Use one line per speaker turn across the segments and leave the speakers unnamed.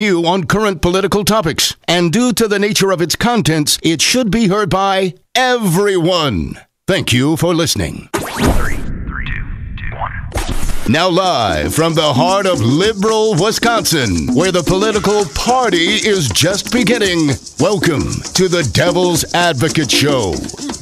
You on current political topics, and due to the nature of its contents, it should be heard by everyone. Thank you for listening.
3, 2, 1.
Now live from the heart of liberal Wisconsin, where the political party is just beginning. Welcome to the Devil's Advocate Show.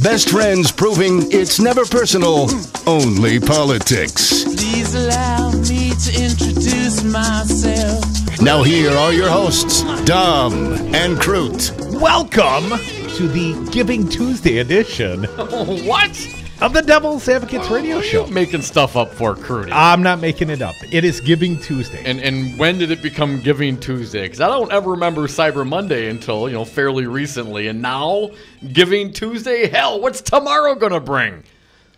Best friends proving it's never personal, only politics.
Please allow me to introduce myself.
Now here are your hosts, Dom and Crute.
Welcome to the Giving Tuesday edition
What?
of the Devil's Advocates radio show.
You're making stuff up for Crudy.
I'm not making it up. It is Giving Tuesday.
And when did it become Giving Tuesday? Because I don't ever remember Cyber Monday until, fairly recently. And now, Giving Tuesday? Hell, what's tomorrow going to bring?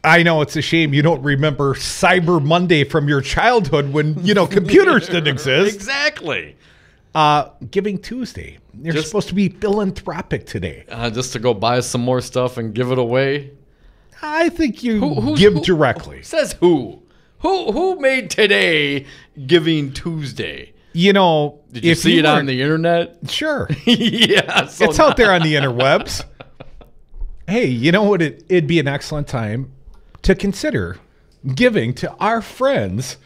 I know it's a shame you don't remember Cyber Monday from your childhood when, computers didn't exist.
Exactly.
Giving Tuesday. You're supposed to be philanthropic today.
Just to go buy some more stuff and give it away?
I think you give directly.
Says who? Who made today Giving Tuesday?
Did
you see it on the internet?
Sure.
Yeah. So
It's out there on the interwebs. Hey, you know what? It'd be an excellent time to consider giving to our friends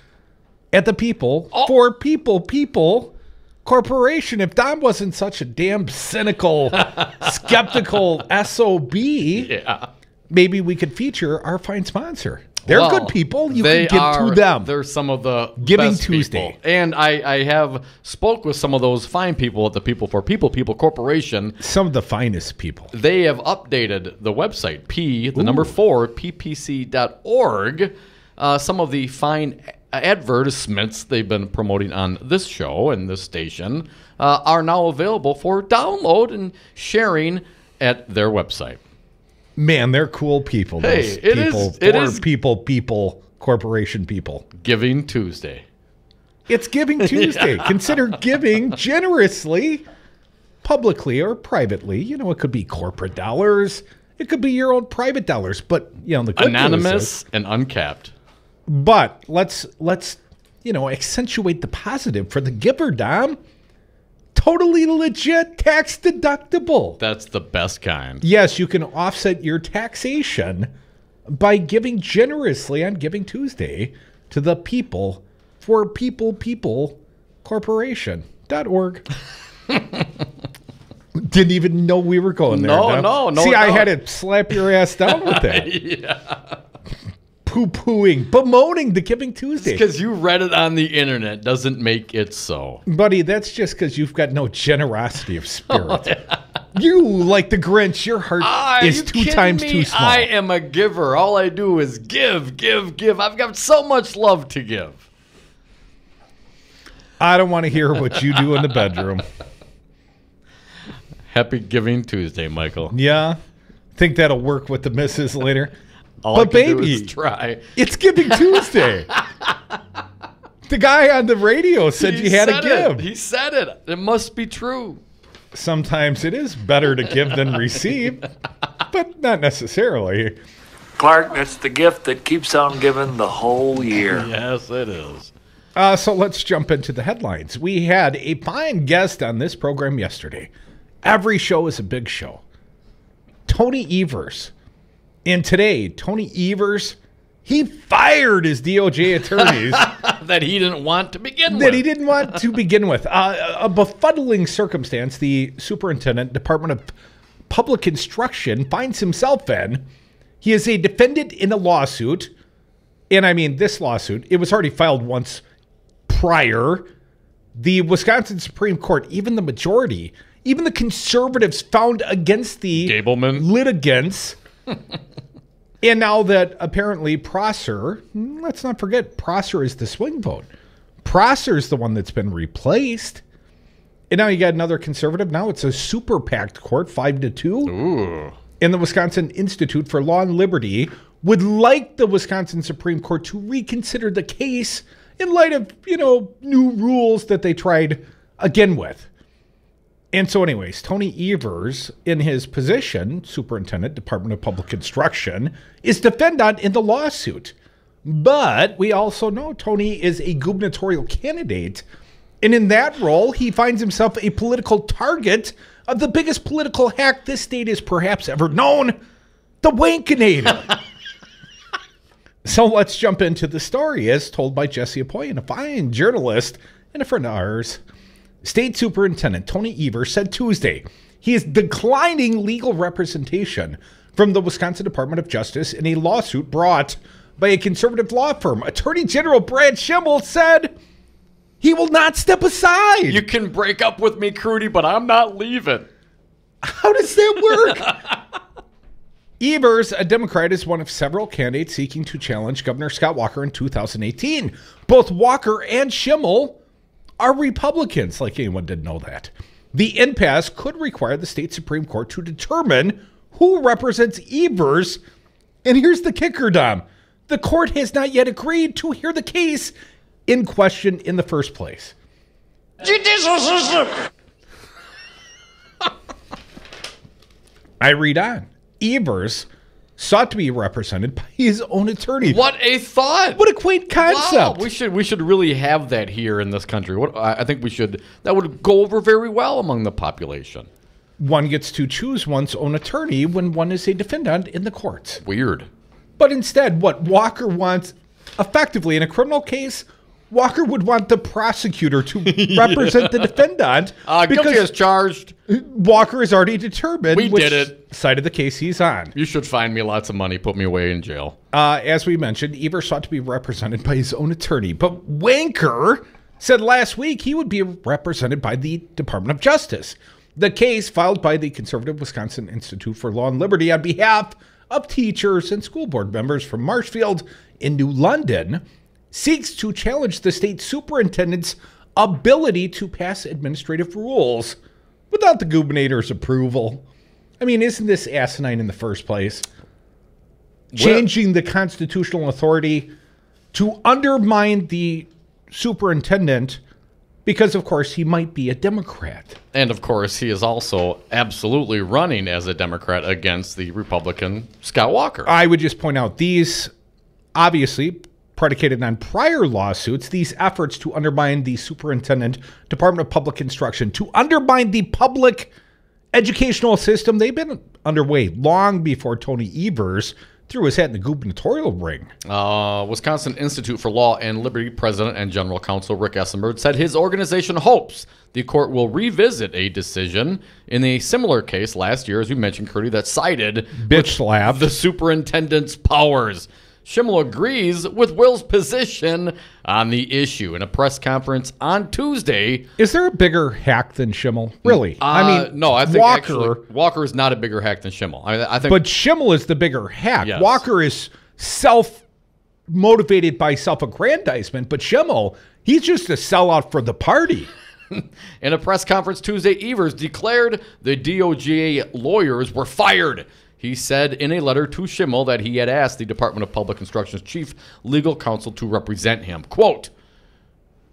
at the People for People Corporation. If Don wasn't such a damn cynical, skeptical SOB, maybe we could feature our fine sponsor. They're good people. You can give to them.
They're some of the
Giving
best
Tuesday.
people. And I have spoke with some of those fine people at the People for People Corporation.
Some of the finest people.
They have updated the website, ppc.org. Some of the fine advertisements they've been promoting on this show and this station are now available for download and sharing at their website.
Man, they're cool people.
Hey,
Those
it is
people, corporation people.
Giving Tuesday.
It's Giving Tuesday. Consider giving generously, publicly or privately. It could be corporate dollars. It could be your own private dollars. But, the good
Anonymous and uncapped.
But let's accentuate the positive for the giver, Dom. Totally legit, tax deductible.
That's the best kind.
Yes, you can offset your taxation by giving generously on Giving Tuesday to the People for People Corporation.org. Didn't even know we were going there.
No.
See, I had to slap your ass down with that.
Yeah.
Poo-pooing, bemoaning the Giving Tuesday.
Because you read it on the internet doesn't make it so.
Buddy, that's just because you've got no generosity of spirit. You, like the Grinch, your heart is 2 times too small.
I am a giver. All I do is give. I've got so much love to give.
I don't want to hear what you do in the bedroom.
Happy Giving Tuesday, Michael.
Yeah? Think that'll work with the missus later?
All
But
I can do
baby,
is try.
it's Giving Tuesday. The guy on the radio said you had to give.
He said it. It must be true.
Sometimes it is better to give than receive, but not necessarily.
Clark, that's the gift that keeps on giving the whole year.
Yes, it is.
So let's jump into the headlines. We had a fine guest on this program yesterday. Every show is a big show. Tony Evers. And today, Tony Evers, he fired his DOJ attorneys.
That he didn't want to begin with.
That he didn't want to begin with. A befuddling circumstance the superintendent, Department of Public Instruction, finds himself in. He is a defendant in a lawsuit. And I mean, this lawsuit, it was already filed once prior. The Wisconsin Supreme Court, even the majority, even the conservatives found against the
Gableman
litigants. And now that apparently Prosser, let's not forget, Prosser is the swing vote. Prosser is the one that's been replaced. And now you got another conservative. Now it's a super packed court, 5-2.
Ooh.
And the Wisconsin Institute for Law and Liberty would like the Wisconsin Supreme Court to reconsider the case in light of, new rules that they tried again with. And so anyways, Tony Evers, in his position, Superintendent, Department of Public Instruction, is defendant in the lawsuit. But we also know Tony is a gubernatorial candidate And in that role, he finds himself a political target of the biggest political hack this state has perhaps ever known, the Wankinator. So let's jump into the story as told by Jesse Apoyan, a fine journalist and a friend of ours. State Superintendent Tony Evers said Tuesday he is declining legal representation from the Wisconsin Department of Justice in a lawsuit brought by a conservative law firm. Attorney General Brad Schimmel said he will not step aside.
You can break up with me, Crudy, but I'm not leaving.
How does that work? Evers, a Democrat, is one of several candidates seeking to challenge Governor Scott Walker in 2018. Both Walker and Schimmel are Republicans, like anyone didn't know that. The impasse could require the state Supreme Court to determine who represents Evers. And here's the kicker, Dom. The court has not yet agreed to hear the case in question in the first place.
Judicial system.
I read on. Evers sought to be represented by his own attorney.
What a thought!
What a quaint concept.
Wow, we should really have that here in this country. I think we should. That would go over very well among the population.
One gets to choose one's own attorney when one is a defendant in the courts.
Weird.
But instead, what Walker wants, effectively in a criminal case, Walker would want the prosecutor to represent the defendant.
Guilty as charged.
Walker has already determined
We
which
did it.
side of the case he's on.
You should fine me lots of money, put me away in jail.
As we mentioned, Evers sought to be represented by his own attorney. But Wanker said last week he would be represented by the Department of Justice. The case filed by the conservative Wisconsin Institute for Law and Liberty on behalf of teachers and school board members from Marshfield in New London seeks to challenge the state superintendent's ability to pass administrative rules without the gubernator's approval. I mean, isn't this asinine in the first place? Changing the constitutional authority to undermine the superintendent because, of course, he might be a Democrat.
And, of course, he is also absolutely running as a Democrat against the Republican Scott Walker.
I would just point out these, obviously, predicated on prior lawsuits, these efforts to undermine the superintendent, Department of Public Instruction, to undermine the public educational system, they've been underway long before Tony Evers threw his hat in the gubernatorial ring.
Wisconsin Institute for Law and Liberty President and General Counsel Rick Essenberg said his organization hopes the court will revisit a decision in a similar case last year, as we mentioned, Curdy, that cited
Bitch slap
the superintendent's powers. Schimmel agrees with Will's position on the issue in a press conference on Tuesday.
Is there a bigger hack than Schimmel? Really?
No, I think
Walker,
Walker is not a bigger hack than Schimmel. I think,
but Schimmel is the bigger hack.
Yes.
Walker is self-motivated by self-aggrandizement, but Schimmel, he's just a sellout for the party.
In a press conference Tuesday, Evers declared the DOJ lawyers were fired. He said in a letter to Schimmel that he had asked the Department of Public Instruction's chief legal counsel to represent him. Quote,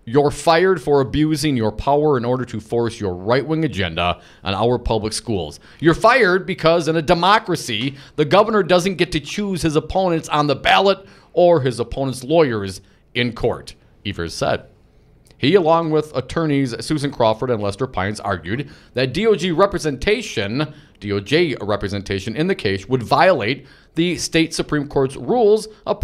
"You're fired for abusing your power in order to force your right-wing agenda on our public schools. You're fired because in a democracy, the governor doesn't get to choose his opponents on the ballot or his opponent's lawyers in court," Evers said. He, along with attorneys Susan Crawford and Lester Pines, argued that DOJ representation in the case would violate the state Supreme Court's rules of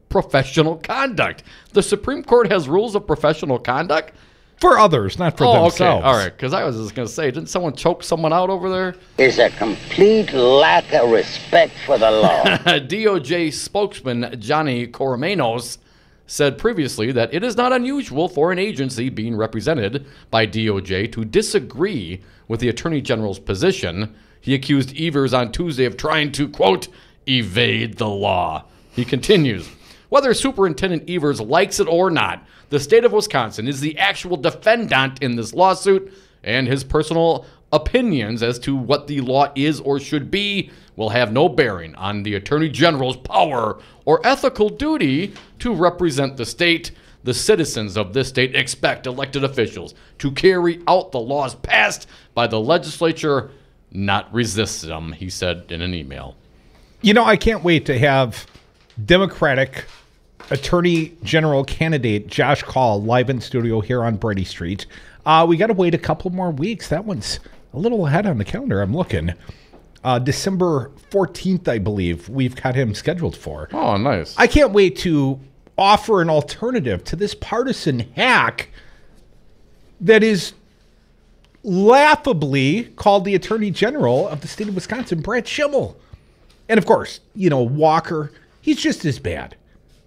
professional conduct. The Supreme Court has rules of professional conduct?
For others, not for themselves.
Okay. All right, because I was just going to say, didn't someone choke someone out over there?
Is a complete lack of respect for the law.
DOJ spokesman Johnny Coromenos said previously that it is not unusual for an agency being represented by DOJ to disagree with the Attorney General's position. He accused Evers on Tuesday of trying to, quote, evade the law. He continues, "Whether Superintendent Evers likes it or not, the state of Wisconsin is the actual defendant in this lawsuit, and his personal opinions as to what the law is or should be will have no bearing on the Attorney General's power or ethical duty to represent the state. The citizens of this state expect elected officials to carry out the laws passed by the legislature, not resist them," he said in an email.
You know, I can't wait to have Democratic Attorney General candidate Josh Kaul live in studio here on Brady Street. We got to wait a couple more weeks. That one's a little ahead on the calendar. I'm looking. December 14th, I believe, we've got him scheduled for.
Oh, nice.
I can't wait to offer an alternative to this partisan hack that is laughably called the Attorney General of the state of Wisconsin, Brad Schimel. And of course, Walker, he's just as bad.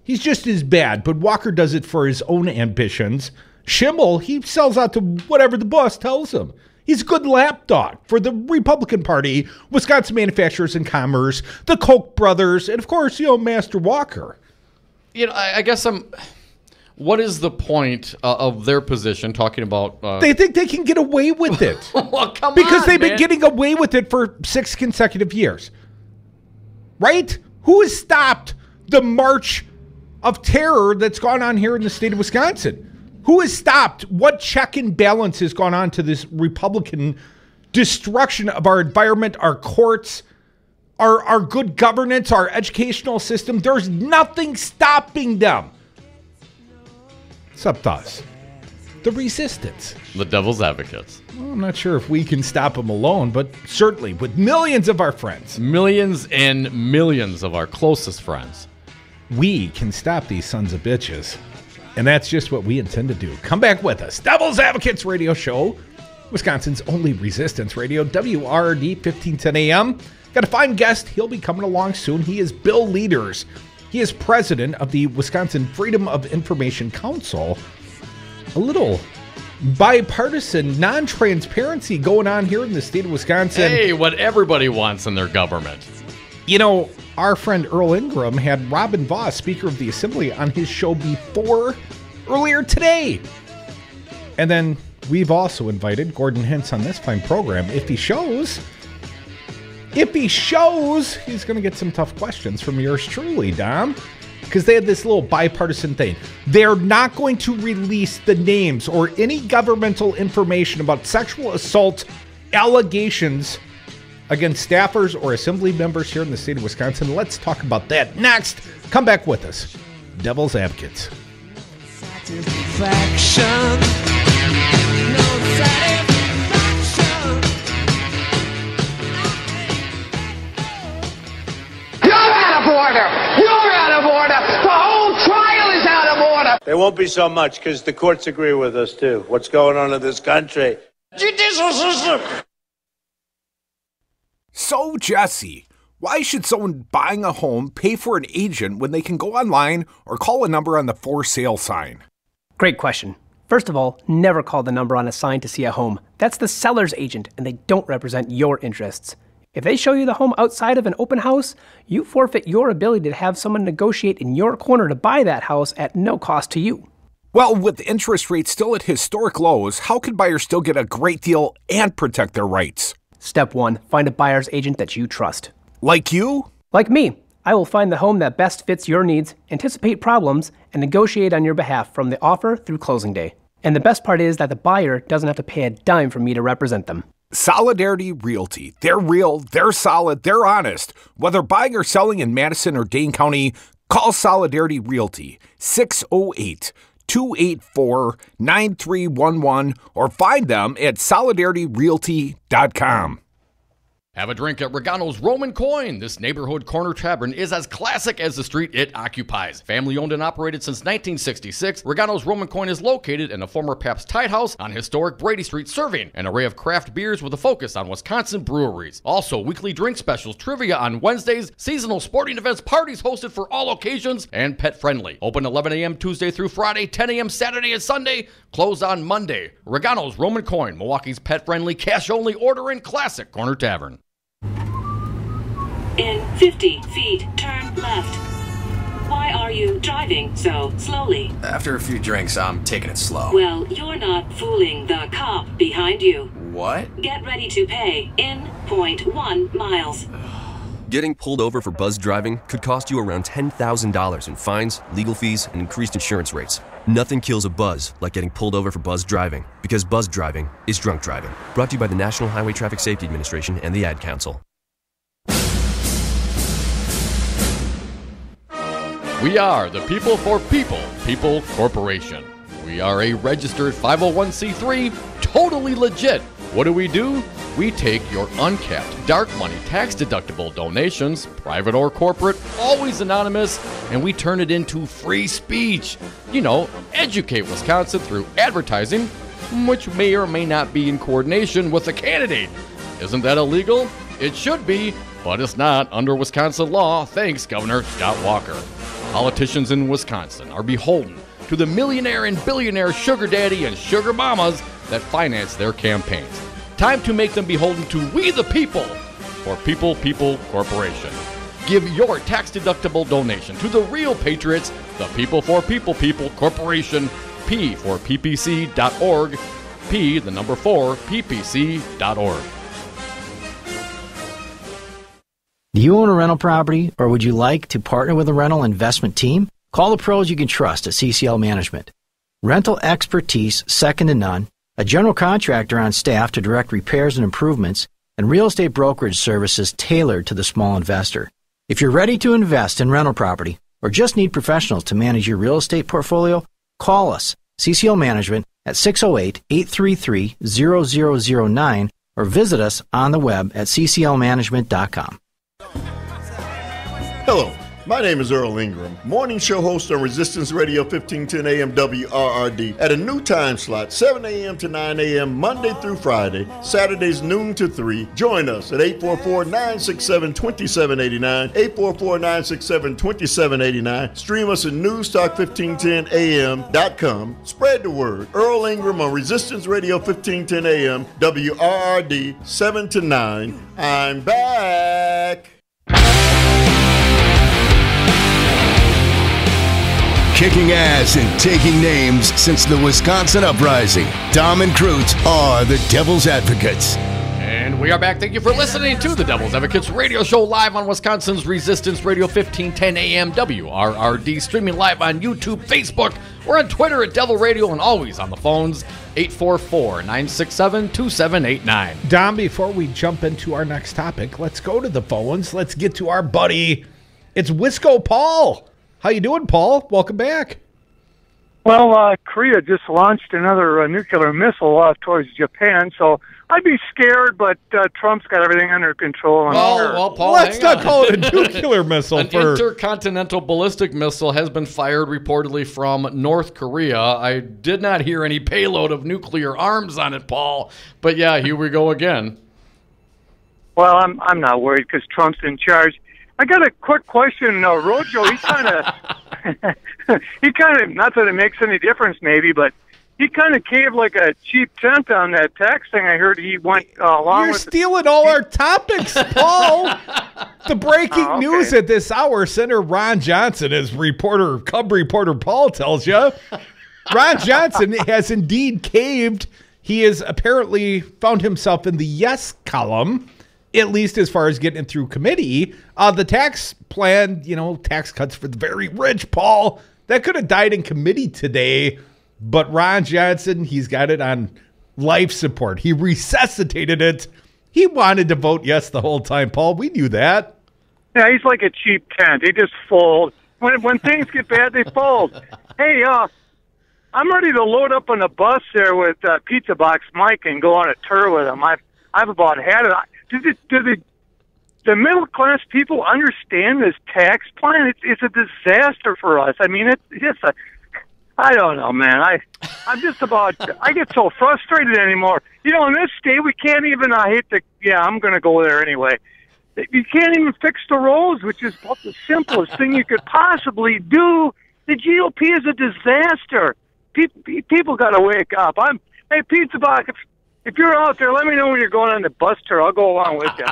He's just as bad, but Walker does it for his own ambitions. Schimel, he sells out to whatever the boss tells him. He's a good lapdog for the Republican Party, Wisconsin Manufacturers and Commerce, the Koch brothers, and of course, Master Walker.
I guess what is the point of their position talking about...
They think they can get away with it.
Well, come
because
on,
they've
man.
been getting away with it for 6 consecutive years. Right? Who has stopped the march of terror that's gone on here in the state of Wisconsin? Who has stopped? What check and balance has gone on to this Republican destruction of our environment, our courts, our good governance, our educational system? There's nothing stopping them. Except us. The resistance.
The devil's advocates.
Well, I'm not sure if we can stop them alone, but certainly with millions of our friends.
Millions and millions of our closest friends.
We can stop these sons of bitches. And that's just what we intend to do. Come back with us. Devil's Advocates Radio Show. Wisconsin's only resistance radio. WRD 1510 AM. Got a fine guest. He'll be coming along soon. He is Bill Leaders. He is president of the Wisconsin Freedom of Information Council. A little bipartisan non-transparency going on here in the state of Wisconsin.
Hey, what everybody wants in their government.
Our friend Earl Ingram had Robin Vos, Speaker of the Assembly, on his show earlier today. And then we've also invited Gordon Hintz on this fine program. If he shows, he's going to get some tough questions from yours truly, Dom. Because they had this little bipartisan thing. They're not going to release the names or any governmental information about sexual assault allegations against staffers or assembly members here in the state of Wisconsin. Let's talk about that next. Come back with us. Devil's Advocates.
Satisfaction. No satisfaction.
You're out of order! You're out of order! The whole trial is out of order!
There won't be so much because the courts agree with us, too. What's going on in this country? Judicial system!
So, Jesse, why should someone buying a home pay for an agent when they can go online or call a number on the for sale sign?
Great question. First of all, never call the number on a sign to see a home. That's the seller's agent, and they don't represent your interests. If they show you the home outside of an open house, you forfeit your ability to have someone negotiate in your corner to buy that house at no cost to you.
Well, with interest rates still at historic lows, how can buyers still get a great deal and protect their rights?
Step 1, find a buyer's agent that you trust.
Like you?
Like me. I will find the home that best fits your needs, anticipate problems, and negotiate on your behalf from the offer through closing day. And the best part is that the buyer doesn't have to pay a dime for me to represent them.
Solidarity Realty. They're real, they're solid, they're honest. Whether buying or selling in Madison or Dane County, call Solidarity Realty 608-284-9311 or find them at solidarityrealty.com.
Have a drink at Regano's Roman Coin. This neighborhood corner tavern is as classic as the street it occupies. Family owned and operated since 1966, Regano's Roman Coin is located in a former Pabst Tide House on historic Brady Street, serving an array of craft beers with a focus on Wisconsin breweries. Also, weekly drink specials, trivia on Wednesdays, seasonal sporting events, parties hosted for all occasions, and pet friendly. Open 11 a.m. Tuesday through Friday, 10 a.m. Saturday and Sunday, closed on Monday. Regano's Roman Coin, Milwaukee's pet friendly, cash only order and classic corner tavern.
In 50 feet, turn left. Why are you driving so slowly?
After a few drinks, I'm taking it slow.
Well, you're not fooling the cop behind you.
What?
Get ready to pay in 0.1 miles.
Getting pulled over for buzz driving could cost you around $10,000 in fines, legal fees, and increased insurance rates. Nothing kills a buzz like getting pulled over for buzz driving, because buzz driving is drunk driving. Brought to you by the National Highway Traffic Safety Administration and the Ad Council.
We are the People for People Corporation. We are a registered 501c3, totally legit. What do? We take your uncapped, dark money, tax-deductible donations, private or corporate, always anonymous, and we turn it into free speech. You know, educate Wisconsin through advertising, which may or may not be in coordination with the candidate. Isn't that illegal? It should be, but it's not under Wisconsin law, thanks Governor Scott Walker. Politicians in Wisconsin are beholden to the millionaire and billionaire sugar daddy and sugar mamas that finance their campaigns. Time to make them beholden to we the people for People Corporation. Give your tax-deductible donation to the real patriots, the People for People Corporation, P4PPC.org, P4PPC.org.
Do you own a rental property, or would you like to partner with a rental investment team? Call the pros you can trust at CCL Management. Rental expertise second to none, a general contractor on staff to direct repairs and improvements, and real estate brokerage services tailored to the small investor. If you're ready to invest in rental property or just need professionals to manage your real estate portfolio, call us, CCL Management, at 608-833-0009 or visit us on the web at cclmanagement.com.
Hello, my name is Earl Ingram, morning show host on Resistance Radio 1510 AM WRRD at a new time slot, 7 a.m. to 9 a.m. Monday through Friday, Saturdays noon to 3. Join us at 844-967-2789, 844-967-2789. Stream us at newstalk1510am.com. Spread the word. Earl Ingram on Resistance Radio 1510 AM WRRD 7 to 9. I'm back.
Kicking ass and taking names since the Wisconsin Uprising. Dom and Cruz are the Devil's Advocates.
And we are back. Thank you for listening to the Devil's Advocates radio show live on Wisconsin's Resistance Radio 1510 AM WRRD, streaming live on YouTube, Facebook. We're on Twitter at Devil Radio and always on the phones, 844-967-2789.
Dom, before we jump into our next topic, let's go to the phones. Let's get to our buddy. It's Wisco Paul. How you doing, Paul? Welcome back.
Well, Korea just launched another nuclear missile towards Japan, so I'd be scared, but Trump's got everything under control.
Well, Paul,
let's not call it a nuclear missile.
An intercontinental ballistic missile has been fired reportedly from North Korea. I did not hear any payload of nuclear arms on it, Paul, but yeah, here we go again.
Well, I'm not worried because Trump's in charge. I got a quick question. Rojo, he kind of, not that it makes any difference maybe, but he kind of caved like a cheap tent on that tax thing. I heard he went along
You're
with...
You're stealing all our topics, Paul. The breaking news at this hour, Senator Ron Johnson, as Cub reporter Paul tells you, Ron Johnson has indeed caved. He has apparently found himself in the yes column, at least as far as getting it through committee. The tax plan, tax cuts for the very rich, Paul, that could have died in committee today. But Ron Johnson, he's got it on life support. He resuscitated it. He wanted to vote yes the whole time, Paul. We knew that.
Yeah, he's like a cheap tent. They just fold. When things get bad, they fold. Hey, I'm ready to load up on a bus there with Pizza Box Mike and go on a tour with him. I've about had it. Do the middle class people understand this tax plan? It's a disaster for us. I mean, it's just I don't know, man. I get so frustrated anymore. In this state, we can't even, I'm going to go there anyway. You can't even fix the roads, which is about the simplest thing you could possibly do. The GOP is a disaster. People got to wake up. Hey, Pizza Box, if you're out there, let me know when you're going on the bus tour. I'll go along with you.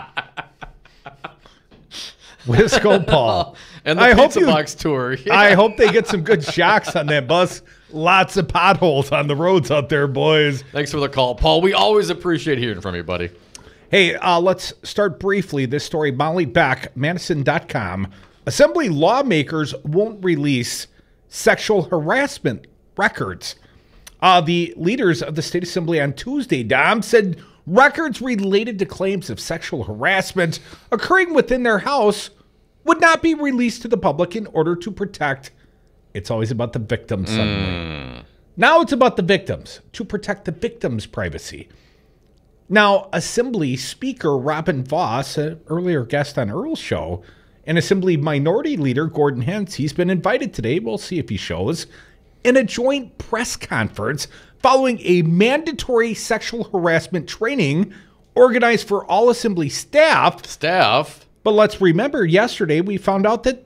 Wisco Paul.
And the Pizza Box tour. Yeah.
I hope they get some good shocks on that bus. Lots of potholes on the roads out there, boys.
Thanks for the call, Paul. We always appreciate hearing from you, buddy.
Hey, let's start briefly. This story, Molly Beck, Madison.com. Assembly lawmakers won't release sexual harassment records. The leaders of the state assembly on Tuesday, Dom, said records related to claims of sexual harassment occurring within their house would not be released to the public in order to protect. It's always about the victims suddenly. Now it's about the victims, to protect the victims' privacy. Now, Assembly Speaker Robin Vos, an earlier guest on Earl's show, and Assembly Minority Leader Gordon Hentz, he's been invited today, we'll see if he shows, in a joint press conference following a mandatory sexual harassment training organized for all Assembly staff. But let's remember, yesterday we found out that,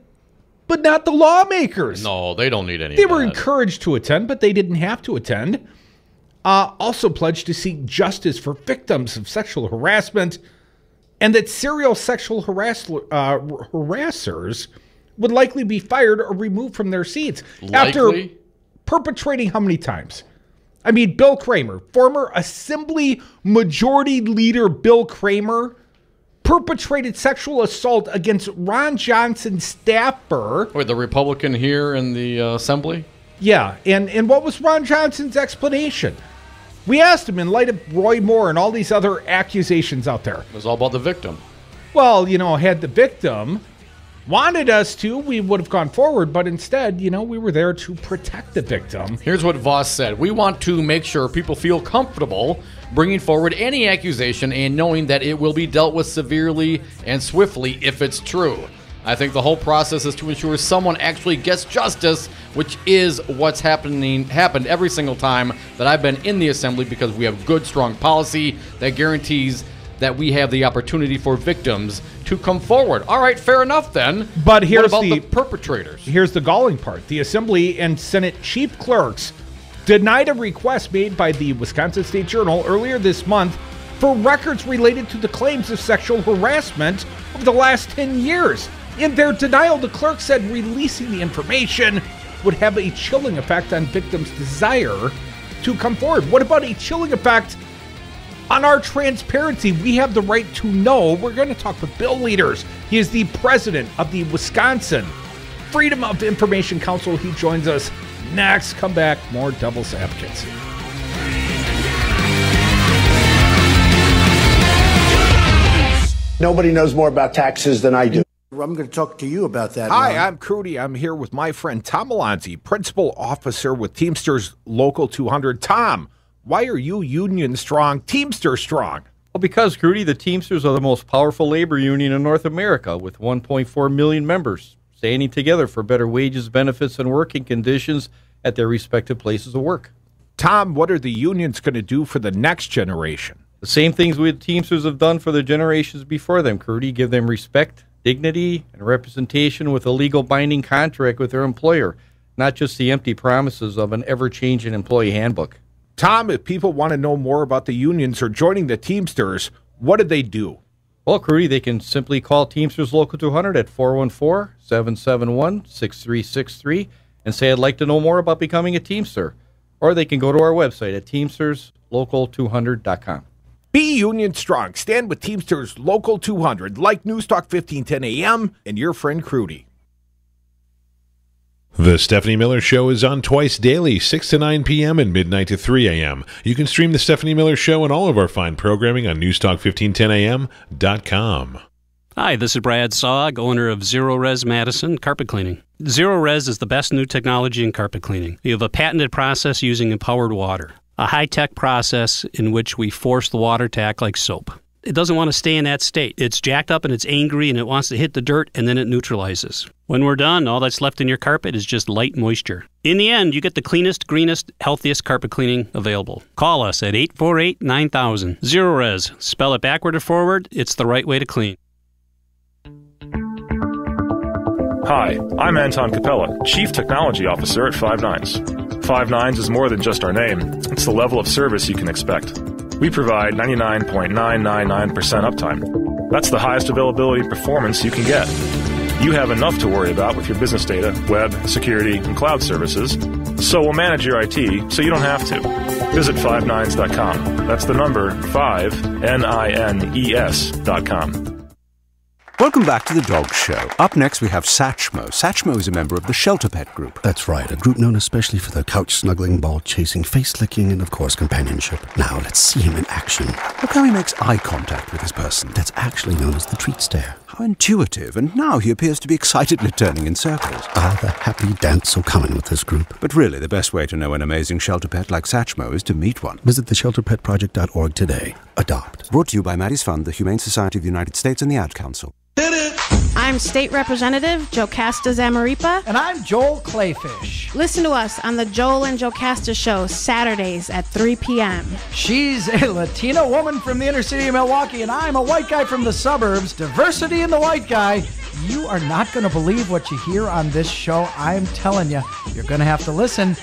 but not the lawmakers.
No, they don't need any.
They were encouraged to attend, but they didn't have to attend. Also pledged to seek justice for victims of sexual harassment, and that serial sexual harassers would likely be fired or removed from their seats. After perpetrating how many times? I mean, Bill Kramer, former Assembly Majority Leader Bill Kramer, perpetrated sexual assault against Ron Johnson's staffer.
Wait, the Republican here in the Assembly?
Yeah, and what was Ron Johnson's explanation? We asked him in light of Roy Moore and all these other accusations out there.
It was all about the victim.
Well, had the victim wanted us to, we would have gone forward, but instead, we were there to protect the victim.
Here's what Vos said. We want to make sure people feel comfortable bringing forward any accusation and knowing that it will be dealt with severely and swiftly if it's true. I think the whole process is to ensure someone actually gets justice, which is what's happened every single time that I've been in the Assembly, because we have good, strong policy that guarantees that we have the opportunity for victims to come forward. All right, fair enough then.
But here's
what about the perpetrators?
Here's the galling part. The Assembly and Senate chief clerks denied a request made by the Wisconsin State Journal earlier this month for records related to the claims of sexual harassment over the last 10 years. In their denial, the clerk said releasing the information would have a chilling effect on victims' desire to come forward. What about a chilling effect on our transparency? We have the right to know. We're going to talk with Bill Leaders. He is the president of the Wisconsin Freedom of Information Council. He joins us next. Come back, more Devil's Advocates.
Nobody knows more about taxes than I do. I'm going to talk to you about that.
Hi, I'm Crudy. I'm here with my friend Tom Alonzi, principal officer with Teamsters Local 200. Tom, why are you union strong, Teamster strong?
Well, because, Crudy, the Teamsters are the most powerful labor union in North America with 1.4 million members, standing together for better wages, benefits, and working conditions at their respective places of work.
Tom, what are the unions going to do for the next generation?
The same things we Teamsters have done for the generations before them, Crudy. Give them respect, dignity, and representation with a legal binding contract with their employer, not just the empty promises of an ever-changing employee handbook.
Tom, if people want to know more about the unions or joining the Teamsters, what do they do?
Well, Crudy, they can simply call Teamsters Local 200 at 414-771-6363 and say, I'd like to know more about becoming a Teamster. Or they can go to our website at teamsterslocal200.com.
Be union strong. Stand with Teamsters Local 200, like News Talk 1510 AM and your friend Crudy.
The Stephanie Miller Show is on twice daily, 6 to 9 p.m. and midnight to 3 a.m. You can stream The Stephanie Miller Show and all of our fine programming on newstalk1510am.com.
Hi, this is Brad Saug, owner of Zero Res Madison Carpet Cleaning. Zero Res is the best new technology in carpet cleaning. We have a patented process using empowered water, a high-tech process in which we force the water to act like soap. It doesn't want to stay in that state. It's jacked up and it's angry and it wants to hit the dirt and then it neutralizes. When we're done, all that's left in your carpet is just light moisture. In the end, you get the cleanest, greenest, healthiest carpet cleaning available. Call us at 848-9000. Zero Res. Spell it backward or forward. It's the right way to clean.
Hi, I'm Anton Capella, Chief Technology Officer at Five Nines. Five Nines is more than just our name. It's the level of service you can expect. We provide 99.999% uptime. That's the highest availability and performance you can get. You have enough to worry about with your business data, web, security, and cloud services, so we'll manage your IT so you don't have to. Visit fivenines.com. That's the number 5, N-I-N-E-S.com.
Welcome back to the Dog Show. Up next, we have Satchmo. Satchmo is a member of the Shelter Pet Group.
That's right, a group known especially for their couch-snuggling, ball-chasing, face-licking, and, of course, companionship. Now, let's see him in action.
Look how he makes eye contact with his person.
That's actually known as the treat stare.
How intuitive, and now he appears to be excitedly turning in circles.
Ah, the happy dance so common with this group.
But really, the best way to know an amazing shelter pet like Satchmo is to meet one.
Visit theshelterpetproject.org today. Adopt.
Brought to you by Maddie's Fund, the Humane Society of the United States, and the Ad Council.
I'm State Representative Jocasta Zamaripa.
And I'm Joel Clayfish.
Listen to us on the Joel and Jocasta Show, Saturdays at 3 p.m.
She's a Latina woman from the inner city of Milwaukee, and I'm a white guy from the suburbs. Diversity in the white guy. You are not going to believe what you hear on this show. I'm telling you, you're going to have to listen.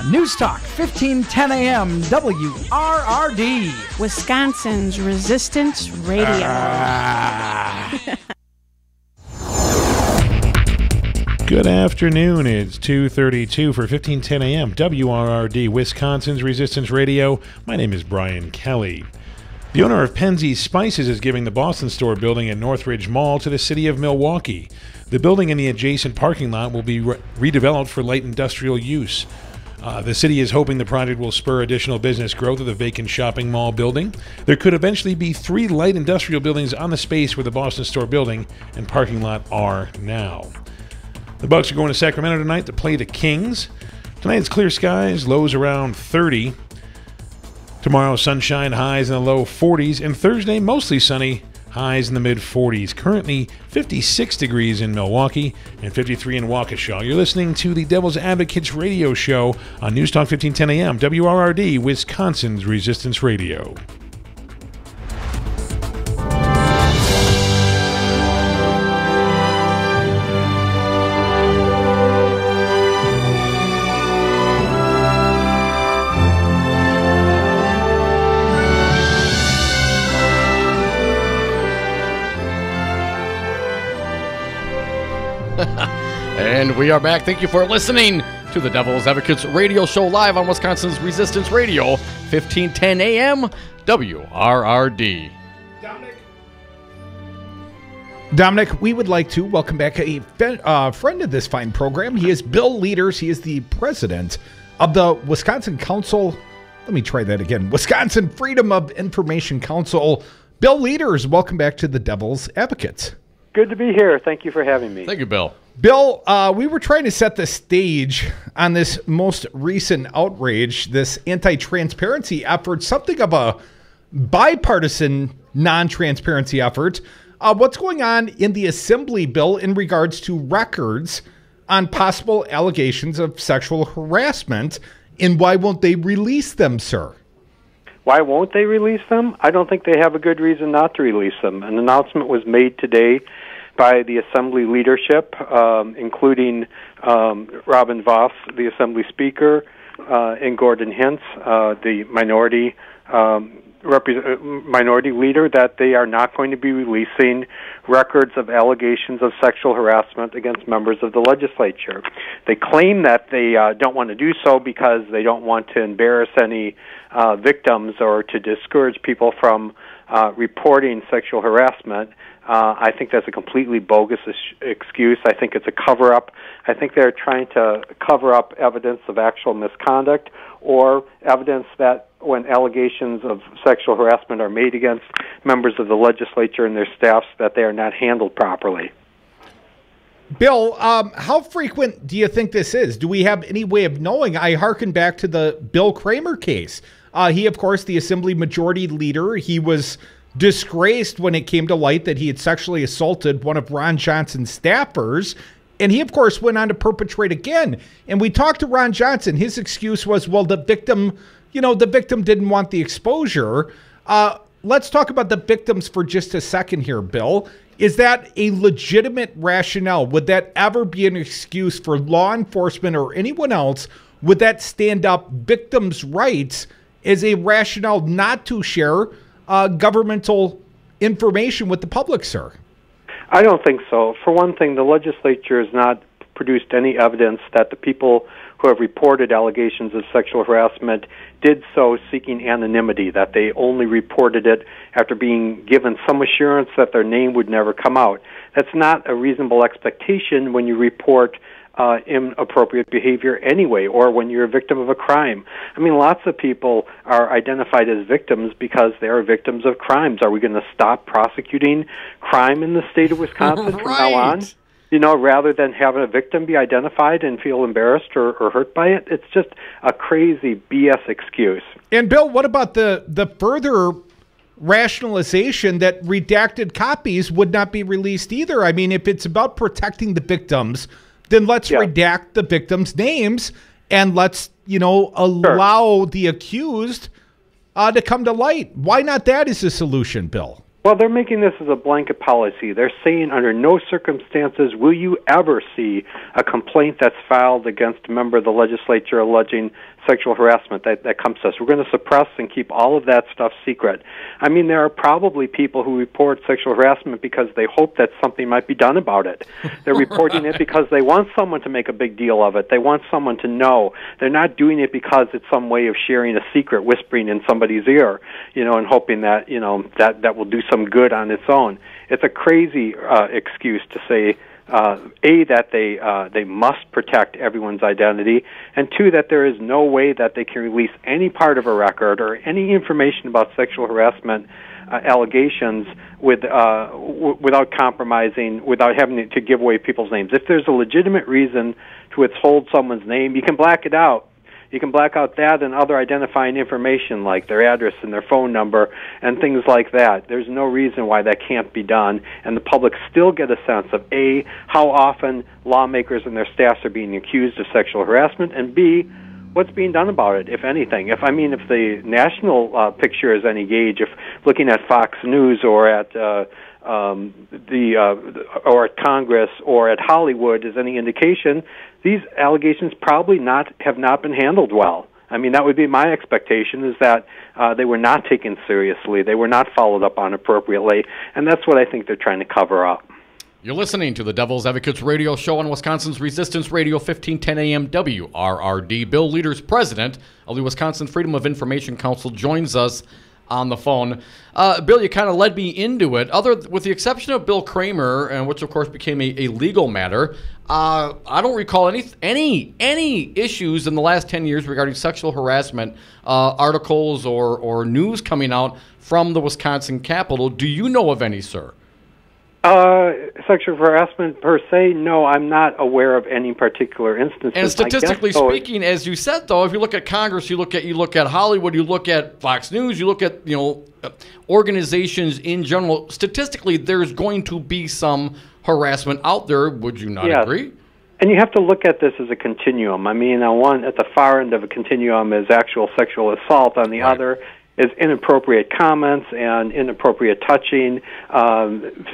News Talk, 1510 a.m., WRRD.
Wisconsin's Resistance Radio.
Good afternoon. It's 2:32 for 1510 a.m. WRRD, Wisconsin's Resistance Radio. My name is Brian Kelly. The owner of Penzeys Spices is giving the Boston Store building at Northridge Mall to the city of Milwaukee. The building and the adjacent parking lot will be redeveloped for light industrial use. The city is hoping the project will spur additional business growth of the vacant shopping mall building. There could eventually be 3 light industrial buildings on the space where the Boston Store building and parking lot are now. The Bucks are going to Sacramento tonight to play the Kings. Tonight it's clear skies, lows around 30. Tomorrow, sunshine, highs in the low 40s. And Thursday, mostly sunny, highs in the mid-40s. Currently 56 degrees in Milwaukee and 53 in Waukesha. You're listening to the Devil's Advocates radio show on News Talk 1510 a.m. WRRD, Wisconsin's Resistance Radio.
And we are back. Thank you for listening to the Devil's Advocates radio show live on Wisconsin's Resistance Radio, 1510 a.m. WRRD.
Dominic, we would like to welcome back a friend of this fine program. He is Bill Leaders. He is the president of the Wisconsin Council. Let me try that again. Wisconsin Freedom of Information Council. Bill Leaders, welcome back to the Devil's Advocates.
Good to be here. Thank you for having me.
Thank you, Bill.
Bill, we were trying to set the stage on this most recent outrage, this anti-transparency effort, something of a bipartisan non-transparency effort. What's going on in the Assembly, Bill, in regards to records on possible allegations of sexual harassment, and why won't they release them, sir?
Why won't they release them? I don't think they have a good reason not to release them. An announcement was made today by the Assembly leadership, including Robin Voss, the Assembly Speaker, and Gordon Hintz, the minority leader, that they are not going to be releasing records of allegations of sexual harassment against members of the legislature. They claim that they don't want to do so because they don't want to embarrass any victims or to discourage people from reporting sexual harassment. I think that's a completely bogus excuse. I think it's a cover-up. I think they're trying to cover up evidence of actual misconduct or evidence that when allegations of sexual harassment are made against members of the legislature and their staffs, that they are not handled properly.
Bill, how frequent do you think this is? Do we have any way of knowing? I hearken back to the Bill Kramer case. He, of course, the Assembly Majority Leader, he was disgraced when it came to light that he had sexually assaulted one of Ron Johnson's staffers. And he, of course, went on to perpetrate again. And we talked to Ron Johnson. His excuse was, well, the victim didn't want the exposure. Let's talk about the victims for just a second here, Bill. Is that a legitimate rationale? Would that ever be an excuse for law enforcement or anyone else? Would that stand up victims' rights as a rationale not to share governmental information with the public, sir?
I don't think so. For one thing, the legislature has not produced any evidence that the people who have reported allegations of sexual harassment did so seeking anonymity, that they only reported it after being given some assurance that their name would never come out. That's not a reasonable expectation when you report inappropriate behavior anyway, or when you're a victim of a crime. I mean, lots of people are identified as victims because they are victims of crimes. Are we going to stop prosecuting crime in the state of Wisconsin from now on? You know, rather than having a victim be identified and feel embarrassed or hurt by it? It's just a crazy BS excuse.
And Bill, what about the further rationalization that redacted copies would not be released either? I mean, if it's about protecting the victims, then let's redact the victims' names and let's, allow the accused to come to light. Why not that as a solution, Bill?
Well, they're making this as a blanket policy. They're saying under no circumstances will you ever see a complaint that's filed against a member of the legislature alleging sexual harassment that comes to us. We're going to suppress and keep all of that stuff secret. I mean, there are probably people who report sexual harassment because they hope that something might be done about it. They're reporting it because they want someone to make a big deal of it. They want someone to know. They're not doing it because it's some way of sharing a secret, whispering in somebody's ear, and hoping that, that will do some good on its own. It's a crazy excuse to say, that they must protect everyone's identity, and two, that there is no way that they can release any part of a record or any information about sexual harassment allegations without compromising, without having to give away people's names. If there's a legitimate reason to withhold someone's name, you can black it out. You can black out that and other identifying information like their address and their phone number and things like that. There's no reason why that can't be done, and the public still get a sense of, A, how often lawmakers and their staffs are being accused of sexual harassment, and B, what's being done about it, if anything. If the national picture is any gauge, if looking at Fox News or at or at Congress or at Hollywood is any indication, these allegations probably have not been handled well. I mean, that would be my expectation, is that they were not taken seriously, they were not followed up on appropriately, and that's what I think they're trying to cover up.
You're listening to the Devil's Advocates radio show on Wisconsin's Resistance Radio, 1510 AM WRRD. Bill Leaders, president of the Wisconsin Freedom of Information Council, joins us on the phone. Bill, you kind of led me into it. With the exception of Bill Kramer, which of course became a legal matter, I don't recall any issues in the last 10 years regarding sexual harassment articles or news coming out from the Wisconsin Capitol. Do you know of any, sir?
Sexual harassment per se, no, I'm not aware of any particular instances.
And statistically speaking, as you said, though, if you look at Congress, you look at Hollywood, you look at Fox News, you look at organizations in general. Statistically, there's going to be some harassment out there. Would you not agree?
And you have to look at this as a continuum. I mean, at the far end of a continuum is actual sexual assault. On the other is inappropriate comments and inappropriate touching,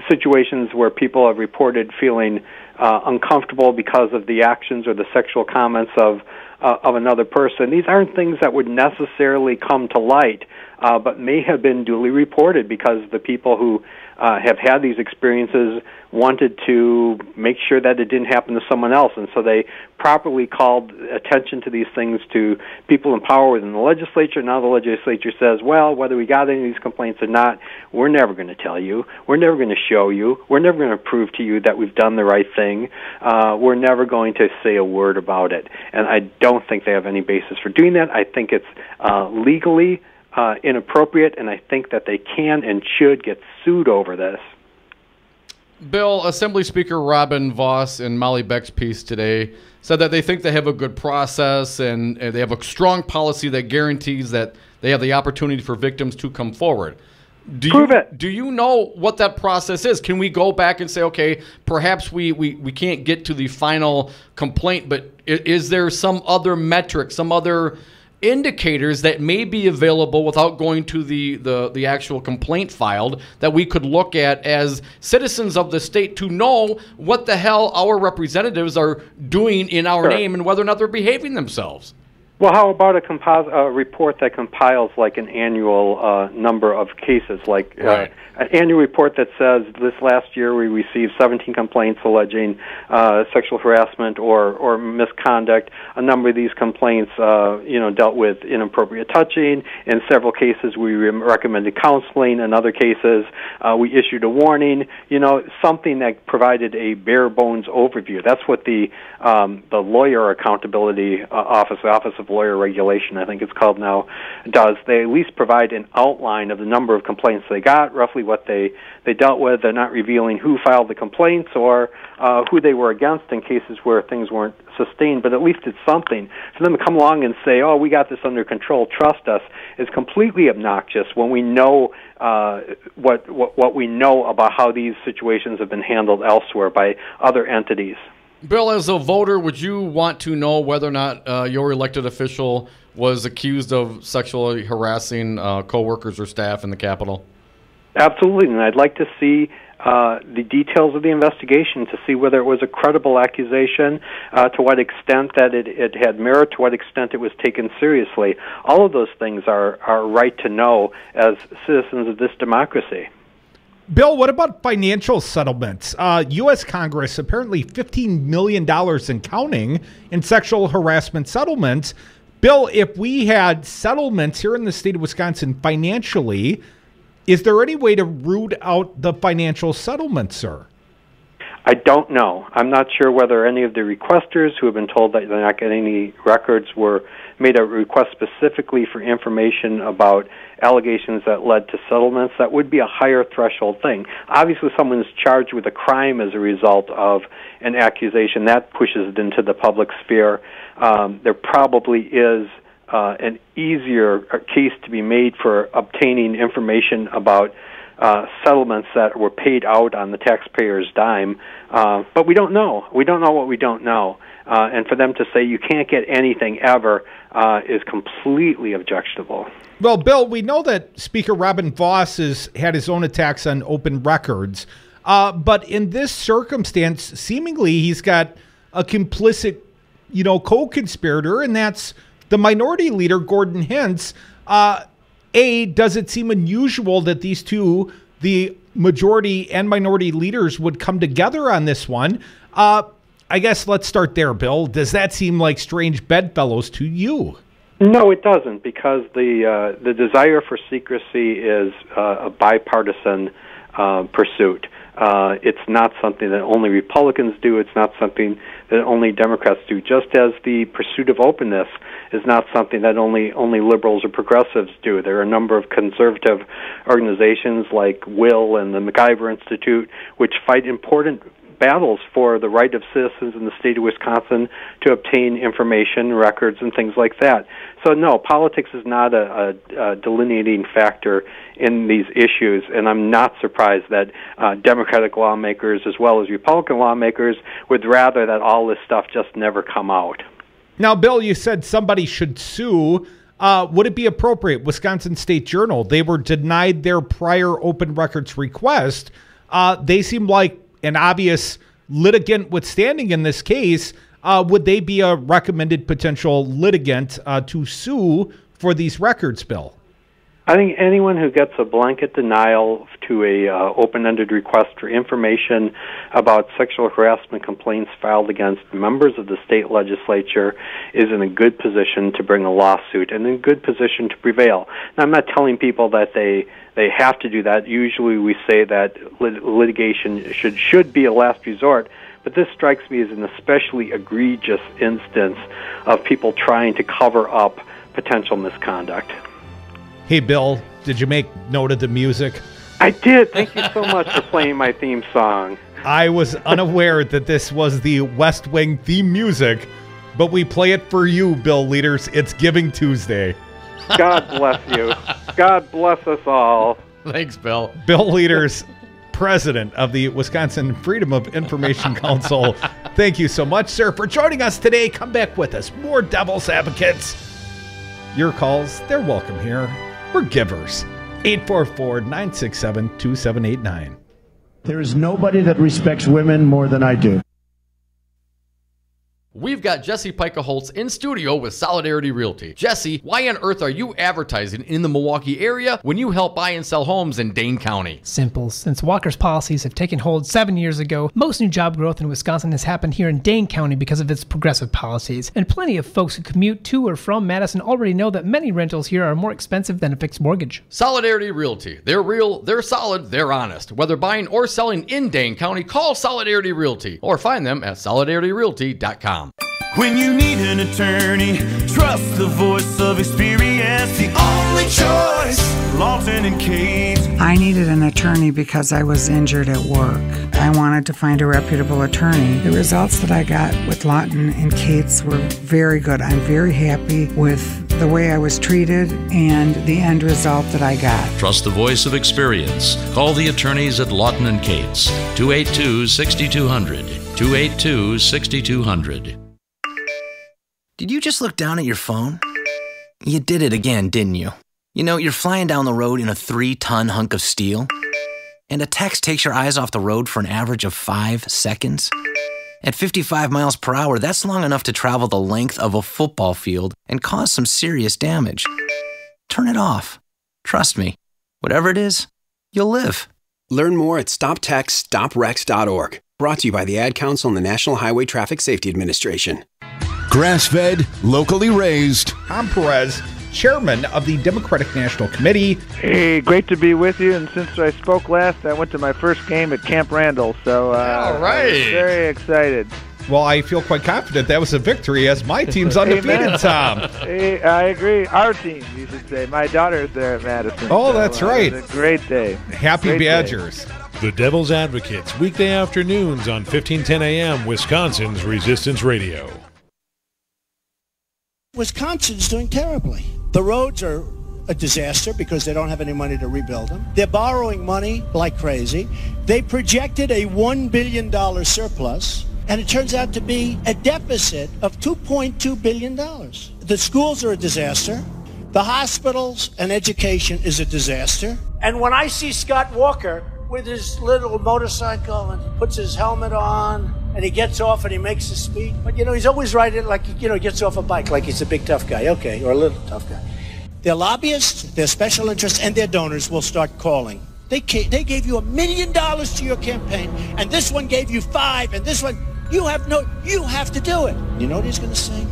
situations where people have reported feeling uncomfortable because of the actions or the sexual comments of another person. These aren't things that would necessarily come to light, but may have been duly reported because the people who have had these experiences wanted to make sure that it didn't happen to someone else, and so they properly called attention to these things to people in power within the legislature. Now the legislature says, well, whether we got any of these complaints or not, we're never going to tell you. We're never going to show you. We're never going to prove to you that we've done the right thing. We're never going to say a word about it. And I don't think they have any basis for doing that. I think it's legally inappropriate, and I think that they can and should get sued over this.
Bill, Assembly Speaker Robin Vos in Molly Beck's piece today said that they think they have a good process and they have a strong policy that guarantees that they have the opportunity for victims to come forward.
Prove it.
Do you know what that process is? Can we go back and say, okay, perhaps we can't get to the final complaint, but is there some other metric, some other indicators that may be available without going to the actual complaint filed that we could look at as citizens of the state to know what the hell our representatives are doing in our name and whether or not they're behaving themselves?
Well, how about a report that compiles like an annual number of cases, like an annual report that says this last year we received 17 complaints alleging sexual harassment or misconduct. A number of these complaints, dealt with inappropriate touching. In several cases, we recommended counseling. In other cases, we issued a warning. Something that provided a bare bones overview. That's what the Lawyer Accountability Office, the Office of Lawyer Regulation, I think it's called now, does. They at least provide an outline of the number of complaints they got, roughly what they dealt with. They're not revealing who filed the complaints or who they were against in cases where things weren't sustained, but at least it's something. For them to come along and say, oh, we got this under control, trust us, is completely obnoxious when we know what we know about how these situations have been handled elsewhere by other entities.
Bill, as a voter, would you want to know whether or not your elected official was accused of sexually harassing coworkers or staff in the Capitol?
Absolutely, and I'd like to see the details of the investigation to see whether it was a credible accusation, to what extent that it had merit, to what extent it was taken seriously. All of those things are right to know as citizens of this democracy.
Bill, what about financial settlements? U.S. Congress, apparently $15 million and counting in sexual harassment settlements. Bill, if we had settlements here in the state of Wisconsin financially, is there any way to root out the financial settlements, sir?
I don't know. I'm not sure whether any of the requesters who have been told that they're not getting any records made a request specifically for information about allegations that led to settlements. That would be a higher threshold thing. Obviously, someone is charged with a crime as a result of an accusation. That pushes it into the public sphere. There probably is an easier case to be made for obtaining information about settlements that were paid out on the taxpayer's dime. But we don't know. We don't know what we don't know. And for them to say you can't get anything ever is completely objectionable.
Well, Bill, we know that Speaker Robin Vos has had his own attacks on open records. But in this circumstance, seemingly he's got a complicit, co-conspirator, and that's the minority leader, Gordon Hintz. Does it seem unusual that these two, the majority and minority leaders, would come together on this one? I guess let's start there, Bill. Does that seem like strange bedfellows to you?
No, it doesn't, because the desire for secrecy is a bipartisan pursuit. It's not something that only Republicans do. It's not something that only Democrats do. Just as the pursuit of openness is not something that only liberals or progressives do. There are a number of conservative organizations like Will and the MacIver Institute which fight important battles for the right of citizens in the state of Wisconsin to obtain information, records, and things like that. So no, politics is not a delineating factor in these issues, and I'm not surprised that Democratic lawmakers as well as Republican lawmakers would rather that all this stuff just never come out.
Now, Bill, you said somebody should sue. Would it be appropriate? Wisconsin State Journal, they were denied their prior open records request. They seem like an obvious litigant with standing in this case. Would they be a recommended potential litigant to sue for these records, Bill?
I think anyone who gets a blanket denial to a open-ended request for information about sexual harassment complaints filed against members of the state legislature is in a good position to bring a lawsuit and in a good position to prevail. Now, I'm not telling people that they have to do that. Usually we say that litigation should be a last resort, but this strikes me as an especially egregious instance of people trying to cover up potential misconduct.
Hey, Bill, did you make note of the music?
I did. Thank you so much for playing my theme song.
I was unaware that this was the West Wing theme music, but we play it for you, Bill Leaders. It's Giving Tuesday.
God bless you. God bless us all.
Thanks, Bill.
Bill Leaders, president of the Wisconsin Freedom of Information Council. Thank you so much, sir, for joining us today. Come back with us. More Devil's Advocates. Your calls, they're welcome here. We're givers. 844-967-2789.
There is nobody that respects women more than I do.
we've got Jesse Pica-Holtz in studio with Solidarity Realty. Jesse, why on earth are you advertising in the Milwaukee area when you help buy and sell homes in Dane County?
Simple. Since Walker's policies have taken hold 7 years ago, most new job growth in Wisconsin has happened here in Dane County because of its progressive policies. And plenty of folks who commute to or from Madison already know that many rentals here are more expensive than a fixed mortgage.
Solidarity Realty. They're real, they're solid, they're honest. Whether buying or selling in Dane County, call Solidarity Realty or find them at solidarityrealty.com.
When you need an attorney, trust the voice of experience, the only choice, Lawton and Cates.
I needed an attorney because I was injured at work. I wanted to find a reputable attorney. The results that I got with Lawton and Cates were very good. I'm very happy with the way I was treated and the end result that I got.
Trust the voice of experience. Call the attorneys at Lawton and Cates. 282-6200. 282-6200.
Did you just look down at your phone? You did it again, didn't you? You know, you're flying down the road in a 3-ton hunk of steel, and a text takes your eyes off the road for an average of 5 seconds. At 55 miles per hour, that's long enough to travel the length of a football field and cause some serious damage. Turn it off. Trust me, whatever it is, you'll live.
Learn more at StopTextsStopWrecks.org. Brought to you by the Ad Council and the National Highway Traffic Safety Administration.
Grass-fed, locally raised.
Tom Perez, chairman of the Democratic National Committee.
Hey, great to be with you. And since I spoke last, I went to my first game at Camp Randall. So,
all right.
I'm very excited.
Well, I feel quite confident that was a victory as my team's undefeated, Tom.
Hey, I agree. Our team, you should say. My daughter is there at Madison.
Oh, that's right.
It's a great day.
Happy
great
Badgers.
Day.
The Devil's Advocates, weekday afternoons on 1510 AM, Wisconsin's Resistance Radio.
Wisconsin's doing terribly. The roads are a disaster because they don't have any money to rebuild them. They're borrowing money like crazy. They projected a $1 billion surplus, and it turns out to be a deficit of $2.2 billion. The schools are a disaster. The hospitals and education is a disaster. And when I see Scott Walker with his little motorcycle and he puts his helmet on and he gets off and he makes a speech, but he's always riding like, he gets off a bike like he's a big tough guy, okay, or a little tough guy. Their lobbyists, their special interests, and their donors will start calling. They gave you $1 million to your campaign, and this one gave you $5 million, and this one, you have to do it. You know what he's going to say?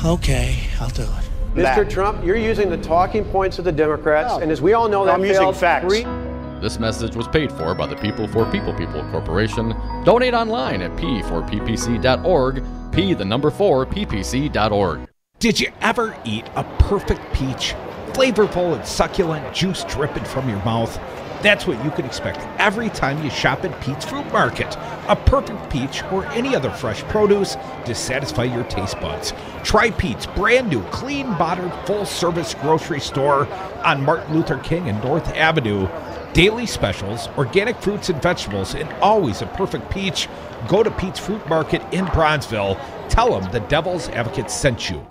Okay, I'll do it.
Mr. Trump, you're using the talking points of the Democrats, and as we all know, that failed facts.
This message was paid for by the People for People Corporation. Donate online at p4ppc.org, p4ppc.org.
Did you ever eat a perfect peach? Flavorful and succulent, juice dripping from your mouth. That's what you can expect every time you shop at Pete's Fruit Market. A perfect peach or any other fresh produce to satisfy your taste buds. Try Pete's brand new, clean, modern, full-service grocery store on Martin Luther King and North Avenue. Daily specials, organic fruits and vegetables, and always a perfect peach. Go to Pete's Fruit Market in Bronzeville. Tell them the Devil's Advocate sent you.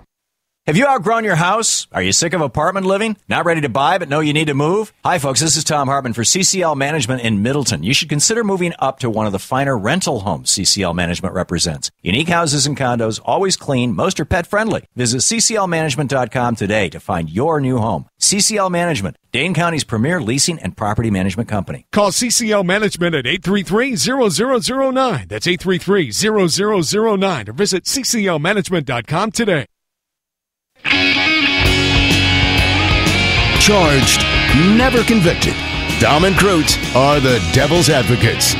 Have you outgrown your house? Are you sick of apartment living? Not ready to buy but know you need to move? Hi folks, this is Tom Hartman for CCL Management in Middleton. You should consider moving up to one of the finer rental homes CCL Management represents. Unique houses and condos, always clean, most are pet friendly. Visit cclmanagement.com today to find your new home. CCL Management, Dane County's premier leasing and property management company.
Call CCL Management at 833-0009. That's 833-0009 or visit cclmanagement.com today.
Charged, never convicted. Dom and Krutz are the Devil's Advocates.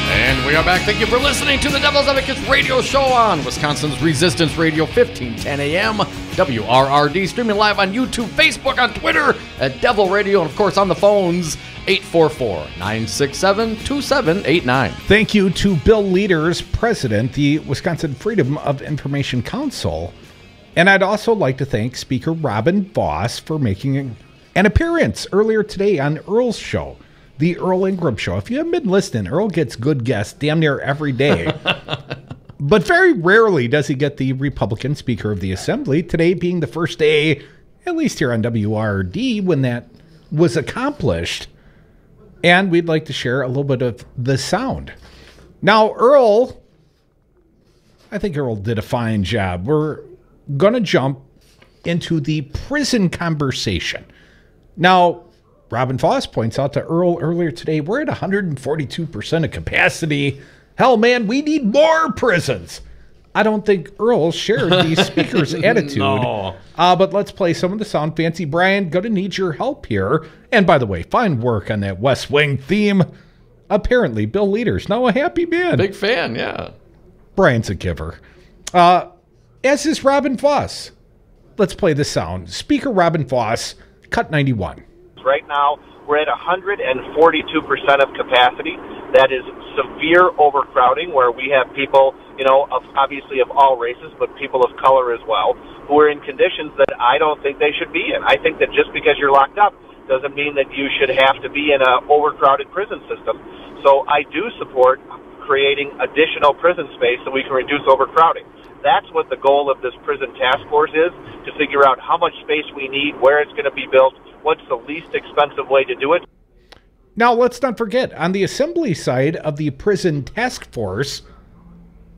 And we are back. Thank you for listening to the Devil's Advocates radio show on Wisconsin's Resistance Radio, 1510 AM, WRRD, streaming live on YouTube, Facebook, on Twitter at Devil Radio, and of course on the phones, 844-967-2789.
Thank you to Bill Leaders, President, the Wisconsin Freedom of Information Council. And I'd also like to thank Speaker Robin Voss for making an appearance earlier today on Earl's show, the Earl Ingram Show. If you haven't been listening, Earl gets good guests damn near every day. But very rarely does he get the Republican Speaker of the Assembly, today being the first day, at least here on WRD, when that was accomplished. And we'd like to share a little bit of the sound. Now, Earl, I think Earl did a fine job. We're going to jump into the prison conversation. Now, Robin Foss points out to Earl earlier today, we're at 142% of capacity. Hell, man, we need more prisons. I don't think Earl shared the speaker's attitude.
No.
But let's play some of the sound. Fancy Brian, going to need your help here. And by the way, fine work on that West Wing theme. Apparently, Bill Leader's now a happy man.
Big fan, yeah.
Brian's a giver. As is Robin Foss. Let's play the sound. Speaker Robin Foss, cut 91.
Right now, we're at 142% of capacity. That is severe overcrowding, where we have people, obviously of all races, but people of color as well, who are in conditions that I don't think they should be in. I think that just because you're locked up doesn't mean that you should have to be in an overcrowded prison system. So I do support creating additional prison space so we can reduce overcrowding. That's what the goal of this prison task force is, to figure out how much space we need, where it's going to be built, what's the least expensive way to do it.
Now, let's not forget, on the assembly side of the prison task force,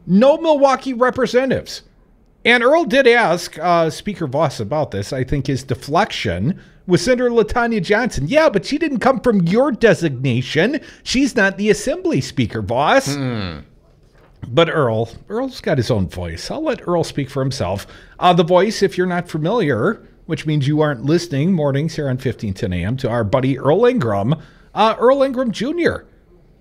no Milwaukee representatives. And Earl did ask Speaker Voss about this. I think his deflection was Senator LaTanya Johnson. Yeah, but she didn't come from your designation. She's not the assembly speaker, Voss. But Earl's got his own voice. I'll let Earl speak for himself. The voice, if you're not familiar, which means you aren't listening mornings here on 1510 AM to our buddy Earl Ingram. Earl Ingram Jr.,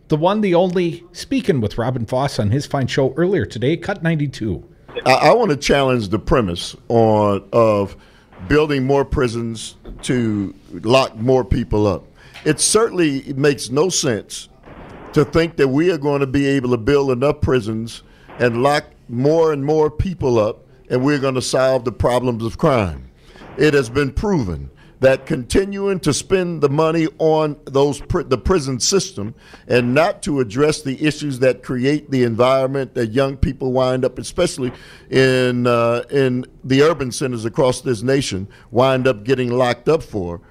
the one, the only, speaking with Robin Foss on his fine show earlier today, cut 92.
I want to challenge the premise of building more prisons to lock more people up. It certainly makes no sense to think that we are going to be able to build enough prisons and lock more and more people up, and we're going to solve the problems of crime. It has been proven that continuing to spend the money on the prison system and not to address the issues that create the environment that young people wind up, especially in the urban centers across this nation, wind up getting locked up for,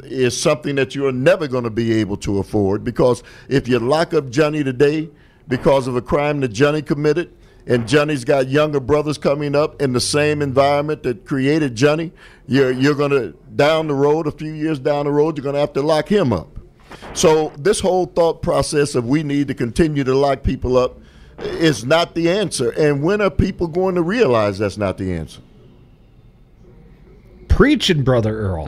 is something that you are never going to be able to afford. Because if you lock up Johnny today because of a crime that Johnny committed, and Johnny's got younger brothers coming up in the same environment that created Johnny, you're going to, down the road, a few years down the road, you're going to have to lock him up. So this whole thought process of we need to continue to lock people up is not the answer. And when are people going to realize that's not the answer?
Preaching, Brother Earl.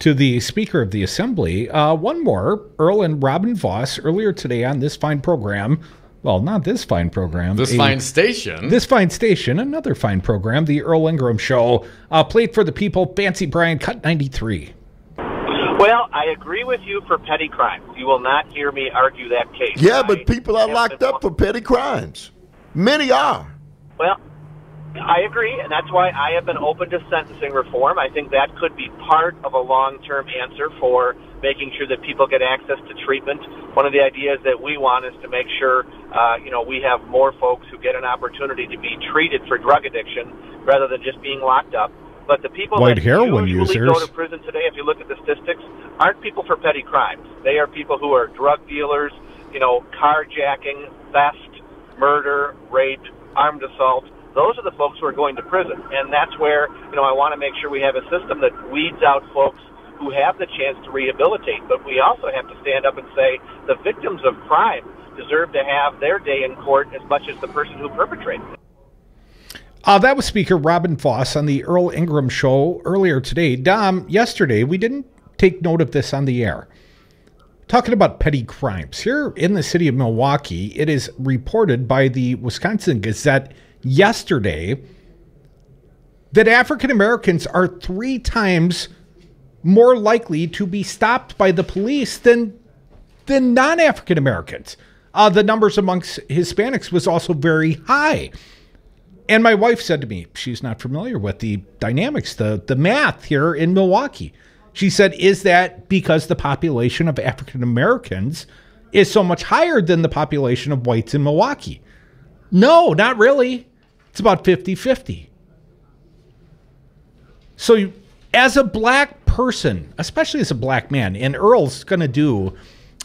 To the Speaker of the Assembly. One more. Earl and Robin Voss earlier today on this fine program. Well, not this fine program.
This fine station.
This fine station, another fine program, the Earl Ingram Show. Played for the people, Fancy Brian, cut 93.
Well, I agree with you for petty crimes. You will not hear me argue that case.
Yeah, but people are locked up for petty crimes. Many are.
Well, I agree, and that's why I have been open to sentencing reform. I think that could be part of a long-term answer for making sure that people get access to treatment. One of the ideas that we want is to make sure, we have more folks who get an opportunity to be treated for drug addiction rather than just being locked up. But the people
White
that
heroin
usually
users.
go to prison today, if you look at the statistics, aren't people for petty crimes. They are people who are drug dealers, carjacking, theft, murder, rape, armed assault. Those are the folks who are going to prison. And that's where, I want to make sure we have a system that weeds out folks who have the chance to rehabilitate. But we also have to stand up and say the victims of crime deserve to have their day in court as much as the person who perpetrated it.
That was Speaker Robin Foss on the Earl Ingram Show earlier today. Dom, yesterday we didn't take note of this on the air. Talking about petty crimes. Here in the city of Milwaukee, it is reported by the Wisconsin Gazette yesterday that African Americans are 3 times more likely to be stopped by the police than non-African Americans. The numbers amongst Hispanics was also very high. And my wife said to me, she's not familiar with the dynamics, the math here in Milwaukee. She said, is that because the population of African Americans is so much higher than the population of whites in Milwaukee? No, not really. It's about 50-50. So as a black person, especially as a black man, and Earl's going to do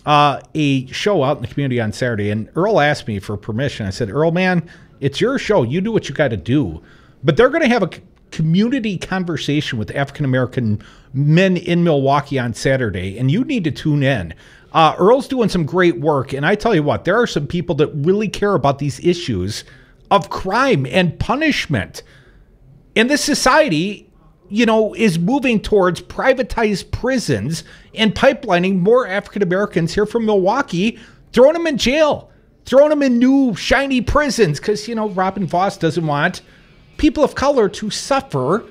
a show out in the community on Saturday, and Earl asked me for permission. I said, Earl, man, it's your show. You do what you got to do. But they're going to have a community conversation with African-American men in Milwaukee on Saturday, and you need to tune in. Earl's doing some great work, and I tell you what, there are some people that really care about these issues of crime and punishment. And this society, is moving towards privatized prisons and pipelining more African Americans here from Milwaukee, throwing them in jail, throwing them in new, shiny prisons, because, Robin Voss doesn't want people of color to suffer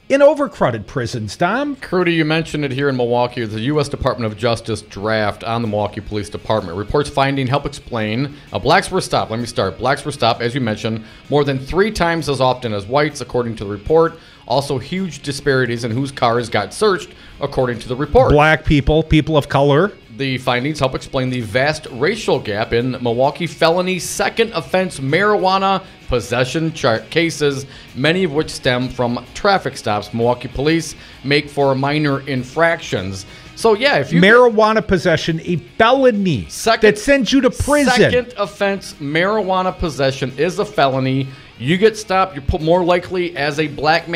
in overcrowded prisons, Dom.
Crudy, you mentioned it here in Milwaukee. The U.S. Department of Justice draft on the Milwaukee Police Department reports finding help explain blacks were stopped. Let me start. Blacks were stopped, as you mentioned, more than 3 times as often as whites, according to the report. Also, huge disparities in whose cars got searched, according to the report.
Black people, people of color.
The findings help explain the vast racial gap in Milwaukee felony second offense marijuana possession cases, many of which stem from traffic stops Milwaukee police make for minor infractions. So, yeah, if you...
Marijuana possession, a felony that sends you to prison.
Second offense marijuana possession is a felony. You get stopped, you're put more likely as a black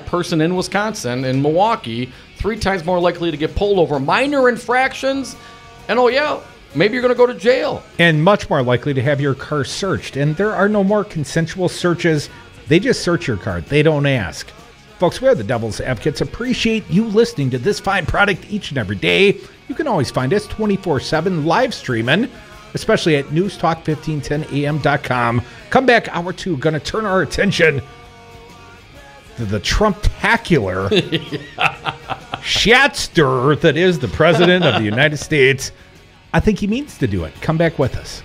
person in Wisconsin, in Milwaukee, 3 times more likely to get pulled over minor infractions. And, maybe you're going to go to jail.
And much more likely to have your car searched. And there are no more consensual searches. They just search your car. They don't ask. Folks, we are the Devil's Advocates. Appreciate you listening to this fine product each and every day. You can always find us 24/7 live streaming, especially at newstalk1510am.com. Come back, hour 2, going to turn our attention to the Trump-tacular Shatster that is the President of the United States. I think he means to do it. Come back with us.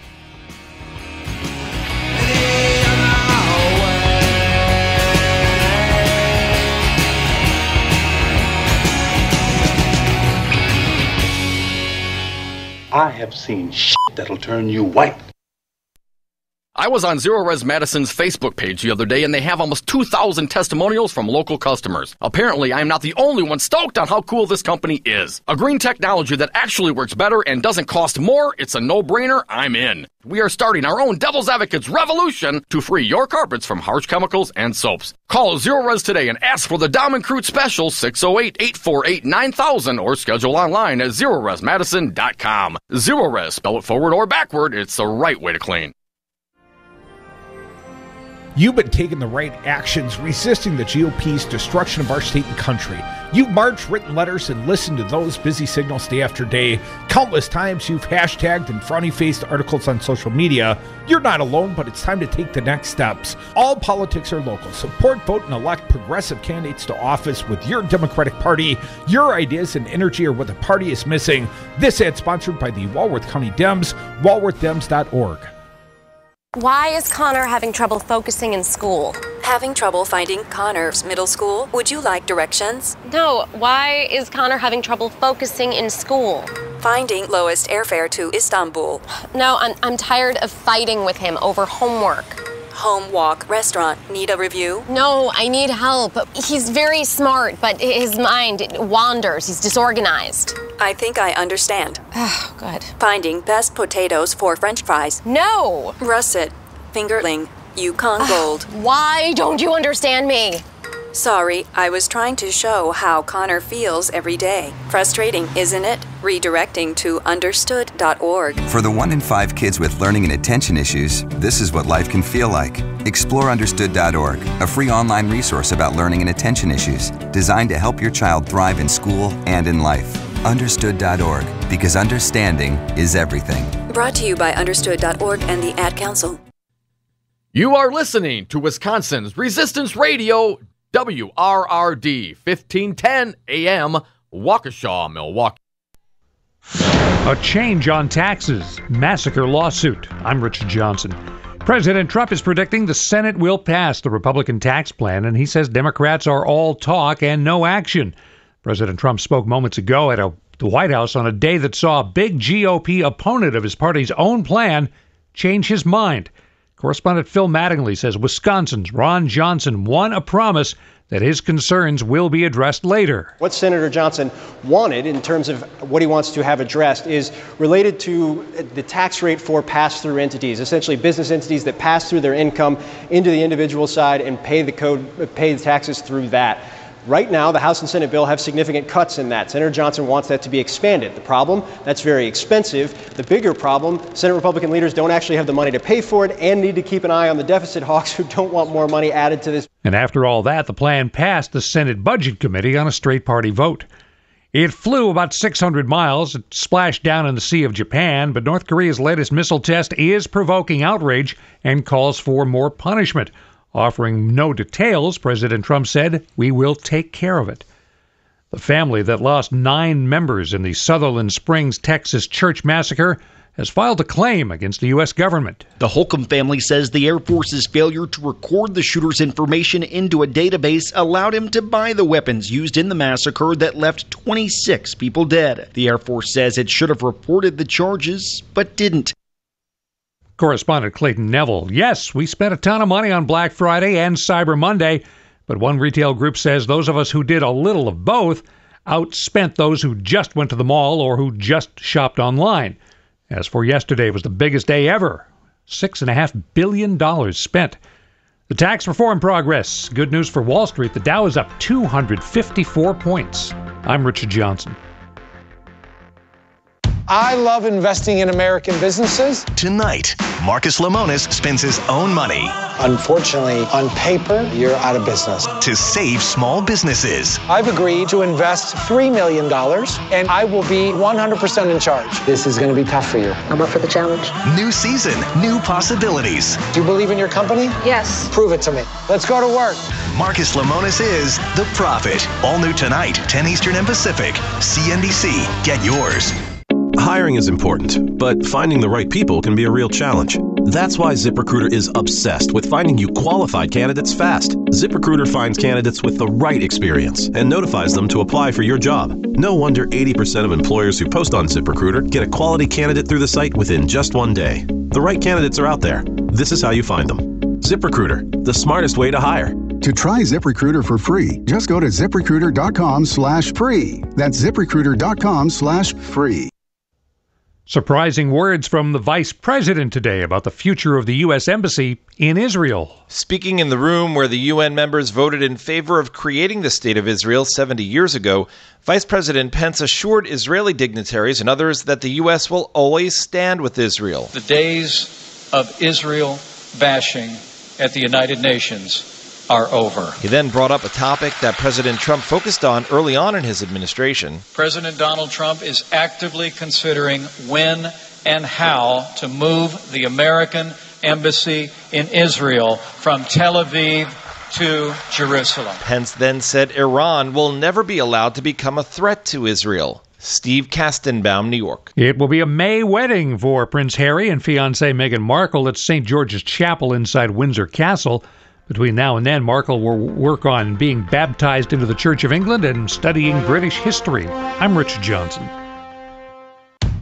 I have seen shit that'll turn you white.
I was on Zero Res Madison's Facebook page the other day, and they have almost 2,000 testimonials from local customers. Apparently, I'm not the only one stoked on how cool this company is. A green technology that actually works better and doesn't cost more. It's a no-brainer. I'm in. We are starting our own Devil's Advocates revolution to free your carpets from harsh chemicals and soaps. Call Zero Res today and ask for the Dom and Crute special 608-848-9000 or schedule online at ZeroResMadison.com. Zero Res, spell it forward or backward. It's the right way to clean.
You've been taking the right actions, resisting the GOP's destruction of our state and country. You've marched, written letters, and listened to those busy signals day after day. Countless times you've hashtagged and frowny-faced articles on social media. You're not alone, but it's time to take the next steps. All politics are local. Support, vote, and elect progressive candidates to office with your Democratic Party. Your ideas and energy are what the party is missing. This ad sponsored by the Walworth County Dems, walworthdems.org.
Why is Connor having trouble focusing in school?
Having trouble finding Connor's middle school? Would you like directions?
No, why is Connor having trouble focusing in school?
Finding lowest airfare to Istanbul.
No, I'm tired of fighting with him over homework.
Home, walk, restaurant. Need a review?
No, I need help. He's very smart, but his mind wanders. He's disorganized.
I think I understand.
Oh, good.
Finding best potatoes for French fries.
No!
Russet, fingerling, Yukon Gold.
Why don't you understand me?
Sorry, I was trying to show how Connor feels every day. Frustrating, isn't it? Redirecting to understood.org.
For the 1 in 5 kids with learning and attention issues, this is what life can feel like. Explore understood.org, a free online resource about learning and attention issues, designed to help your child thrive in school and in life. Understood.org, because understanding is everything.
Brought to you by understood.org and the Ad Council.
You are listening to Wisconsin's Resistance Radio, WRRD, 1510 AM, Waukesha, Milwaukee.
A change on taxes. Massacre lawsuit. I'm Richard Johnson. President Trump is predicting the Senate will pass the Republican tax plan, and he says Democrats are all talk and no action. President Trump spoke moments ago at the White House on a day that saw a big GOP opponent of his party's own plan change his mind. Correspondent Phil Mattingly says Wisconsin's Ron Johnson won a promise that his concerns will be addressed later.
What Senator Johnson wanted in terms of what he wants to have addressed is related to the tax rate for pass-through entities, essentially business entities that pass through their income into the individual side and pay the taxes through that. Right now, the House and Senate bill have significant cuts in that. Senator Johnson wants that to be expanded. The problem, that's very expensive. The bigger problem, Senate Republican leaders don't actually have the money to pay for it and need to keep an eye on the deficit hawks who don't want more money added to this.
And after all that, the plan passed the Senate Budget Committee on a straight-party vote. It flew about 600 miles. It splashed down in the Sea of Japan, but North Korea's latest missile test is provoking outrage and calls for more punishment. Offering no details, President Trump said, "We will take care of it." The family that lost 9 members in the Sutherland Springs, Texas church massacre has filed a claim against the U.S. government.
The Holcomb family says the Air Force's failure to record the shooter's information into a database allowed him to buy the weapons used in the massacre that left 26 people dead. The Air Force says it should have reported the charges, but didn't.
Correspondent Clayton Neville. Yes, we spent a ton of money on Black Friday and Cyber Monday, but one retail group says those of us who did a little of both outspent those who just went to the mall or who just shopped online. As for yesterday, it was the biggest day ever. $6.5 billion spent. The tax reform progress. Good news for Wall Street. The Dow is up 254 points. I'm Richard Johnson.
I love investing in American businesses.
Tonight, Marcus Lemonis spends his own money.
Unfortunately, on paper, you're out of business.
To save small businesses.
I've agreed to invest $3 million, and I will be 100% in charge. This is going to be tough for you.
I'm up for the challenge.
New season, new possibilities.
Do you believe in your company?
Yes.
Prove it to me. Let's go to work.
Marcus Lemonis is The Profit. All new tonight, 10 Eastern and Pacific. CNBC. Get yours.
Hiring is important, but finding the right people can be a real challenge. That's why ZipRecruiter is obsessed with finding you qualified candidates fast. ZipRecruiter finds candidates with the right experience and notifies them to apply for your job. No wonder 80% of employers who post on ZipRecruiter get a quality candidate through the site within just one day. The right candidates are out there. This is how you find them. ZipRecruiter, the smartest way to hire.
To try ZipRecruiter for free, just go to ZipRecruiter.com/free. That's ZipRecruiter.com/free.
Surprising words from the vice president today about the future of the U.S. Embassy in Israel.
Speaking in the room where the UN members voted in favor of creating the State of Israel 70 years ago, Vice President Pence assured Israeli dignitaries and others that the U.S. will always stand with Israel.
The days of Israel bashing at the United Nations are over.
He then brought up a topic that President Trump focused on early on in his administration.
President Donald Trump is actively considering when and how to move the American embassy in Israel from Tel Aviv to Jerusalem.
Pence then said Iran will never be allowed to become a threat to Israel. Steve Kastenbaum, New York.
It will be a May wedding for Prince Harry and fiancée Meghan Markle at St. George's Chapel inside Windsor Castle. Between now and then, Markle will work on being baptized into the Church of England and studying British history. I'm Richard Johnson.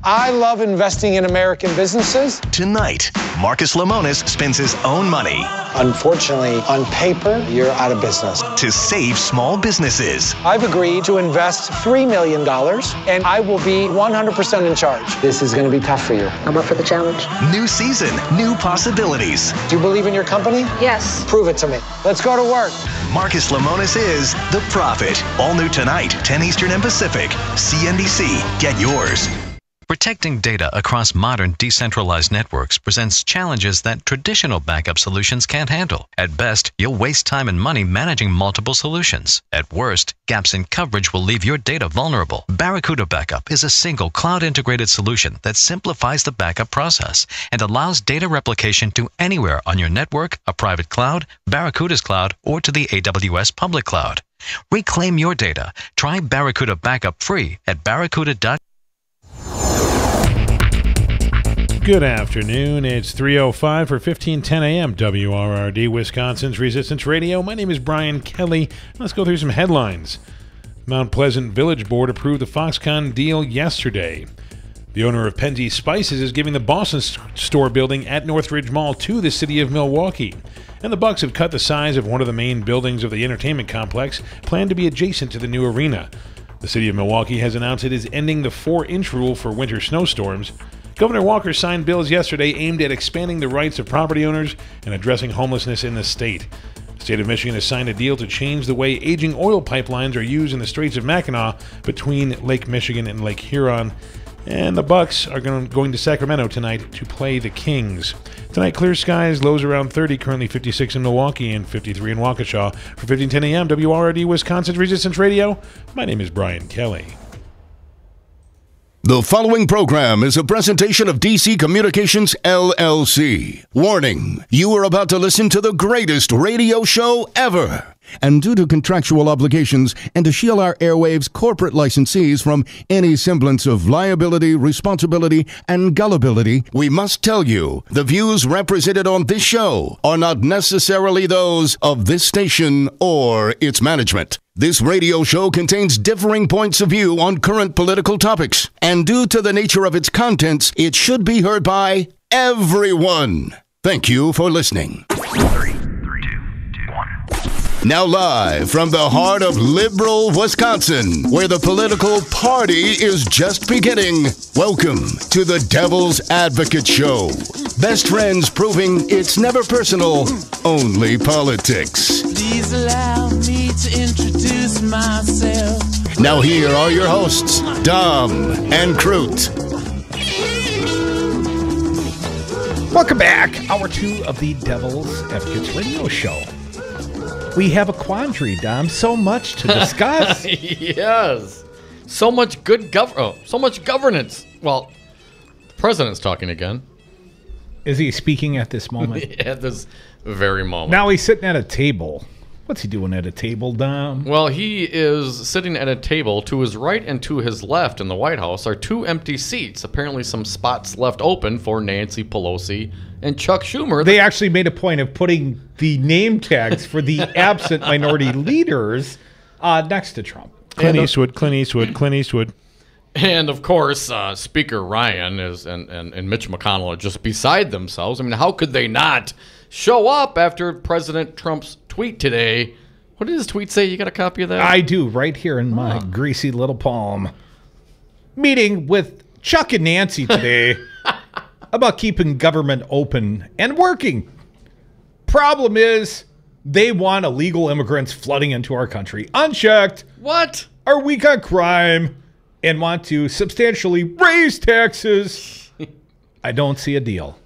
I love investing in American businesses.
Tonight, Marcus Lemonis spends his own money.
Unfortunately, on paper, you're out of business.
To save small businesses.
I've agreed to invest $3 million, and I will be 100% in charge. This is going to be tough for you.
I'm up for the challenge.
New season, new possibilities.
Do you believe in your company?
Yes.
Prove it to me. Let's go to work.
Marcus Lemonis is The Profit. All new tonight, 10 Eastern and Pacific. CNBC. Get yours.
Protecting data across modern decentralized networks presents challenges that traditional backup solutions can't handle. At best, you'll waste time and money managing multiple solutions. At worst, gaps in coverage will leave your data vulnerable. Barracuda Backup is a single cloud-integrated solution that simplifies the backup process and allows data replication to anywhere on your network, a private cloud, Barracuda's cloud, or to the AWS public cloud. Reclaim your data. Try Barracuda Backup free at barracuda.com.
Good afternoon. It's 3:05 for 1510 a.m. WRRD, Wisconsin's Resistance Radio. My name is Brian Kelly. Let's go through some headlines. Mount Pleasant Village Board approved the Foxconn deal yesterday. The owner of Penzeys Spices is giving the Boston store building at Northridge Mall to the city of Milwaukee. And the Bucks have cut the size of one of the main buildings of the entertainment complex, planned to be adjacent to the new arena. The city of Milwaukee has announced it is ending the 4-inch rule for winter snowstorms. Governor Walker signed bills yesterday aimed at expanding the rights of property owners and addressing homelessness in the state. The state of Michigan has signed a deal to change the way aging oil pipelines are used in the Straits of Mackinac between Lake Michigan and Lake Huron. And the Bucks are going to Sacramento tonight to play the Kings. Tonight, clear skies, lows around 30, currently 56 in Milwaukee and 53 in Waukesha. For 1510 AM, WRD, Wisconsin's Resistance Radio, my name is Brian Kelly.
The following program is a presentation of DC Communications, LLC. Warning, you are about to listen to the greatest radio show ever. And due to contractual obligations and to shield our airwaves corporate licensees from any semblance of liability, responsibility, and gullibility, we must tell you the views represented on this show are not necessarily those of this station or its management. This radio show contains differing points of view on current political topics, and due to the nature of its contents, it should be heard by everyone. Thank you for listening.
3, 2, 1.
Now live from the heart of liberal Wisconsin, where the political party is just beginning, welcome to the Devil's Advocate Show. Best friends proving it's never personal, only politics.
Please allow me to introduce myself.
Now here are your hosts, Dom and Crute.
Welcome back. Hour 2 of the Devil's Advocates Radio Show. We have a quandary, Dom. So much to discuss.
Yes. So much so much governance. Well, the president's talking again.
Is he speaking at this moment?
At this very moment.
Now he's sitting at a table. What's he doing at a table, Dom?
Well, he is sitting at a table. To his right and to his left in the White House are 2 empty seats. Apparently some spots left open for Nancy Pelosi and Chuck Schumer.
They actually made a point of putting the name tags for the absent minority leaders next to Trump.
Clint Eastwood.
And, of course, Speaker Ryan and Mitch McConnell are just beside themselves. I mean, how could they not show up after President Trump's tweet today? What did his tweet say? You got a copy of that?
I do, right here in my greasy little palm. Meeting with Chuck and Nancy today about keeping government open and working. Problem is, they want illegal immigrants flooding into our country unchecked.
What?
Are weak on crime and want to substantially raise taxes. I don't see a deal.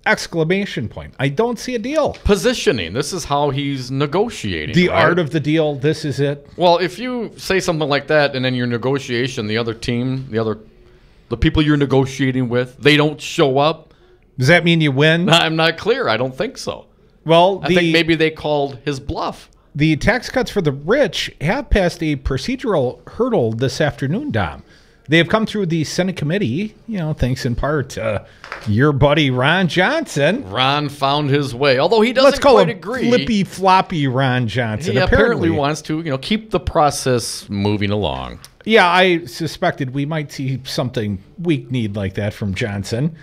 Exclamation point. I don't see a deal.
Positioning. This is how he's negotiating.
The art of the deal. This is it.
Well, if you say something like that and then your negotiation, the other team, the people you're negotiating with, they don't show up.
Does that mean you win?
I'm not clear. I don't think so.
Well,
I think maybe they called his bluff.
The tax cuts for the rich have passed a procedural hurdle this afternoon, Dom. They have come through the Senate committee, thanks in part to your buddy Ron Johnson.
Ron found his way, although he doesn't quite agree.
Flippy floppy Ron Johnson.
He apparently wants to, keep the process moving along.
Yeah, I suspected we might see something weak-kneed like that from Johnson.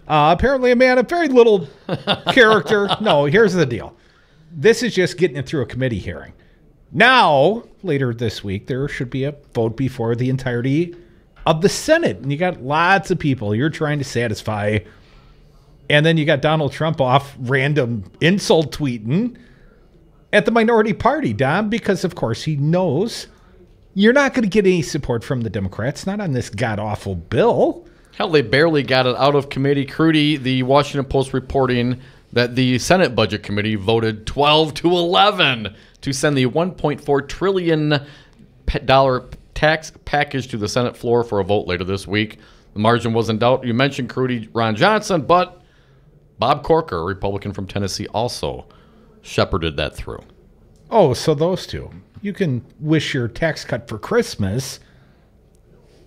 Apparently a man of very little character. No, here's the deal. This is just getting it through a committee hearing. Now, later this week, there should be a vote before the entirety of the Senate. And you got lots of people you're trying to satisfy. And then you got Donald Trump off random insult tweeting at the minority party, Dom, because, of course, he knows you're not going to get any support from the Democrats, not on this god-awful bill.
Hell, they barely got it out of committee. Crudy, the Washington Post reporting that the Senate Budget Committee voted 12-11 to send the $1.4 trillion tax package to the Senate floor for a vote later this week. The margin was in doubt. You mentioned Crudy, Ron Johnson, but Bob Corker, a Republican from Tennessee, also shepherded that through.
Oh, so those two. You can wish your tax cut for Christmas.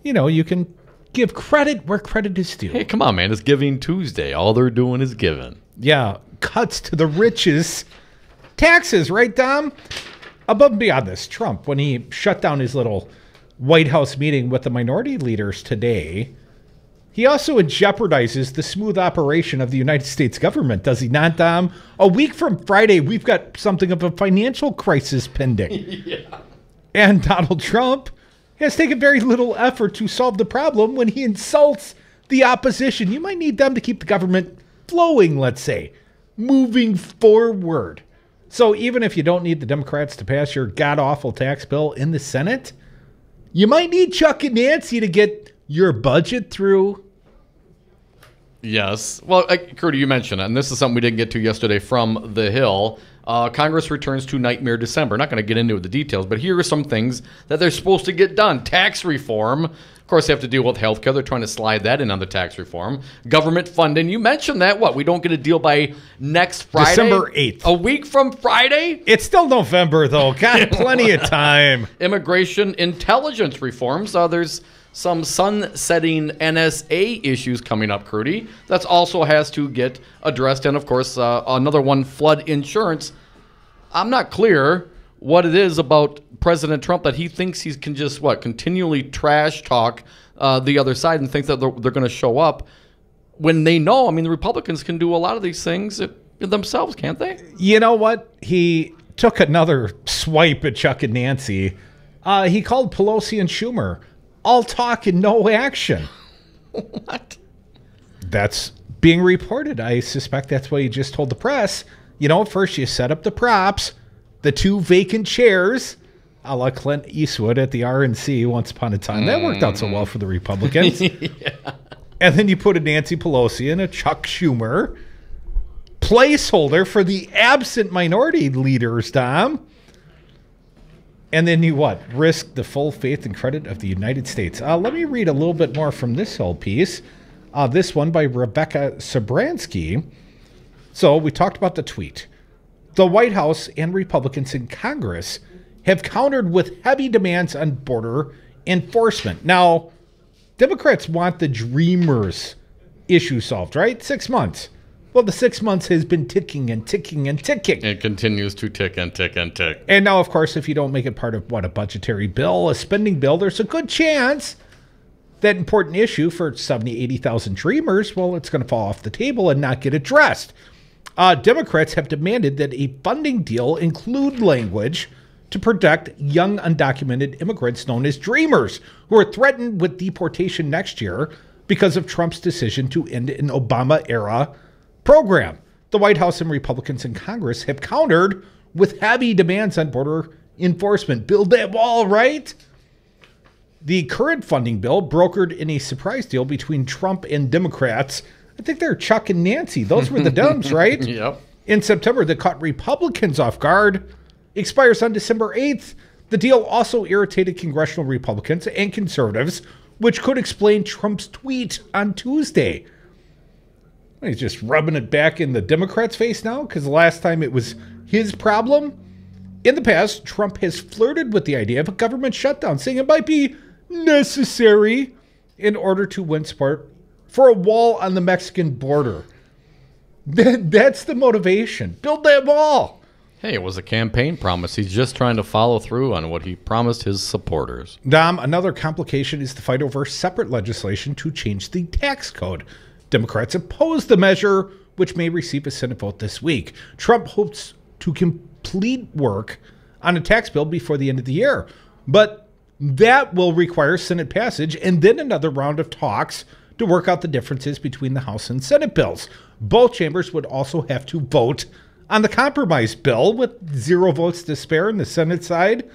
You can give credit where credit is due.
Hey, come on, man. It's Giving Tuesday. All they're doing is giving.
Yeah, cuts to the richest. Taxes, right, Dom? Above and beyond this, Trump, when he shut down his little White House meeting with the minority leaders today, He also jeopardizes the smooth operation of the United States government, does he not, Dom? A week from Friday, we've got something of a financial crisis pending.
Yeah.
And Donald Trump has taken very little effort to solve the problem when he insults the opposition. You might need them to keep the government flowing, let's say, moving forward. So even if you don't need the Democrats to pass your god-awful tax bill in the Senate, you might need Chuck and Nancy to get your budget through.
Yes. Well, Curdy, you mentioned it, and this is something we didn't get to yesterday from The Hill. Congress returns to Nightmare December. Not going to get into the details, but here are some things that they're supposed to get done. Tax reform. Of course, they have to deal with health care. They're trying to slide that in on the tax reform. Government funding. You mentioned that. What? We don't get a deal by next Friday?
December 8th.
A week from Friday?
It's still November, though. Got plenty of time.
Immigration intelligence reforms. There's some sunsetting NSA issues coming up, Crudy. That also has to get addressed. And, of course, another one, flood insurance. I'm not clear what it is about President Trump that he thinks he can just, continually trash talk the other side and think that they're going to show up when they know. I mean, the Republicans can do a lot of these things themselves, can't they?
You know what? He took another swipe at Chuck and Nancy. He called Pelosi and Schumer all talk and no action.
What?
That's being reported. I suspect that's what he just told the press. You know, first you set up the props, the 2 vacant chairs, a la Clint Eastwood at the RNC once upon a time. That worked out so well for the Republicans.
Yeah.
And then you put a Nancy Pelosi and a Chuck Schumer placeholder for the absent minority leaders, Tom. And then you risk the full faith and credit of the United States. Let me read a little bit more from this whole piece. This one by Rebecca Sobransky. So we talked about the tweet. The White House and Republicans in Congress have countered with heavy demands on border enforcement. Now, Democrats want the Dreamers issue solved, right? 6 months. Well, the 6 months has been ticking and ticking and ticking.
It continues to tick and tick and tick.
And now, of course, if you don't make it part of, a budgetary bill, a spending bill, there's a good chance that important issue for 70, 80,000 Dreamers, well, it's going to fall off the table and not get addressed. Democrats have demanded that a funding deal include language to protect young undocumented immigrants known as Dreamers, who are threatened with deportation next year because of Trump's decision to end an Obama-era program. The White House and Republicans in Congress have countered with heavy demands on border enforcement. Build that wall, right? The current funding bill, brokered in a surprise deal between Trump and Democrats, I think they're Chuck and Nancy. Those were the Dems, right?
Yep.
In September, that caught Republicans off guard. Expires on December 8th. The deal also irritated congressional Republicans and conservatives, which could explain Trump's tweet on Tuesday. He's just rubbing it back in the Democrats' face now because the last time it was his problem. In the past, Trump has flirted with the idea of a government shutdown, saying it might be necessary in order to win support for a wall on the Mexican border. That's the motivation. Build that wall.
Hey, it was a campaign promise. He's just trying to follow through on what he promised his supporters.
Dom, another complication is the fight over separate legislation to change the tax code. Democrats oppose the measure, which may receive a Senate vote this week. Trump hopes to complete work on a tax bill before the end of the year, but that will require Senate passage and then another round of talks to work out the differences between the House and Senate bills. Both chambers would also have to vote on the compromise bill with 0 votes to spare on the Senate side.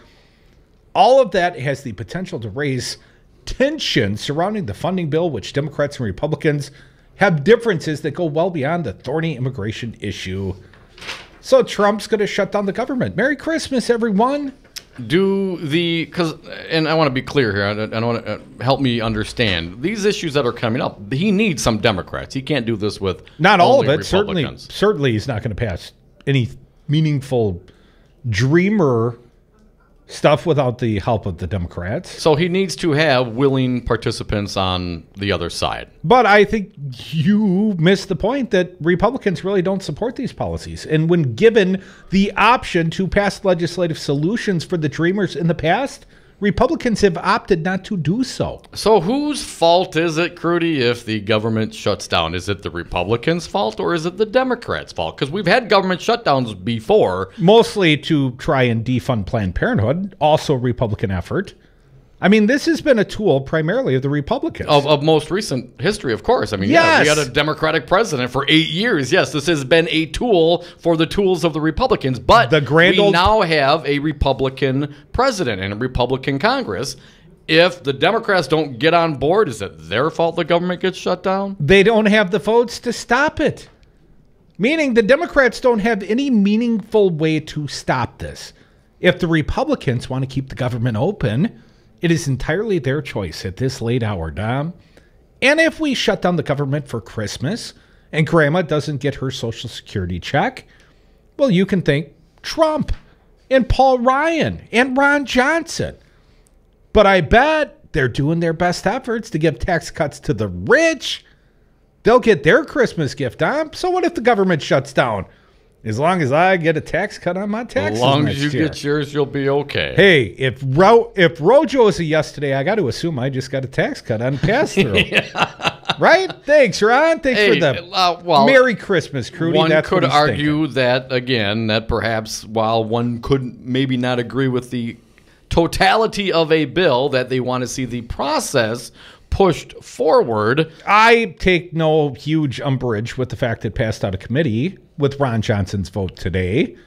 All of that has the potential to raise tension surrounding the funding bill, which Democrats and Republicans have differences that go well beyond the thorny immigration issue. So Trump's going to shut down the government. Merry Christmas, everyone.
And I want to be clear here. I want to help me understand these issues that are coming up. He needs some Democrats. He can't do this with
not all of it.
Republicans.
Certainly, he's not going to pass any meaningful Dreamer stuff without the help of the Democrats.
So he needs to have willing participants on the other side.
But I think you missed the point that Republicans really don't support these policies. And when given the option to pass legislative solutions for the Dreamers in the past, Republicans have opted not to do so.
So whose fault is it, Crudy, if the government shuts down? Is it the Republicans' fault or is it the Democrats' fault? Because we've had government shutdowns before.
Mostly to try and defund Planned Parenthood, also a Republican effort. I mean, this has been a tool primarily of the Republicans.
Of most recent history, of course. I mean,
yes.
Yeah, we had a Democratic president for 8 years. Yes, this has been a tool for the tools of the Republicans. But we now have a Republican president and a Republican Congress. If the Democrats don't get on board, is it their fault the government gets shut down?
They don't have the votes to stop it. Meaning the Democrats don't have any meaningful way to stop this. If the Republicans want to keep the government open, it is entirely their choice at this late hour, Dom. And if we shut down the government for Christmas and Grandma doesn't get her Social Security check, well, you can thank Trump and Paul Ryan and Ron Johnson. But I bet they're doing their best efforts to give tax cuts to the rich. They'll get their Christmas gift, Dom. So what if the government shuts down? As long as I get a tax cut on my taxes
As long
next
as you
year.
get yours, you'll be okay.
Hey, if Rojo is a yes today, I got to assume I just got a tax cut on pass-through. Right? Thanks, Ron. Thanks for the Merry Christmas, Crudy.
One
That's
could
what he's
argue
thinking.
that, again, that perhaps while one could maybe not agree with the totality of a bill, that they want to see the process pushed forward.
I take no huge umbrage with the fact it passed out of committee with Ron Johnson's vote today.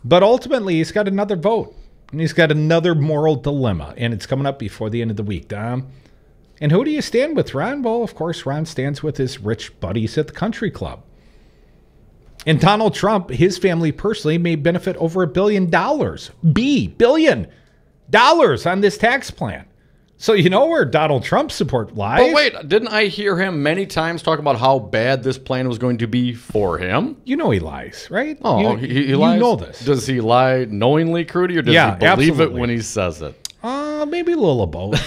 But ultimately, he's got another vote. And he's got another moral dilemma. And it's coming up before the end of the week, Dom. And who do you stand with, Ron? Well, of course, Ron stands with his rich buddies at the country club. And Donald Trump, his family personally, may benefit over $1 billion. $1 billion on this tax plan. So you know where Donald Trump's support lies.
But wait, didn't I hear him many times talk about how bad this plan was going to be for him?
You know he lies, right?
Oh, he lies?
You know this.
Does he lie knowingly, Crudy, or does he believe it when he says it?
Maybe a little of both.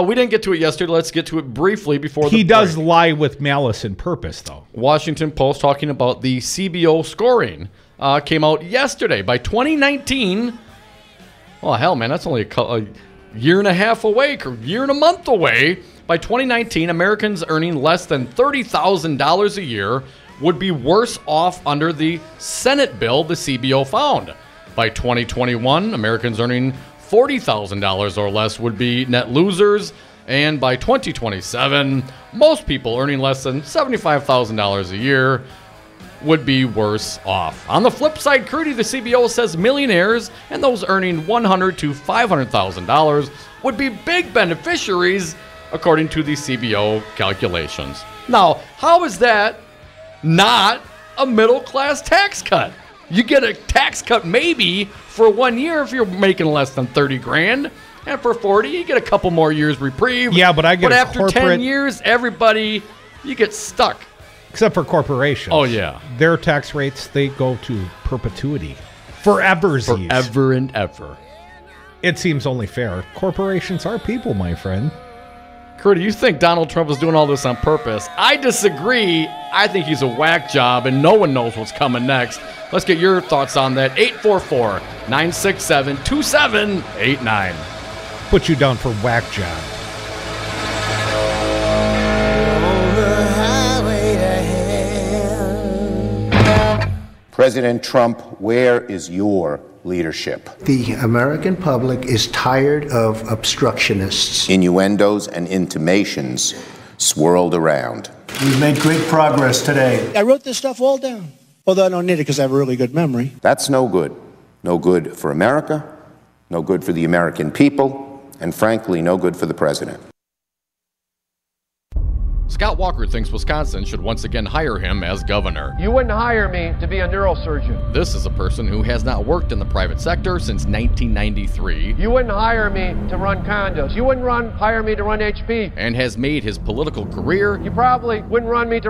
We didn't get to it yesterday. Let's get to it briefly before the break.
He does lie with malice and purpose, though.
Washington Post talking about the CBO scoring came out yesterday. By 2019, well, hell, man, that's only a year and a half away, or year and a month away. By 2019, Americans earning less than $30,000 a year would be worse off under the Senate bill the CBO found. By 2021, Americans earning $40,000 or less would be net losers. And by 2027, most people earning less than $75,000 a year would be worse off. On the flip side, Crudy, the CBO says millionaires and those earning $100,000 to $500,000 would be big beneficiaries, according to the CBO calculations. Now, how is that not a middle-class tax cut? You get a tax cut maybe for 1 year if you're making less than 30 grand. And for 40, you get a couple more years reprieve.
Yeah, but I get
after 10 years, everybody, you get stuck.
Except for corporations.
Oh, yeah.
Their tax rates, they go to perpetuity. Foreversies.
Forever and ever.
It seems only fair. Corporations are people, my friend.
Crudy, you think Donald Trump is doing all this on purpose? I disagree. I think he's a whack job, and no one knows what's coming next. Let's get your thoughts on that. 844-967-2789.
Put you down for whack job.
President Trump, where is your leadership?
The American public is tired of obstructionists.
Innuendos and intimations swirled around.
We've made great progress today.
I wrote this stuff all down, although I don't need it because I have a really good memory.
That's no good. No good for America, no good for the American people, and frankly, no good for the president.
Scott Walker thinks Wisconsin should once again hire him as governor.
You wouldn't hire me to be a neurosurgeon.
This is a person who has not worked in the private sector since 1993.
You wouldn't hire me to run condos. You wouldn't hire me to run HP.
And has made his political career.
You probably wouldn't hire me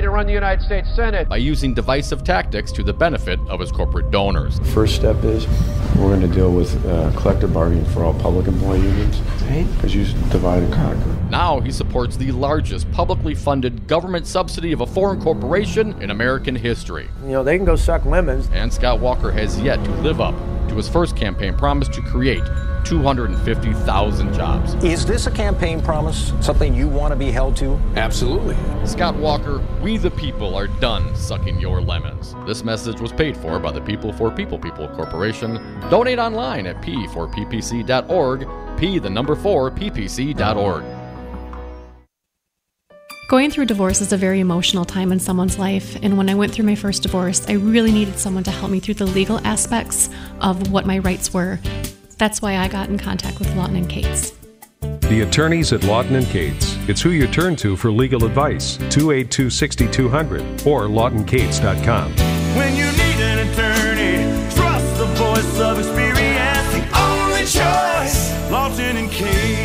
to run the United States Senate.
By using divisive tactics to the benefit of his corporate donors.
First step is we're going to deal with collective bargaining for all public employee unions. Because you divide and conquer.
Now he supports the largest publicly funded government subsidy of a foreign corporation in American history.
You know, they can go suck lemons.
And Scott Walker has yet to live up to his first campaign promise to create 250,000 jobs.
Is this a campaign promise, something you want to be held to?
Absolutely.
Scott Walker, we the people are done sucking your lemons. This message was paid for by the People for People Corporation. Donate online at p4ppc.org, p4ppc.org.
Going through divorce is a very emotional time in someone's life, and when I went through my first divorce, I really needed someone to help me through the legal aspects of what my rights were. That's why I got in contact with Lawton & Cates.
The attorneys at Lawton & Cates. It's who you turn to for legal advice. 282-6200 or lawtoncates.com.
When you need an attorney, trust the voice of experience. The only choice, Lawton & Cates.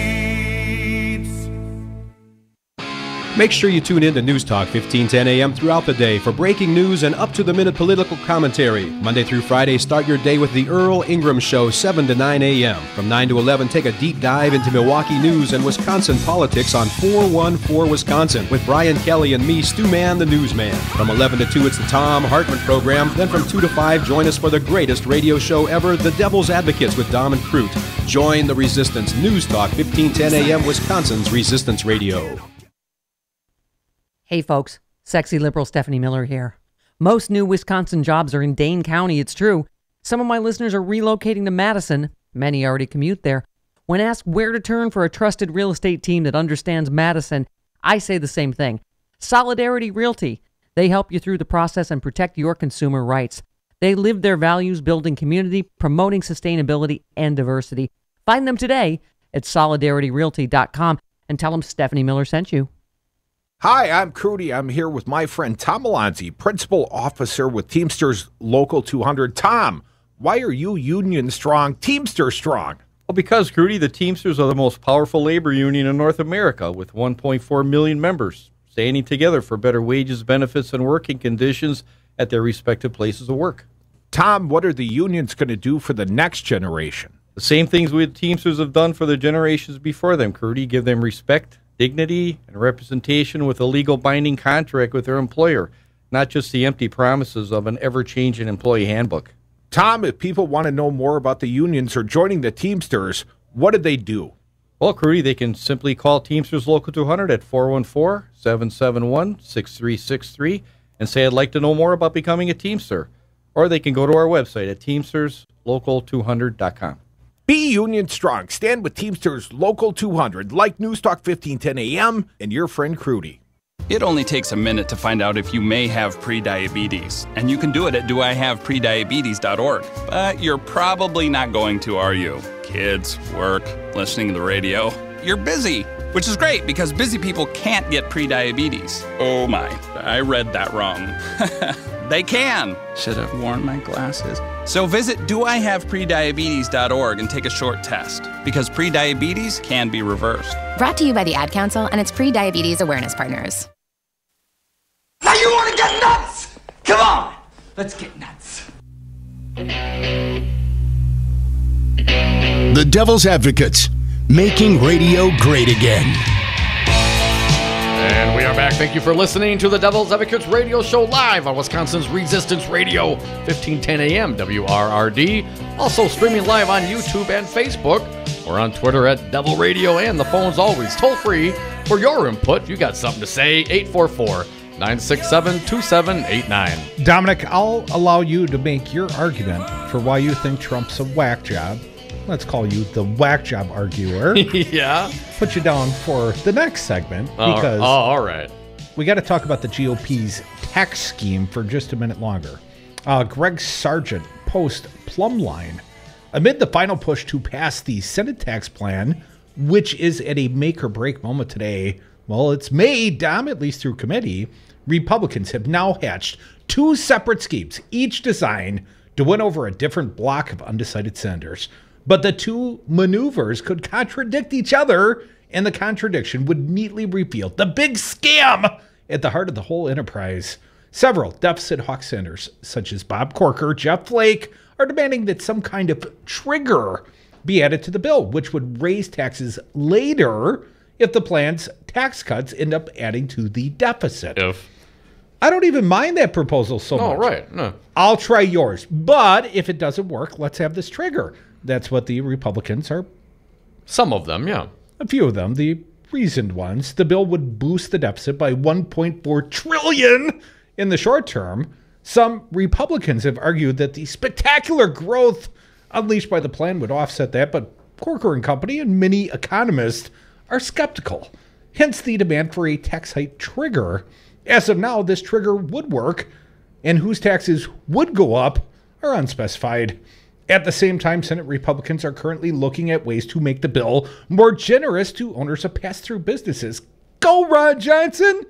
Make sure you tune in to News Talk 1510 a.m. throughout the day for breaking news and up-to-the-minute political commentary. Monday through Friday, start your day with the Earl Ingram Show, 7 to 9 a.m. From 9 to 11, take a deep dive into Milwaukee news and Wisconsin politics on 414 Wisconsin with Brian Kelly and me, Stu Mann, the newsman. From 11 to 2, it's the Tom Hartman program. Then from 2 to 5, join us for the greatest radio show ever, The Devil's Advocates with Dom and Crute. Join the Resistance. News Talk 1510 a.m. Wisconsin's Resistance Radio.
Hey folks, sexy liberal Stephanie Miller here. Most new Wisconsin jobs are in Dane County, it's true. Some of my listeners are relocating to Madison. Many already commute there. When asked where to turn for a trusted real estate team that understands Madison, I say the same thing. Solidarity Realty. They help you through the process and protect your consumer rights. They live their values building community, promoting sustainability and diversity. Find them today at solidarityrealty.com and tell them Stephanie Miller sent you.
Hi, I'm Crudy. I'm here with my friend Tom Alonzi, Principal Officer with Teamsters Local 200. Tom, why are you union strong, Teamster strong?
Well, because, Crudy, the Teamsters are the most powerful labor union in North America with 1.4 million members, standing together for better wages, benefits, and working conditions at their respective places of work.
Tom, what are the unions going to do for the next generation?
The same things we Teamsters have done for the generations before them, Crudy. Give them respect, dignity, and representation with a legal binding contract with their employer, not just the empty promises of an ever-changing employee handbook.
Tom, if people want to know more about the unions or joining the Teamsters, what do they do?
Well, Crudy, they can simply call Teamsters Local 200 at 414-771-6363 and say, I'd like to know more about becoming a Teamster. Or they can go to our website at teamsterslocal200.com.
Be union strong. Stand with Teamsters Local 200, like News Talk 1510 AM and your friend Crudy.
It only takes a minute to find out if you may have prediabetes, and you can do it at doihaveprediabetes.org. But you're probably not going to, are you? Kids, work, listening to the radio. You're busy, which is great because busy people can't get prediabetes. Oh my, I read that wrong. They can. Should have worn my glasses. So visit doihaveprediabetes.org and take a short test, because prediabetes can be reversed.
Brought to you by the Ad Council and its pre-diabetes awareness partners.
Now you want to get nuts? Come on, let's get nuts.
The Devil's Advocates, making radio great again.
And we are back. Thank you for listening to the Devil's Advocates radio show live on Wisconsin's Resistance Radio, 1510 AM WRRD. Also streaming live on YouTube and Facebook. We're on Twitter at Devil Radio, and the phone's always toll free for your input. If you got something to say, 844-967-2789.
Dominic, I'll allow you to make your argument for why you think Trump's a whack job. Let's call you the whack job arguer.
Yeah. Put
you down for the next segment because
all right.
We got to talk about the GOP's tax scheme for just a minute longer. Greg Sargent post Plumline. Amid the final push to pass the Senate tax plan, which is at a make or break moment today, well, it's made, Dom, at least through committee, Republicans have now hatched two separate schemes, each designed to win over a different block of undecided senators. But the two maneuvers could contradict each other, and the contradiction would neatly reveal the big scam at the heart of the whole enterprise. Several deficit hawk senators, such as Bob Corker, Jeff Flake, are demanding that some kind of trigger be added to the bill, which would raise taxes later if the plan's tax cuts end up adding to the deficit. I don't even mind that proposal so much.
Oh, right. No.
I'll try yours. But if it doesn't work, let's have this trigger. That's what the Republicans are.
Some of them, yeah.
A few of them, the reasoned ones. The bill would boost the deficit by $1.4 trillion in the short term. Some Republicans have argued that the spectacular growth unleashed by the plan would offset that, but Corker and Company and many economists are skeptical. Hence the demand for a tax hike trigger. As of now, this trigger would work, and whose taxes would go up are unspecified. At the same time, Senate Republicans are currently looking at ways to make the bill more generous to owners of pass-through businesses. Go, Ron Johnson!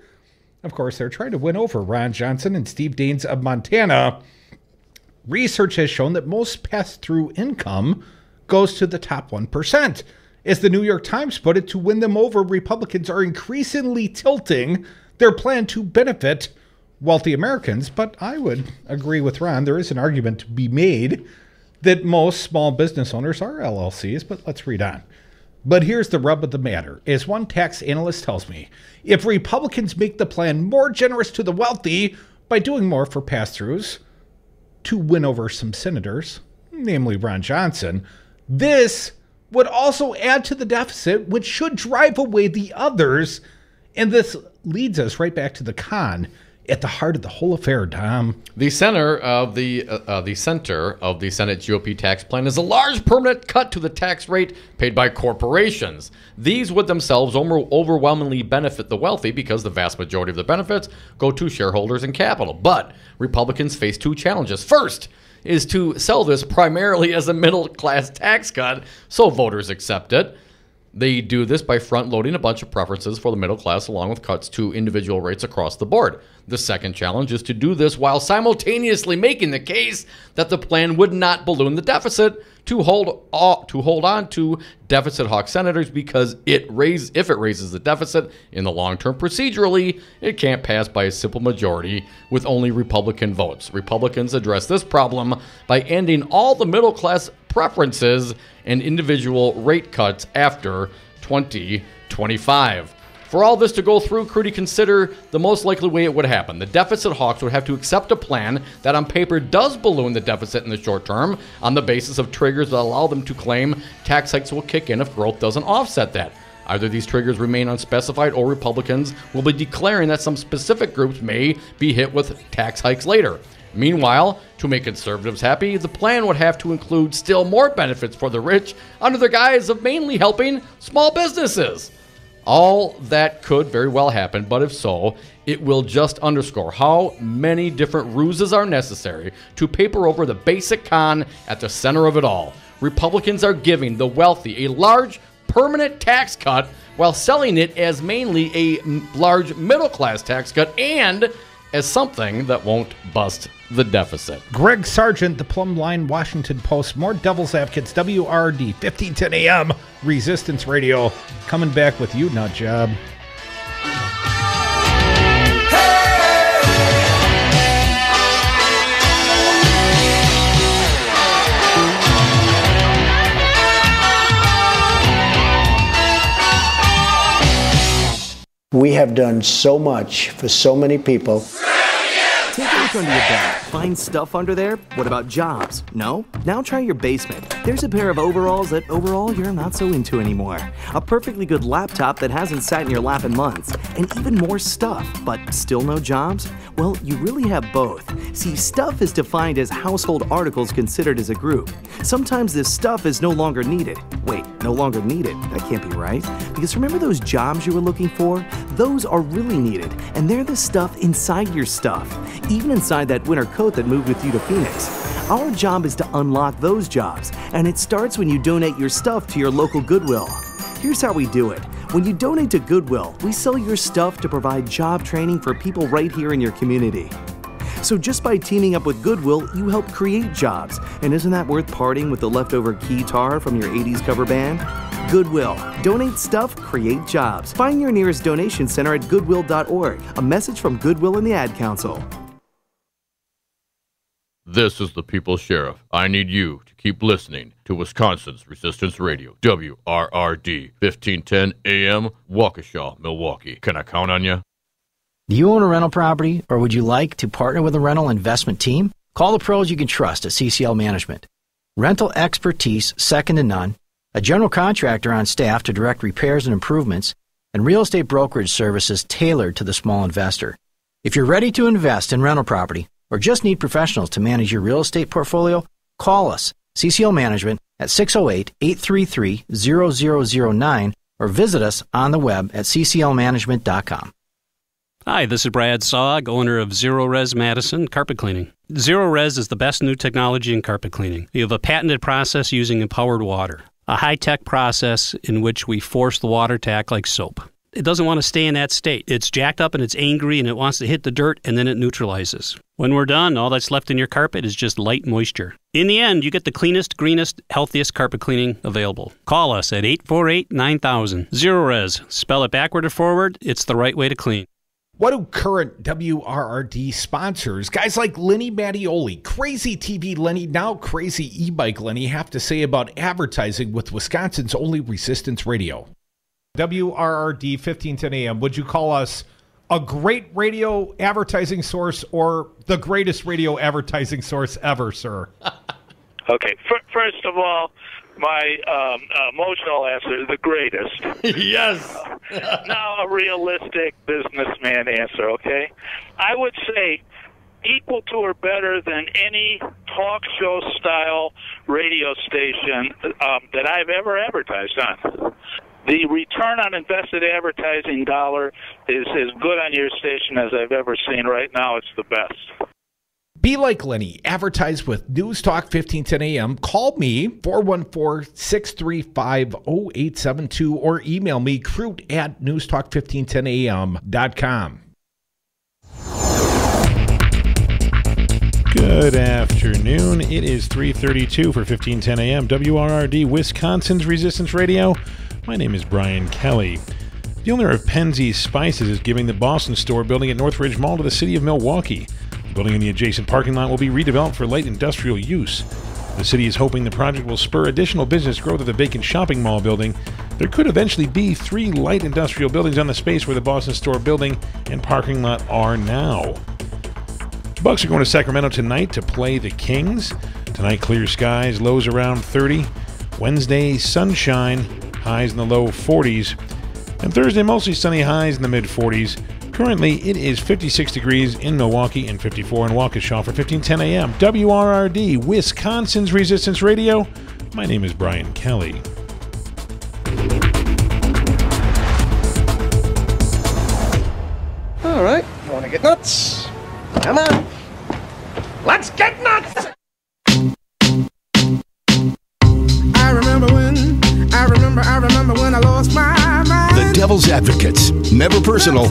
Of course, they're trying to win over Ron Johnson and Steve Daines of Montana. Research has shown that most pass-through income goes to the top 1%. As the New York Times put it, to win them over, Republicans are increasingly tilting their plan to benefit wealthy Americans. But I would agree with Ron. There is an argument to be made that most small business owners are LLCs, but let's read on. But here's the rub of the matter. As one tax analyst tells me, if Republicans make the plan more generous to the wealthy by doing more for pass-throughs to win over some senators, namely Ron Johnson, this would also add to the deficit, which should drive away the others. And this leads us right back to the con at the heart of the whole affair, Dom.
The center of the Senate GOP tax plan is a large permanent cut to the tax rate paid by corporations. These would themselves overwhelmingly benefit the wealthy because the vast majority of the benefits go to shareholders and capital. But Republicans face two challenges. First is to sell this primarily as a middle-class tax cut so voters accept it. They do this by front-loading a bunch of preferences for the middle class along with cuts to individual rates across the board. The second challenge is to do this while simultaneously making the case that the plan would not balloon the deficit to hold on to deficit hawk senators because if it raises the deficit in the long term procedurally, it can't pass by a simple majority with only Republican votes. Republicans address this problem by ending all the middle class preferences and individual rate cuts after 2025. For all this to go through, Crudy, consider the most likely way it would happen. The deficit hawks would have to accept a plan that on paper does balloon the deficit in the short term on the basis of triggers that allow them to claim tax hikes will kick in if growth doesn't offset that. Either these triggers remain unspecified or Republicans will be declaring that some specific groups may be hit with tax hikes later. Meanwhile, to make conservatives happy, the plan would have to include still more benefits for the rich under the guise of mainly helping small businesses. All that could very well happen, but if so, it will just underscore how many different ruses are necessary to paper over the basic con at the center of it all. Republicans are giving the wealthy a large permanent tax cut while selling it as mainly a large middle-class tax cut and as something that won't bust the deficit.
Greg Sargent, The Plumb Line, Washington Post. More Devil's Advocates, WRD, 1510 AM, Resistance Radio. Coming back with you, Nut Job.
We have done so much for so many people.
Take a look under your bed. Find stuff under there? What about jobs? No? Now try your basement. There's a pair of overalls that overall you're not so into anymore. A perfectly good laptop that hasn't sat in your lap in months. And even more stuff, but still no jobs? Well, you really have both. See, stuff is defined as household articles considered as a group. Sometimes this stuff is no longer needed. Wait, no longer needed? That can't be right. Because remember those jobs you were looking for? Those are really needed, and they're the stuff inside your stuff. Even inside that winter coat that moved with you to Phoenix. Our job is to unlock those jobs, and it starts when you donate your stuff to your local Goodwill. Here's how we do it. When you donate to Goodwill, we sell your stuff to provide job training for people right here in your community. So just by teaming up with Goodwill, you help create jobs. And isn't that worth parting with the leftover keytar from your 80s cover band? Goodwill. Donate stuff, create jobs. Find your nearest donation center at goodwill.org. A message from Goodwill and the Ad Council.
This is the People's Sheriff. I need you to keep listening to Wisconsin's Resistance Radio, WRRD, 1510 AM, Waukesha, Milwaukee. Can I count on you?
Do you own a rental property, or would you like to partner with a rental investment team? Call the pros you can trust at CCL Management. Rental expertise second to none, a general contractor on staff to direct repairs and improvements, and real estate brokerage services tailored to the small investor. If you're ready to invest in rental property or just need professionals to manage your real estate portfolio, call us, CCL Management, at 608-833-0009 or visit us on the web at cclmanagement.com.
Hi, this is Brad Saug, owner of Zero Res Madison Carpet Cleaning. Zero Res is the best new technology in carpet cleaning. We have a patented process using empowered water, a high-tech process in which we force the water to act like soap. It doesn't want to stay in that state. It's jacked up and it's angry and it wants to hit the dirt and then it neutralizes. When we're done, all that's left in your carpet is just light moisture. In the end, you get the cleanest, greenest, healthiest carpet cleaning available. Call us at 848-9000. Zero Res. Spell it backward or forward. It's the right way to clean.
What do current WRRD sponsors, guys like Lenny Mattioli, Crazy TV Lenny, now Crazy E-Bike Lenny, have to say about advertising with Wisconsin's only Resistance Radio? WRRD 1510 AM, would you call us a great radio advertising source or the greatest radio advertising source ever, sir?
Okay, first of all, my emotional answer is the greatest.
Yes.
Now a realistic businessman answer, okay? I would say equal to or better than any talk show style radio station that I've ever advertised on. The return on invested advertising dollar is as good on your station as I've ever seen. Right now, it's the best.
Be like Lenny. Advertise with News Talk 1510 AM. Call me, 414-635-0872, or email me, crute@newstalk1510am.com.
Good afternoon. It is 3:32 for 1510 AM, WRRD, Wisconsin's Resistance Radio. My name is Brian Kelly. The owner of Penzeys Spices is giving the Boston store building at Northridge Mall to the city of Milwaukee. The building in the adjacent parking lot will be redeveloped for light industrial use. The city is hoping the project will spur additional business growth at the vacant shopping mall building. There could eventually be 3 light industrial buildings on the space where the Boston store building and parking lot are now. The Bucks are going to Sacramento tonight to play the Kings. Tonight, clear skies, lows around 30. Wednesday, sunshine, highs in the low 40s. And Thursday, mostly sunny, highs in the mid-40s. Currently, it is 56 degrees in Milwaukee and 54 in Waukesha for 1510 AM. WRRD, Wisconsin's Resistance Radio. My name is Brian Kelly.
All right, you want to get nuts? Come on. Let's get nuts!
I remember when I lost my mind.
The Devil's Advocates. Never personal,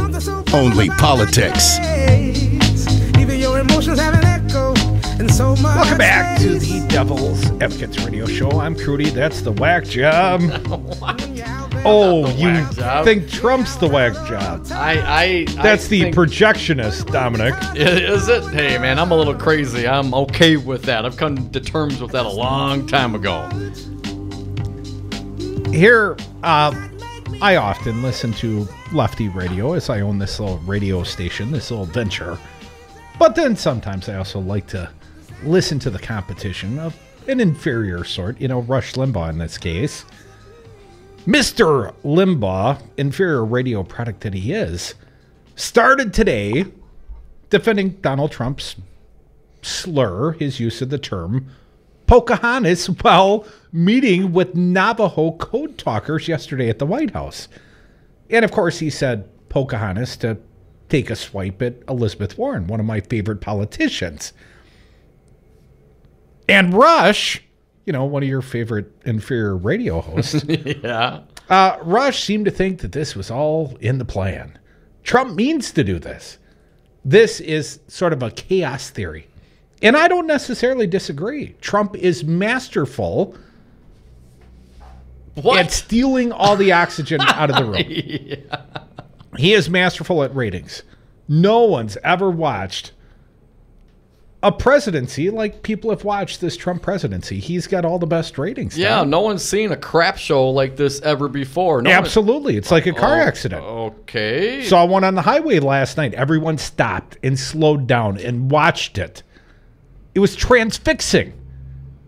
only politics.
Even your emotions have an echo and so much.
Welcome back to the Devil's Advocates Radio Show. I'm Crudy. That's the whack job. Oh, you think Trump's the whack job? That's the projectionist, Dominic.
Is it? Hey, man, I'm a little crazy. I'm okay with that. I've come to terms with that a long time ago.
Here, I often listen to Lefty Radio as I own this little radio station, this little venture. But then sometimes I also like to listen to the competition of an inferior sort, Rush Limbaugh in this case. Mr. Limbaugh, inferior radio product that he is, started today defending Donald Trump's slur, his use of the term Pocahontas, while meeting with Navajo code talkers yesterday at the White House. And of course, he said Pocahontas to take a swipe at Elizabeth Warren, one of my favorite politicians. And Rush, one of your favorite inferior radio hosts.
Yeah.
Rush seemed to think that this was all in the plan. Trump means to do this. This is sort of a chaos theory. And I don't necessarily disagree. Trump is masterful at stealing all the oxygen out of the room.
Yeah.
He is masterful at ratings. No one's ever watched a presidency, like people have watched this Trump presidency. He's got all the best ratings.
Yeah,
Tom.
no one's seen a crap show like this ever before.
Absolutely. It's like a car accident.
Okay.
Saw one on the highway last night. Everyone stopped and slowed down and watched it. It was transfixing.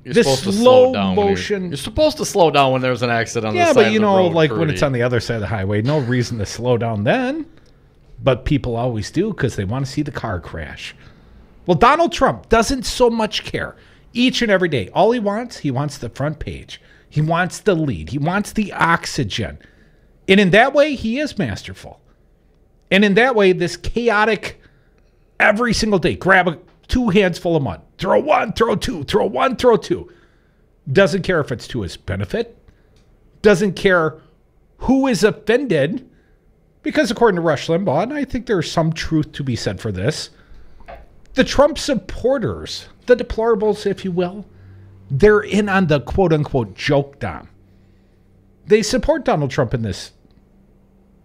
You're
This
supposed to
slow
slow down
motion.
You're supposed to slow down when there's an accident on the
Yeah,
side
but
of
you
the
know,
road,
like when
Rudy.
it's on the other side of the highway, no reason to slow down then. But people always do because they want to see the car crash. Well, Donald Trump doesn't so much care. Each and every day, all he wants the front page. He wants the lead. He wants the oxygen. And in that way, he is masterful. And in that way, this chaotic, every single day, grab two hands full of mud. Throw one, throw two, throw one, throw two. Doesn't care if it's to his benefit. Doesn't care who is offended. Because according to Rush Limbaugh, and I think there's some truth to be said for this, the Trump supporters, the deplorables, if you will, they're in on the quote-unquote joke, Dom. They support Donald Trump in this.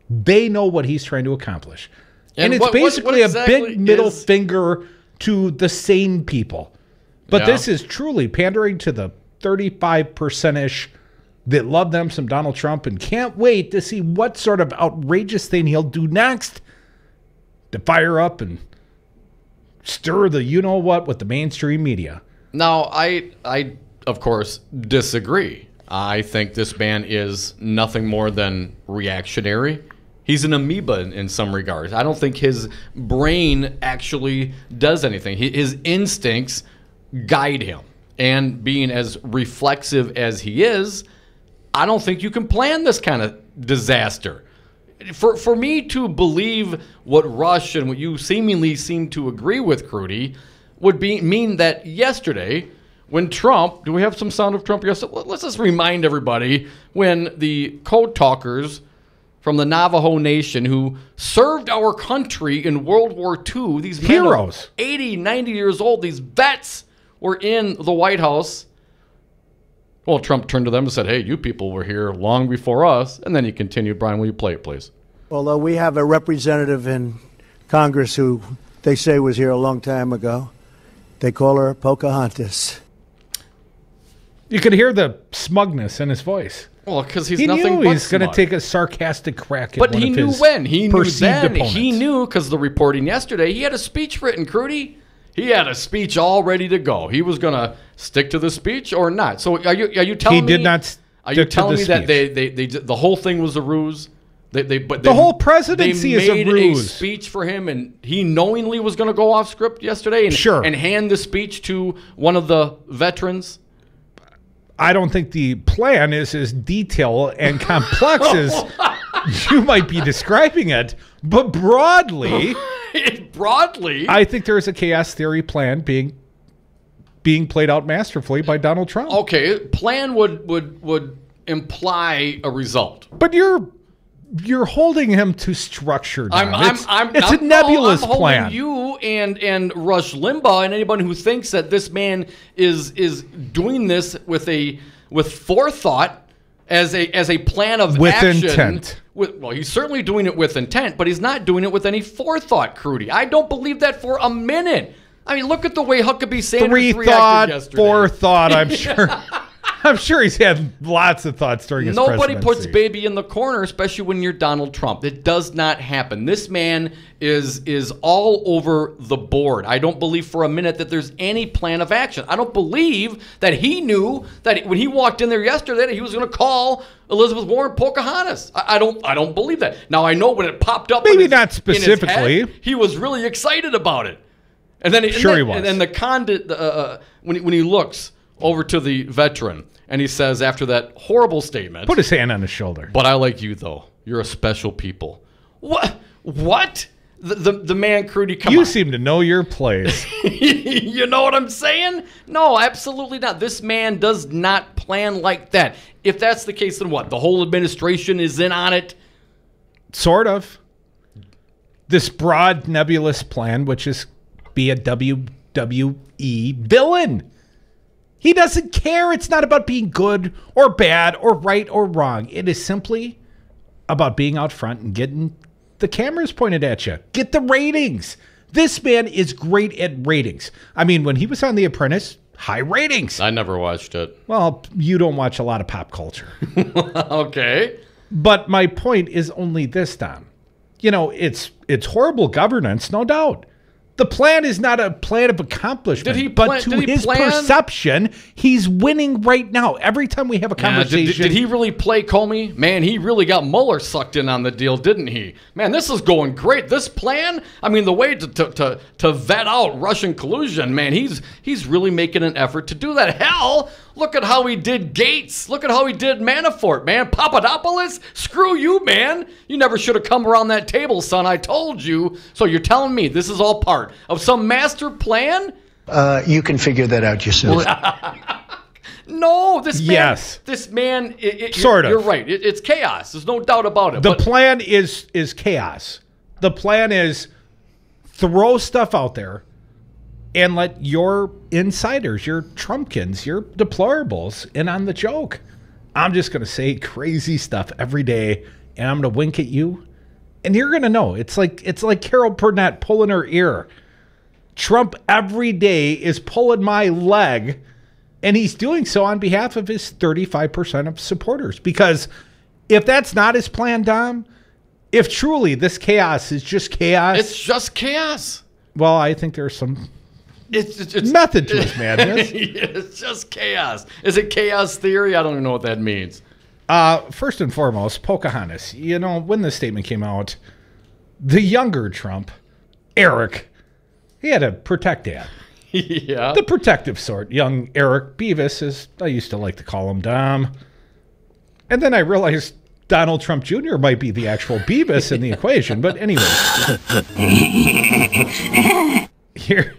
They know what he's trying to accomplish. And it's basically a big middle finger to the sane people. But this is truly pandering to the 35%-ish that love them some Donald Trump and can't wait to see what sort of outrageous thing he'll do next to fire up and stir the you-know-what with the mainstream media.
Now, I of course, disagree. I think this man is nothing more than reactionary. He's an amoeba in some regards. I don't think his brain actually does anything. His instincts guide him. And being as reflexive as he is, I don't think you can plan this kind of disaster. For me to believe what Rush and what you seemingly seem to agree with, Crudy, would mean that yesterday, when Trump, do we have some sound of Trump yesterday? Let's just remind everybody when the code talkers from the Navajo Nation who served our country in World War II, these men
heroes,
80, 90 years old, these vets were in the White House. Well, Trump turned to them and said, hey, you people were here long before us. And then he continued. Brian, will you play it, please?
Although we have a representative in Congress who they say was here a long time ago. They call her Pocahontas.
You could hear the smugness in his voice.
Well, because he's
he
nothing
knew
but
he's going to
smug.
take a sarcastic crack at
But
one
he
of
knew
his
when. He knew
perceived
then.
opponents.
He knew because the reporting yesterday, he had a speech written, Crudy. He had a speech all ready to go. He was going to stick to the speech or not. So are you telling me?
He did not
Are you
stick to
telling
the
me that
speech.
the whole thing was a ruse?
The whole presidency is a
They made
ruse.
a speech for him, and he knowingly was going to go off script yesterday and hand the speech to one of the veterans?
I don't think the plan is as detailed and complex as you might be describing it, but broadly, I think there is a chaos theory plan being played out masterfully by Donald Trump.
Okay, plan would imply a result.
But you're holding him to structure. Don. It's a
No,
nebulous
I'm holding
plan.
you and Rush Limbaugh and anyone who thinks that this man is doing this with forethought as a plan of
With
action.
intent.
Well, he's certainly doing it with intent, but he's not doing it with any forethought, Crudy. I don't believe that for a minute. I mean, look at the way Huckabee Sanders reacted
Thought,
yesterday.
forethought, I'm sure. I'm sure he's had lots of thoughts during his
Nobody
presidency.
puts baby in the corner, especially when you're Donald Trump. It does not happen. This man is all over the board. I don't believe for a minute that there's any plan of action. I don't believe that he knew that when he walked in there yesterday that he was going to call Elizabeth Warren Pocahontas. I don't believe that. Now I know when it popped up,
Maybe
in his,
not
in his
specifically.
head, he was really excited about it. And then
he was.
And then the condit when he looks over to the veteran, and he says after that horrible statement,
Put his hand on his shoulder.
but I like you, though. You're a special people. What? The man, Crudy, come on.
You seem to know your place.
You know what I'm saying? No, absolutely not. This man does not plan like that. If that's the case, then what? The whole administration is in on it?
Sort of. This broad, nebulous plan, which is be a WWE villain. He doesn't care. It's not about being good or bad or right or wrong. It is simply about being out front and getting the cameras pointed at you. Get the ratings. This man is great at ratings. I mean, when he was on The Apprentice, high ratings.
I never watched it.
Well, you don't watch a lot of pop culture.
Okay.
But my point is only this, Don. You know, it's horrible governance, no doubt. The plan is not a plan of accomplishment, but to his perception, he's winning right now. Every time we have a conversation.
Did he really play Comey? Man, he really got Mueller sucked in on the deal, didn't he? Man, this is going great. This plan, I mean, the way to vet out Russian collusion, man, he's really making an effort to do that. Hell, look at how he did Gates. Look at how he did Manafort, man. Papadopoulos, screw you, man. You never should have come around that table, son. I told you. So you're telling me this is all part of some master plan?
You can figure that out yourself.
No, this man.
Yes.
This man.
Sort of.
You're right. It's chaos. There's no doubt about it.
The plan is chaos. The plan is throw stuff out there and let your insiders, your Trumpkins, your deplorables in on the joke. I'm just going to say crazy stuff every day, and I'm going to wink at you, and you're going to know. It's like Carol Burnett pulling her ear. Trump every day is pulling my leg, and he's doing so on behalf of his 35% of supporters. Because if that's not his plan, Dom, if truly this chaos is just chaos.
It's just chaos.
Well, I think there's some
it's
method to his madness.
It's just chaos. Is it chaos theory? I don't even know what that means.
First and foremost, Pocahontas. You know, when this statement came out, the younger Trump, Eric, he had to protect Dad.
Yeah.
The protective sort. Young Eric Beavis, as I used to like to call him, Dom. And then I realized Donald Trump Jr. might be the actual Beavis in the equation. But anyway. Here.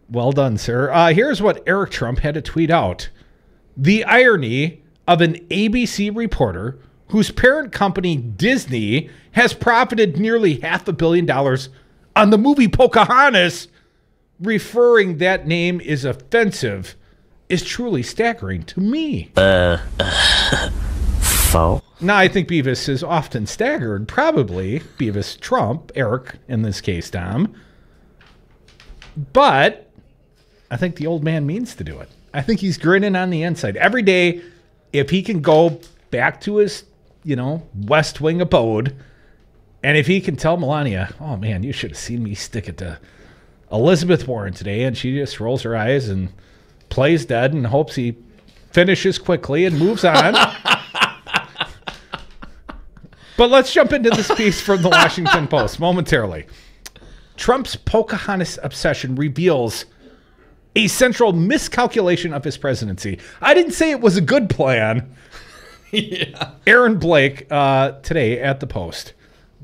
Well done, sir. Here's what Eric Trump had to tweet out. The irony of an ABC reporter whose parent company, Disney, has profited nearly $500 million on the movie Pocahontas, referring that name is offensive, is truly staggering to me.
Faux?
Now, I think Beavis is often staggered, probably Beavis Trump, Eric in this case, Dom. But I think the old man means to do it. I think he's grinning on the inside. Every day, if he can go back to his, West Wing abode, and if he can tell Melania, oh man, you should have seen me stick it to Elizabeth Warren today, and she just rolls her eyes and plays dead and hopes he finishes quickly and moves on. But let's jump into this piece from the Washington Post momentarily. Trump's Pocahontas obsession reveals a central miscalculation of his presidency. I didn't say it was a good plan.
Yeah.
Aaron Blake today at the Post.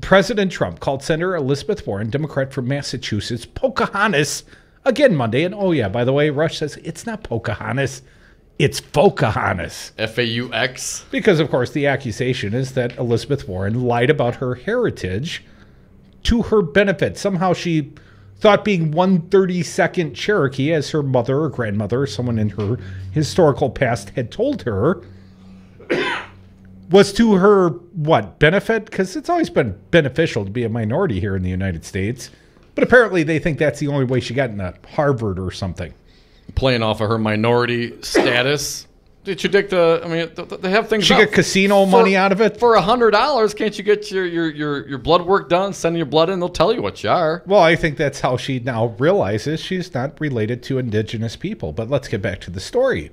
President Trump called Senator Elizabeth Warren, Democrat from Massachusetts, Pocahontas again Monday. And oh yeah, by the way, Rush says it's not Pocahontas, it's Pocahontas.
F-A-U-X.
Because of course the accusation is that Elizabeth Warren lied about her heritage to her benefit. Somehow she thought being 132nd Cherokee, as her mother or grandmother or someone in her historical past had told her, was to her, benefit? Because it's always been beneficial to be a minority here in the United States. But apparently they think that's the only way she got into Harvard or something.
Playing off of her minority status. Did you dig they have things.
She get casino money out of it?
For $100, can't you get your blood work done, send your blood in, they'll tell you what you are.
Well, I think that's how she now realizes she's not related to indigenous people. But let's get back to the story.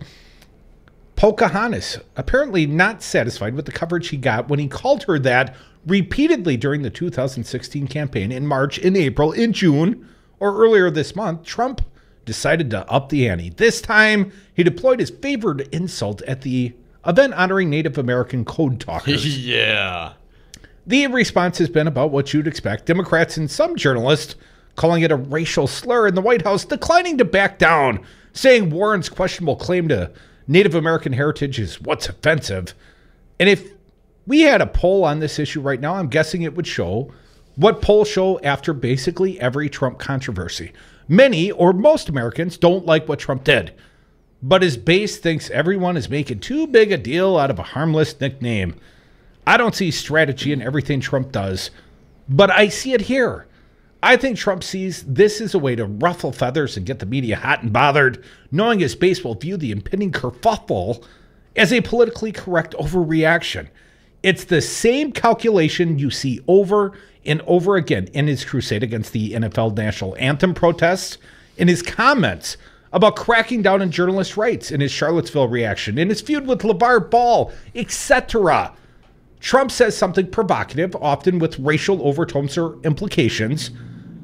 Pocahontas, apparently not satisfied with the coverage he got when he called her that repeatedly during the 2016 campaign in March, in April, in June, or earlier this month, Trump decided to up the ante. This time, he deployed his favorite insult at the event honoring Native American code talkers.
Yeah.
The response has been about what you'd expect. Democrats and some journalists calling it a racial slur, in the White House declining to back down, saying Warren's questionable claim to Native American heritage is what's offensive. And if we had a poll on this issue right now, I'm guessing it would show what polls show after basically every Trump controversy. Many or most Americans don't like what Trump did, but his base thinks everyone is making too big a deal out of a harmless nickname. I don't see strategy in everything Trump does, but I see it here. I think Trump sees this as a way to ruffle feathers and get the media hot and bothered, knowing his base will view the impending kerfuffle as a politically correct overreaction. It's the same calculation you see over and over again in his crusade against the NFL national anthem protests, in his comments about cracking down on journalist rights, in his Charlottesville reaction, in his feud with LeVar Ball, etc. Trump says something provocative, often with racial overtones or implications,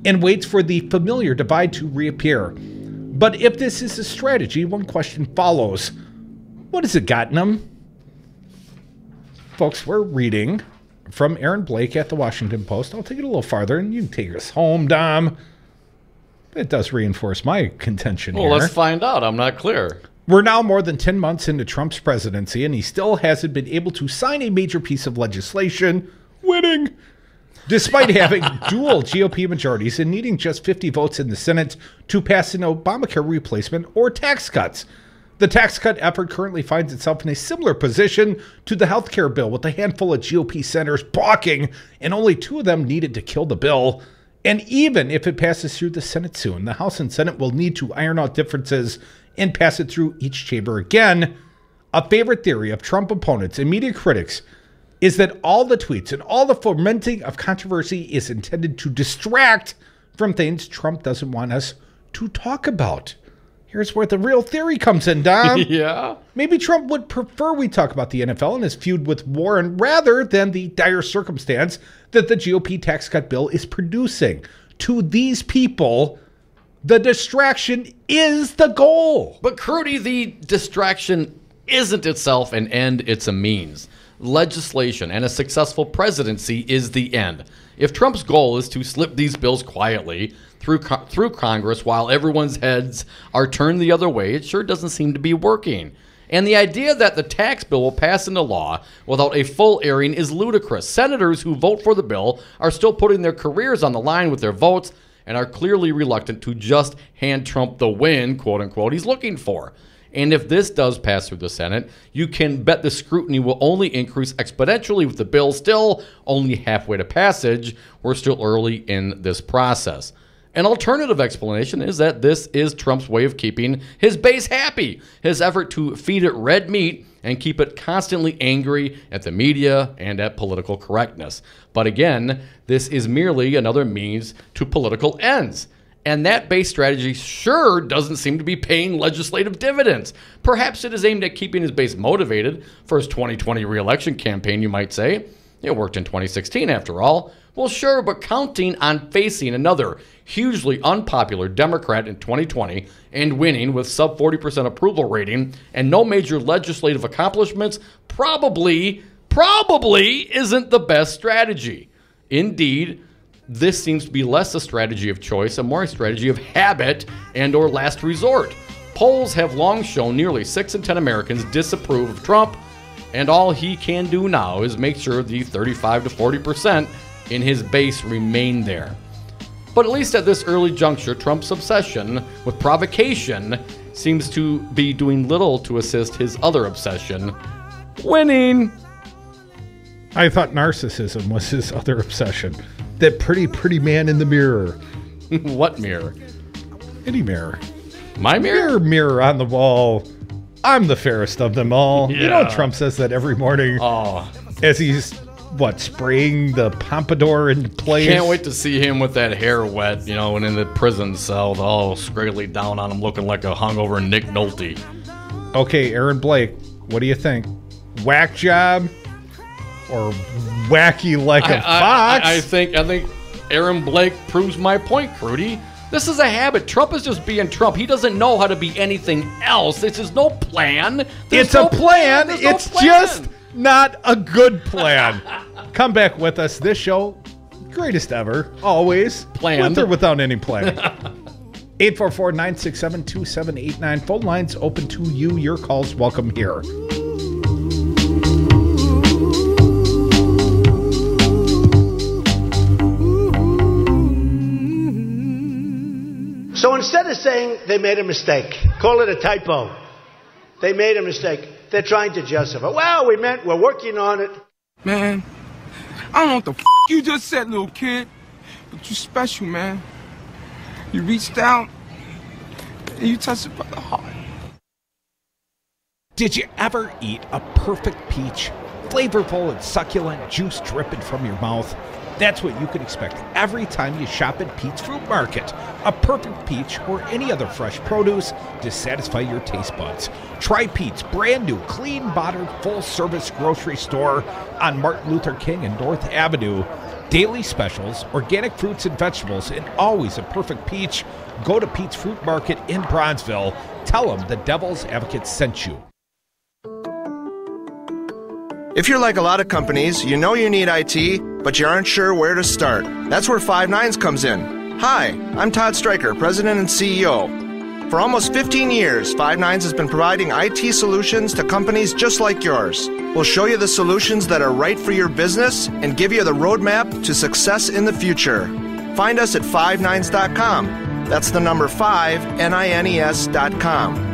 and waits for the familiar divide to reappear. But if this is a strategy, one question follows. What has it gotten him? Folks, we're reading from Aaron Blake at the Washington Post. I'll take it a little farther, and you can take us home, Dom. It does reinforce my contention here.
Well, let's find out. I'm not clear.
We're now more than 10 months into Trump's presidency, and he still hasn't been able to sign a major piece of legislation, winning, despite having dual GOP majorities and needing just 50 votes in the Senate to pass an Obamacare replacement or tax cuts. The tax cut effort currently finds itself in a similar position to the health care bill, with a handful of GOP senators balking, and only 2 of them needed to kill the bill. And even if it passes through the Senate soon, the House and Senate will need to iron out differences and pass it through each chamber again. A favorite theory of Trump opponents and media critics is that all the tweets and all the fomenting of controversy is intended to distract from things Trump doesn't want us to talk about. Here's where the real theory comes in, Dom.
Yeah?
Maybe Trump would prefer we talk about the NFL and his feud with Warren rather than the dire circumstance that the GOP tax cut bill is producing. To these people, the distraction is the goal.
But, Crudy, the distraction isn't itself an end, it's a means. Legislation and a successful presidency is the end. If Trump's goal is to slip these bills quietly through Congress while everyone's heads are turned the other way, it sure doesn't seem to be working. And the idea that the tax bill will pass into law without a full airing is ludicrous. Senators who vote for the bill are still putting their careers on the line with their votes and are clearly reluctant to just hand Trump the win, quote unquote, he's looking for. And if this does pass through the Senate, you can bet the scrutiny will only increase exponentially with the bill still only halfway to passage. We're still early in this process. An alternative explanation is that this is Trump's way of keeping his base happy, his effort to feed it red meat and keep it constantly angry at the media and at political correctness. But again, this is merely another means to political ends. And that base strategy sure doesn't seem to be paying legislative dividends. Perhaps it is aimed at keeping his base motivated for his 2020 re-election campaign, you might say. It worked in 2016, after all. Well, sure, but counting on facing another hugely unpopular Democrat in 2020 and winning with sub 40% approval rating and no major legislative accomplishments probably isn't the best strategy. Indeed, this seems to be less a strategy of choice and more a strategy of habit and or last resort. Polls have long shown nearly 6 in 10 Americans disapprove of Trump, and all he can do now is make sure the 35 to 40% in his base remain there. But at least at this early juncture, Trump's obsession with provocation seems to be doing little to assist his other obsession, winning.
I thought narcissism was his other obsession. That pretty man in the mirror.
What mirror?
Any mirror.
My mirror?
Mirror on the wall. I'm the fairest of them all.
Yeah.
You know Trump says that every morning as he's, spraying the pompadour into place?
Can't wait to see him with that hair wet, and in the prison cell, all scraggly down on him looking like a hungover Nick Nolte.
Okay, Aaron Blake, what do you think? Whack job or wacky like a fox?
I think Aaron Blake proves my point, Crudy. This is a habit. Trump is just being Trump. He doesn't know how to be anything else. This is no plan.
It's a plan. It's just not a good plan. Come back with us. This show, greatest ever, always.
Planned.
With or without any plan. 844-967-2789. Phone lines open to you. Your calls welcome here.
So instead of saying they made a mistake, call it a typo. They made a mistake. They're trying to justify. Well, we're working on it.
Man, I don't know what the you just said, little kid. But you special, man. You reached out and you touched it by the heart.
Did you ever eat a perfect peach? Flavorful and succulent, juice dripping from your mouth. That's what you can expect every time you shop at Pete's Fruit Market. A perfect peach or any other fresh produce to satisfy your taste buds. Try Pete's brand new, clean, modern, full-service grocery store on Martin Luther King and North Avenue. Daily specials, organic fruits and vegetables, and always a perfect peach. Go to Pete's Fruit Market in Bronzeville. Tell them the Devil's Advocate sent you.
If you're like a lot of companies, you know you need IT, but you aren't sure where to start. That's where Five Nines comes in. Hi, I'm Todd Stryker, President and CEO. For almost 15 years, Five Nines has been providing IT solutions to companies just like yours. We'll show you the solutions that are right for your business and give you the roadmap to success in the future. Find us at fivenines.com. That's the number 5, NINES.com.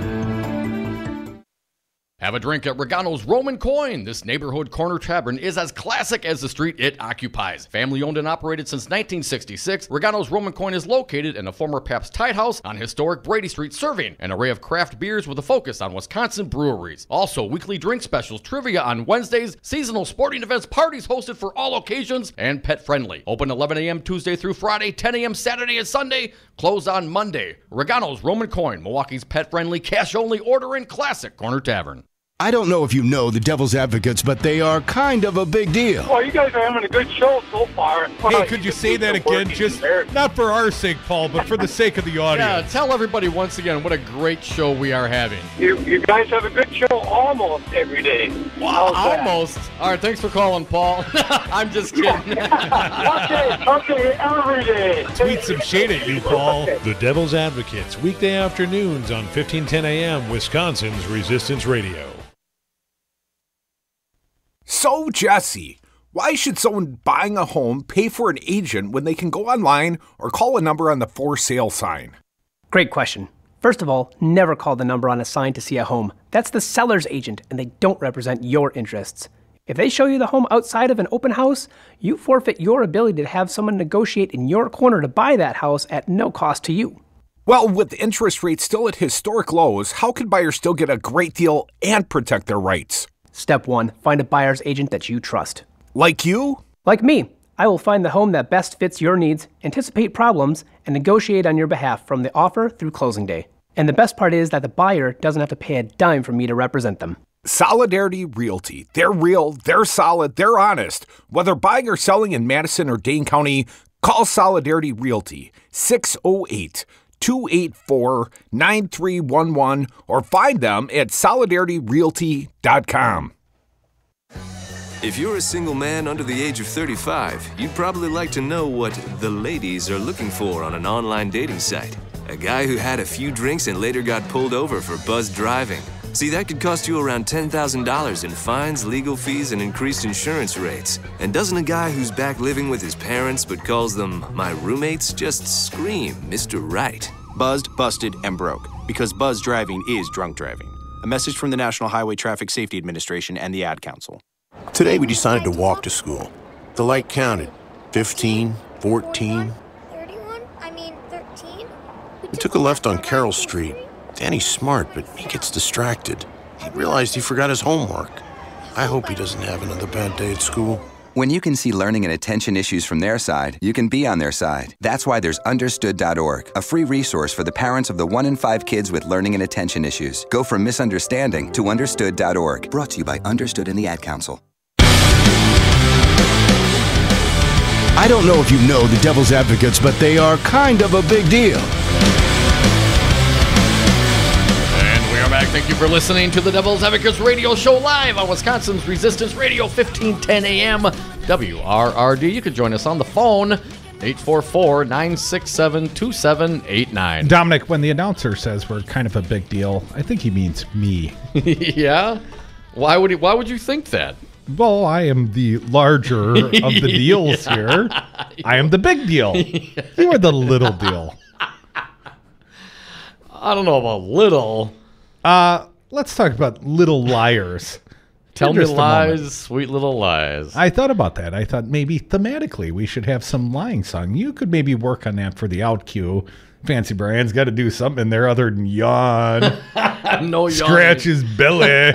Have a drink at Regano's Roman Coin. This neighborhood corner tavern is as classic as the street it occupies. Family owned and operated since 1966, Regano's Roman Coin is located in a former Pabst Tide House on historic Brady Street, serving an array of craft beers with a focus on Wisconsin breweries. Also, weekly drink specials, trivia on Wednesdays, seasonal sporting events, parties hosted for all occasions, and pet friendly. Open 11 a.m. Tuesday through Friday, 10 a.m. Saturday and Sunday, closed on Monday. Regano's Roman Coin, Milwaukee's pet friendly, cash only ordering classic corner tavern.
I don't know if you know the Devil's Advocates, but they are kind of a big deal.
Well, you guys are having a good show so far.
Hey, could you say that again? Just not for our sake, Paul, but for the sake of the audience.
Yeah, tell everybody once again what a great show we are having.
You guys have a good show almost every day.
Wow, almost. All right, thanks for calling, Paul. I'm just kidding.
Okay, every day.
Tweet some shade at you, Paul.
The Devil's Advocates, weekday afternoons on 1510 a.m. Wisconsin's Resistance Radio.
So, Jesse, why should someone buying a home pay for an agent when they can go online or call a number on the for sale sign?
Great question. First of all, never call the number on a sign to see a home. That's the seller's agent, and they don't represent your interests. If they show you the home outside of an open house, you forfeit your ability to have someone negotiate in your corner to buy that house at no cost to you.
Well, with interest rates still at historic lows, how can buyers still get a great deal and protect their rights?
Step 1, find a buyer's agent that you trust.
Like you?
Like me. I will find the home that best fits your needs, anticipate problems, and negotiate on your behalf from the offer through closing day. And the best part is that the buyer doesn't have to pay a dime for me to represent them.
Solidarity Realty. They're real, they're solid, they're honest. Whether buying or selling in Madison or Dane County, call Solidarity Realty, 608-284-9311, or find them at solidarityrealty.com.
If you're a single man under the age of 35, you'd probably like to know what the ladies are looking for on an online dating site. A guy who had a few drinks and later got pulled over for buzzed driving. See, that could cost you around $10,000 in fines, legal fees, and increased insurance rates. And doesn't a guy who's back living with his parents but calls them my roommates just scream Mr. Right?
Buzzed, busted, and broke. Because buzzed driving is drunk driving. A message from the National Highway Traffic Safety Administration and the Ad Council.
Today we decided to walk to school. The light counted. 15, 14.
31? I mean, 13?
We took a left on Carroll Street. Danny's smart, but he gets distracted. He realized he forgot his homework. I hope he doesn't have another bad day at school.
When you can see learning and attention issues from their side, you can be on their side. That's why there's Understood.org, a free resource for the parents of the 1 in 5 kids with learning and attention issues. Go from misunderstanding to Understood.org. Brought to you by Understood and the Ad Council.
I don't know if you know the Devil's Advocates, but they are kind of a big deal.
Back. Thank you for listening to the Devil's Advocates radio show live on Wisconsin's Resistance Radio, 1510 a.m. WRRD. You can join us on the phone, 844-967-2789.
Dominic, when the announcer says we're kind of a big deal, I think he means me.
Yeah? Why would you think that?
Well, I am the larger of the deals here. I am the big deal. You are the little deal.
I don't know about little.
Let's talk about little liars
Tell
For
me
just a
lies,
moment.
sweet little lies.
I thought about that. I thought maybe thematically we should have some lying song. You could maybe work on that for the out cue. Fancy Brian's got to do something in there other than yawn.
No yawning.
Scratch his belly.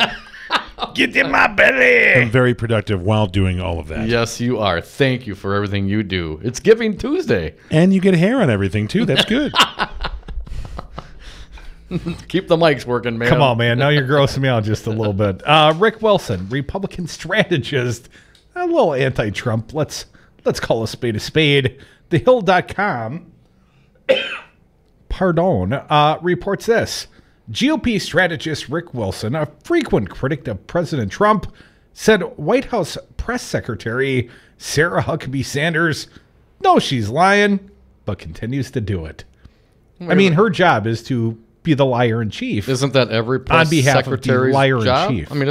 Get in my belly.
I'm very productive while doing all of that.
Yes, you are. Thank you for everything you do. It's Giving Tuesday.
And you get hair on everything, too. That's good.
Keep the mics working, man.
Come on, man. Now you're grossing me out just a little bit. Rick Wilson, Republican strategist, a little anti-Trump. Let's call a spade a spade. TheHill.com, reports this. GOP strategist Rick Wilson, a frequent critic of President Trump, said White House press secretary Sarah Huckabee Sanders knows she's lying, but continues to do it. I mean, her job is to be the liar in chief.
Isn't that every press
on behalf
secretary's
of the liar
job?
in chief?
I mean,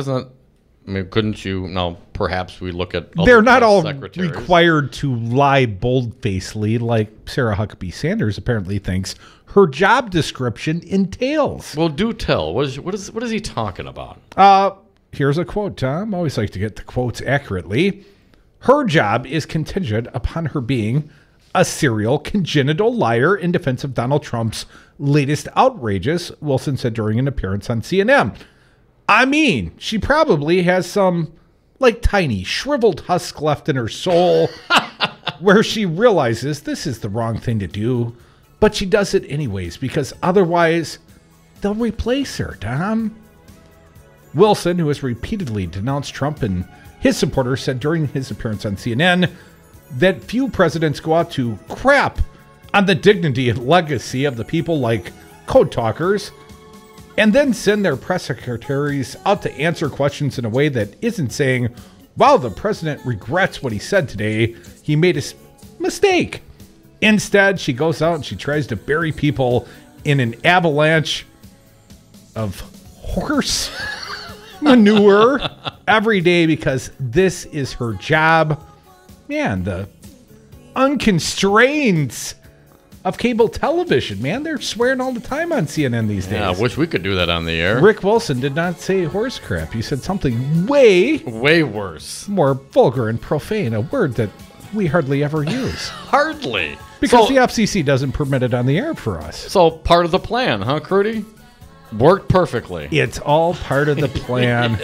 couldn't you? Now, perhaps we look at.
They're not
press
all
secretaries.
required to lie bold-facedly like Sarah Huckabee Sanders apparently thinks her job description entails.
Well, do tell. What is he talking about?
Here's a quote, Tom. I always like to get the quotes accurately. Her job is contingent upon her being a serial congenital liar in defense of Donald Trump's latest outrages, Wilson said during an appearance on CNN. I mean, she probably has some, tiny shriveled husk left in her soul where she realizes this is the wrong thing to do, but she does it anyways because otherwise they'll replace her, Tom. Wilson, who has repeatedly denounced Trump and his supporters, said during his appearance on CNN that few presidents go out to crap on the dignity and legacy of the people like code talkers and then send their press secretaries out to answer questions in a way that isn't saying, wow, the president regrets what he said today. He made a mistake. Instead, she goes out and she tries to bury people in an avalanche of horse manure every day because this is her job. Man, the unconstrained of cable television, man. They're swearing all the time on CNN these days.
Yeah, I wish we could do that on the air.
Rick Wilson did not say horse crap. He said something way
worse.
More vulgar and profane, a word that we hardly ever use.
Hardly.
Because the FCC doesn't permit it on the air for us.
So part of the plan, huh, Crudy? Worked perfectly.
It's all part of the plan.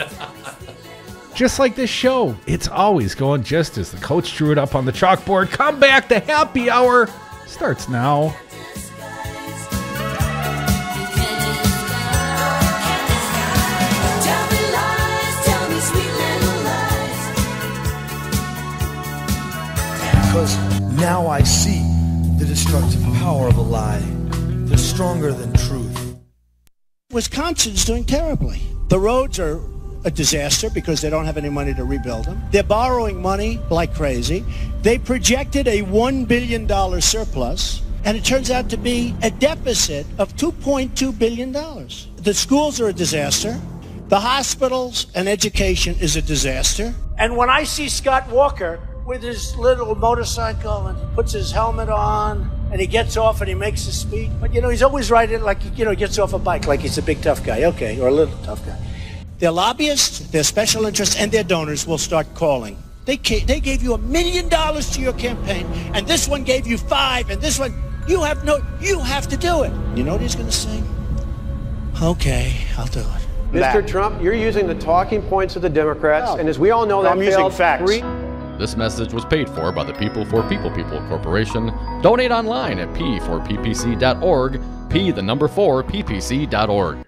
Just like this show, it's always going just as the coach drew it up on the chalkboard. Come back, the happy hour starts now.
Because now I see the destructive power of a lie. They're stronger than truth.
Wisconsin's doing terribly. The roads are a disaster because they don't have any money to rebuild them. They're borrowing money like crazy. They projected a $1 billion surplus, and it turns out to be a deficit of $2.2 billion. The schools are a disaster. The hospitals and education is a disaster. And when I see Scott Walker with his little motorcycle and he puts his helmet on and he gets off and he makes a speech, but he's always riding like he gets off a bike like he's a big tough guy, okay, or a little tough guy. Their lobbyists, their special interests, and their donors will start calling. They gave you $1 million to your campaign, and this one gave you $5, and this one, you have to do it. You know what he's going to say? Okay, I'll do it.
Mr. Trump, you're using the talking points of the Democrats, and as we all know, that
I'm using facts.
This message was paid for by the People for People Corporation. Donate online at p4ppc.org, p4ppc.org.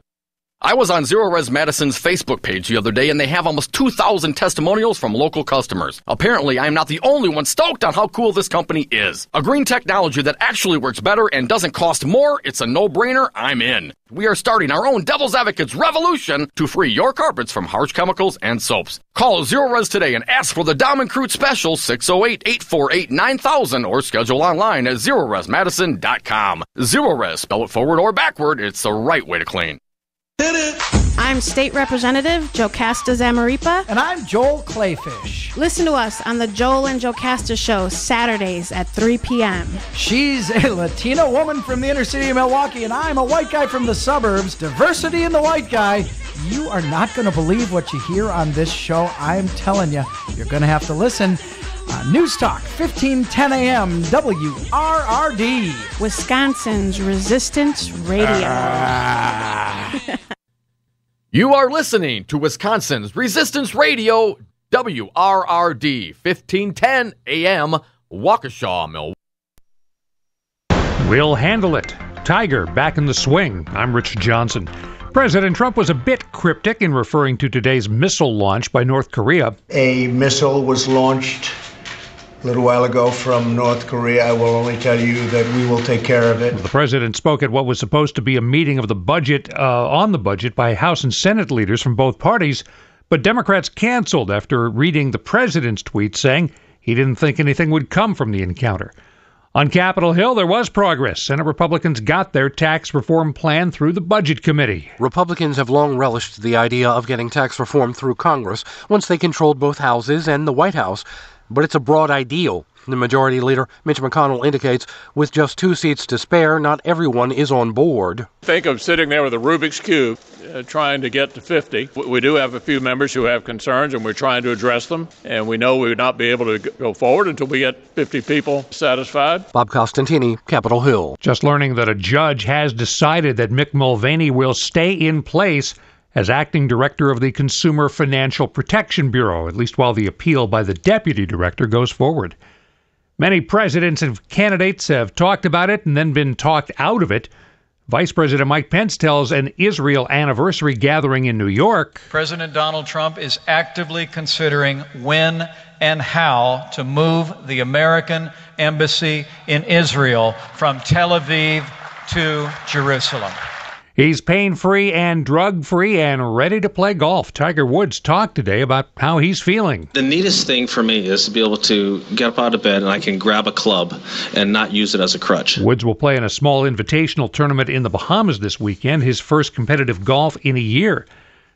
I was on Zero Res Madison's Facebook page the other day, and they have almost 2,000 testimonials from local customers. Apparently, I am not the only one stoked on how cool this company is. A green technology that actually works better and doesn't cost more, it's a no-brainer, I'm in. We are starting our own Devil's Advocates revolution to free your carpets from harsh chemicals and soaps. Call Zero Res today and ask for the Diamond Crude Special 608-848-9000 or schedule online at ZeroResMadison.com. Zero Res, spell it forward or backward, it's the right way to clean.
I'm State Representative Jocasta Zamaripa.
And I'm Joel Clayfish.
Listen to us on the Joel and Jocasta Show, Saturdays at 3 p.m.
She's a Latina woman from the inner city of Milwaukee, and I'm a white guy from the suburbs. Diversity in the white guy. You are not going to believe what you hear on this show. I'm telling you, you're going to have to listen. News Talk, 1510 a.m., WRRD.
Wisconsin's Resistance Radio.
You are listening to Wisconsin's Resistance Radio, WRRD, 1510 a.m., Waukesha, Milwaukee.
We'll handle it. Tiger back in the swing. I'm Rich Johnson. President Trump was a bit cryptic in referring to today's missile launch by North Korea.
A missile was launched a little while ago from North Korea. I will only tell you that we will take care of it.
The president spoke at what was supposed to be a meeting of the budget, on the budget by House and Senate leaders from both parties, but Democrats canceled after reading the president's tweet saying he didn't think anything would come from the encounter. On Capitol Hill, there was progress. Senate Republicans got their tax reform plan through the Budget Committee.
Republicans have long relished the idea of getting tax reform through Congress once they controlled both houses and the White House. But it's a broad ideal. The Majority Leader, Mitch McConnell, indicates with just 2 seats to spare, not everyone is on board.
Think of sitting there with a Rubik's Cube trying to get to 50. We do have a few members who have concerns, and we're trying to address them. And we know we would not be able to go forward until we get 50 people satisfied.
Bob Costantini, Capitol Hill.
Just learning that a judge has decided that Mick Mulvaney will stay in place as acting director of the Consumer Financial Protection Bureau, at least while the appeal by the deputy director goes forward. Many presidents and candidates have talked about it and then been talked out of it. Vice President Mike Pence tells an Israel anniversary gathering in New York.
President Donald Trump is actively considering when and how to move the American embassy in Israel from Tel Aviv to Jerusalem.
He's pain-free and drug-free and ready to play golf. Tiger Woods talked today about how he's feeling.
The neatest thing for me is to be able to get up out of bed and I can grab a club and not use it as a crutch.
Woods will play in a small invitational tournament in the Bahamas this weekend, his first competitive golf in a year.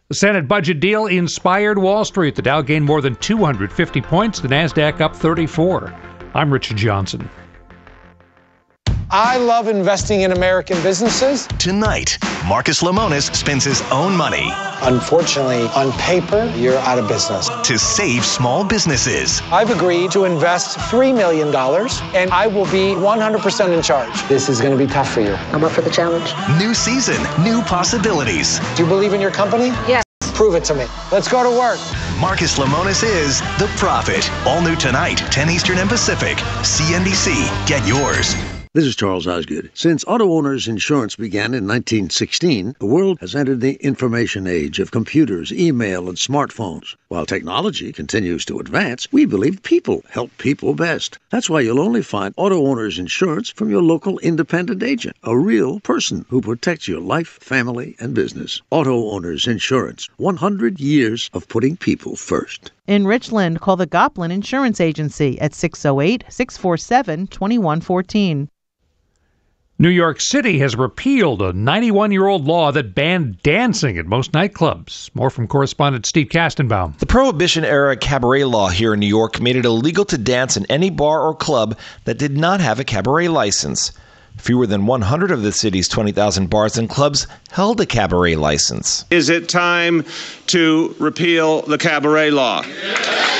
The Senate budget deal inspired Wall Street. The Dow gained more than 250 points, the NASDAQ up 34. I'm Rich Johnson.
I love investing in American businesses.
Tonight, Marcus Lemonis spends his own money.
Unfortunately, on paper, you're out of business.
To save small businesses.
I've agreed to invest $3 million, and I will be 100% in charge. This is going to be tough for you.
I'm up for the challenge.
New season, new possibilities.
Do you believe in your company?
Yes.
Prove it to me. Let's go to work.
Marcus Lemonis is The Profit. All new tonight, 10 Eastern and Pacific. CNBC. Get yours.
This is Charles Osgood. Since auto owners insurance began in 1916, the world has entered the information age of computers, email, and smartphones. While technology continues to advance, we believe people help people best. That's why you'll only find auto owners insurance from your local independent agent, a real person who protects your life, family, and business. Auto owners insurance, 100 years of putting people first.
In Richland, call the Goplin Insurance Agency at 608-647-2114.
New York City has repealed a 91-year-old law that banned dancing at most nightclubs. More from correspondent Steve Kastenbaum.
The Prohibition-era cabaret law here in New York made it illegal to dance in any bar or club that did not have a cabaret license. Fewer than 100 of the city's 20,000 bars and clubs held a cabaret license.
Is it time to repeal the cabaret law?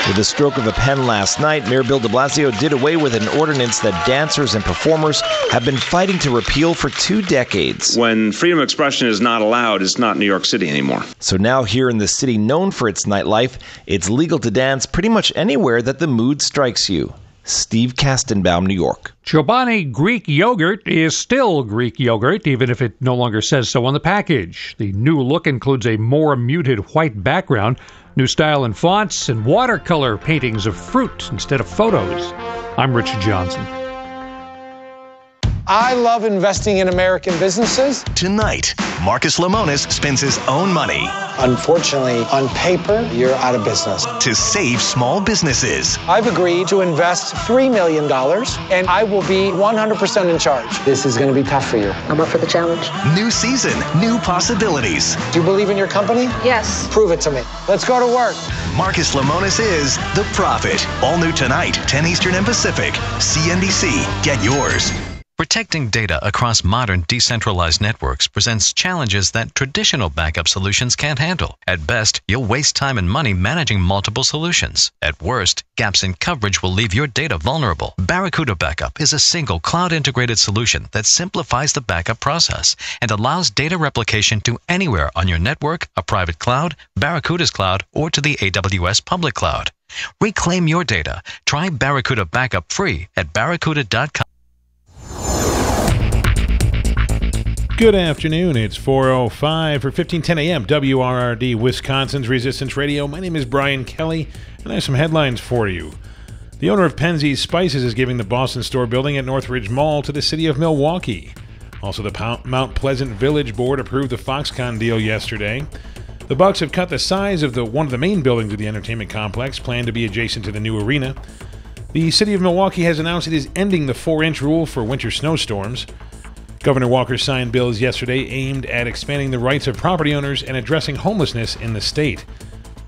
With a stroke of a pen last night, Mayor Bill de Blasio did away with an ordinance that dancers and performers have been fighting to repeal for 2 decades.
When freedom of expression is not allowed, it's not New York City anymore.
So now here in the city known for its nightlife, it's legal to dance pretty much anywhere that the mood strikes you. Steve Kastenbaum, New York.
Chobani Greek yogurt is still Greek yogurt, even if it no longer says so on the package. The new look includes a more muted white background, new style and fonts, and watercolor paintings of fruit instead of photos. I'm Rich Johnson.
I love investing in American businesses.
Tonight, Marcus Lemonis spends his own money.
Unfortunately, on paper, you're out of business.
To save small businesses.
I've agreed to invest $3 million, and I will be 100% in charge. This is going to be tough for you.
I'm up for the challenge.
New season, new possibilities.
Do you believe in your company?
Yes.
Prove it to me. Let's go to work.
Marcus Lemonis is The Profit. All new tonight, 10 Eastern and Pacific. CNBC. Get yours.
Protecting data across modern decentralized networks presents challenges that traditional backup solutions can't handle. At best, you'll waste time and money managing multiple solutions. At worst, gaps in coverage will leave your data vulnerable. Barracuda Backup is a single cloud-integrated solution that simplifies the backup process and allows data replication to anywhere on your network, a private cloud, Barracuda's cloud, or to the AWS public cloud. Reclaim your data. Try Barracuda Backup free at barracuda.com.
Good afternoon. It's 4:05 for 1510 a.m. WRRD, Wisconsin's Resistance Radio. My name is Brian Kelly, and I have some headlines for you. The owner of Penzeys Spices is giving the Boston Store building at Northridge Mall to the city of Milwaukee. Also, the Mount Pleasant Village Board approved the Foxconn deal yesterday. The Bucks have cut the size of one of the main buildings of the entertainment complex, planned to be adjacent to the new arena. The city of Milwaukee has announced it is ending the 4-inch rule for winter snowstorms. Governor Walker signed bills yesterday aimed at expanding the rights of property owners and addressing homelessness in the state.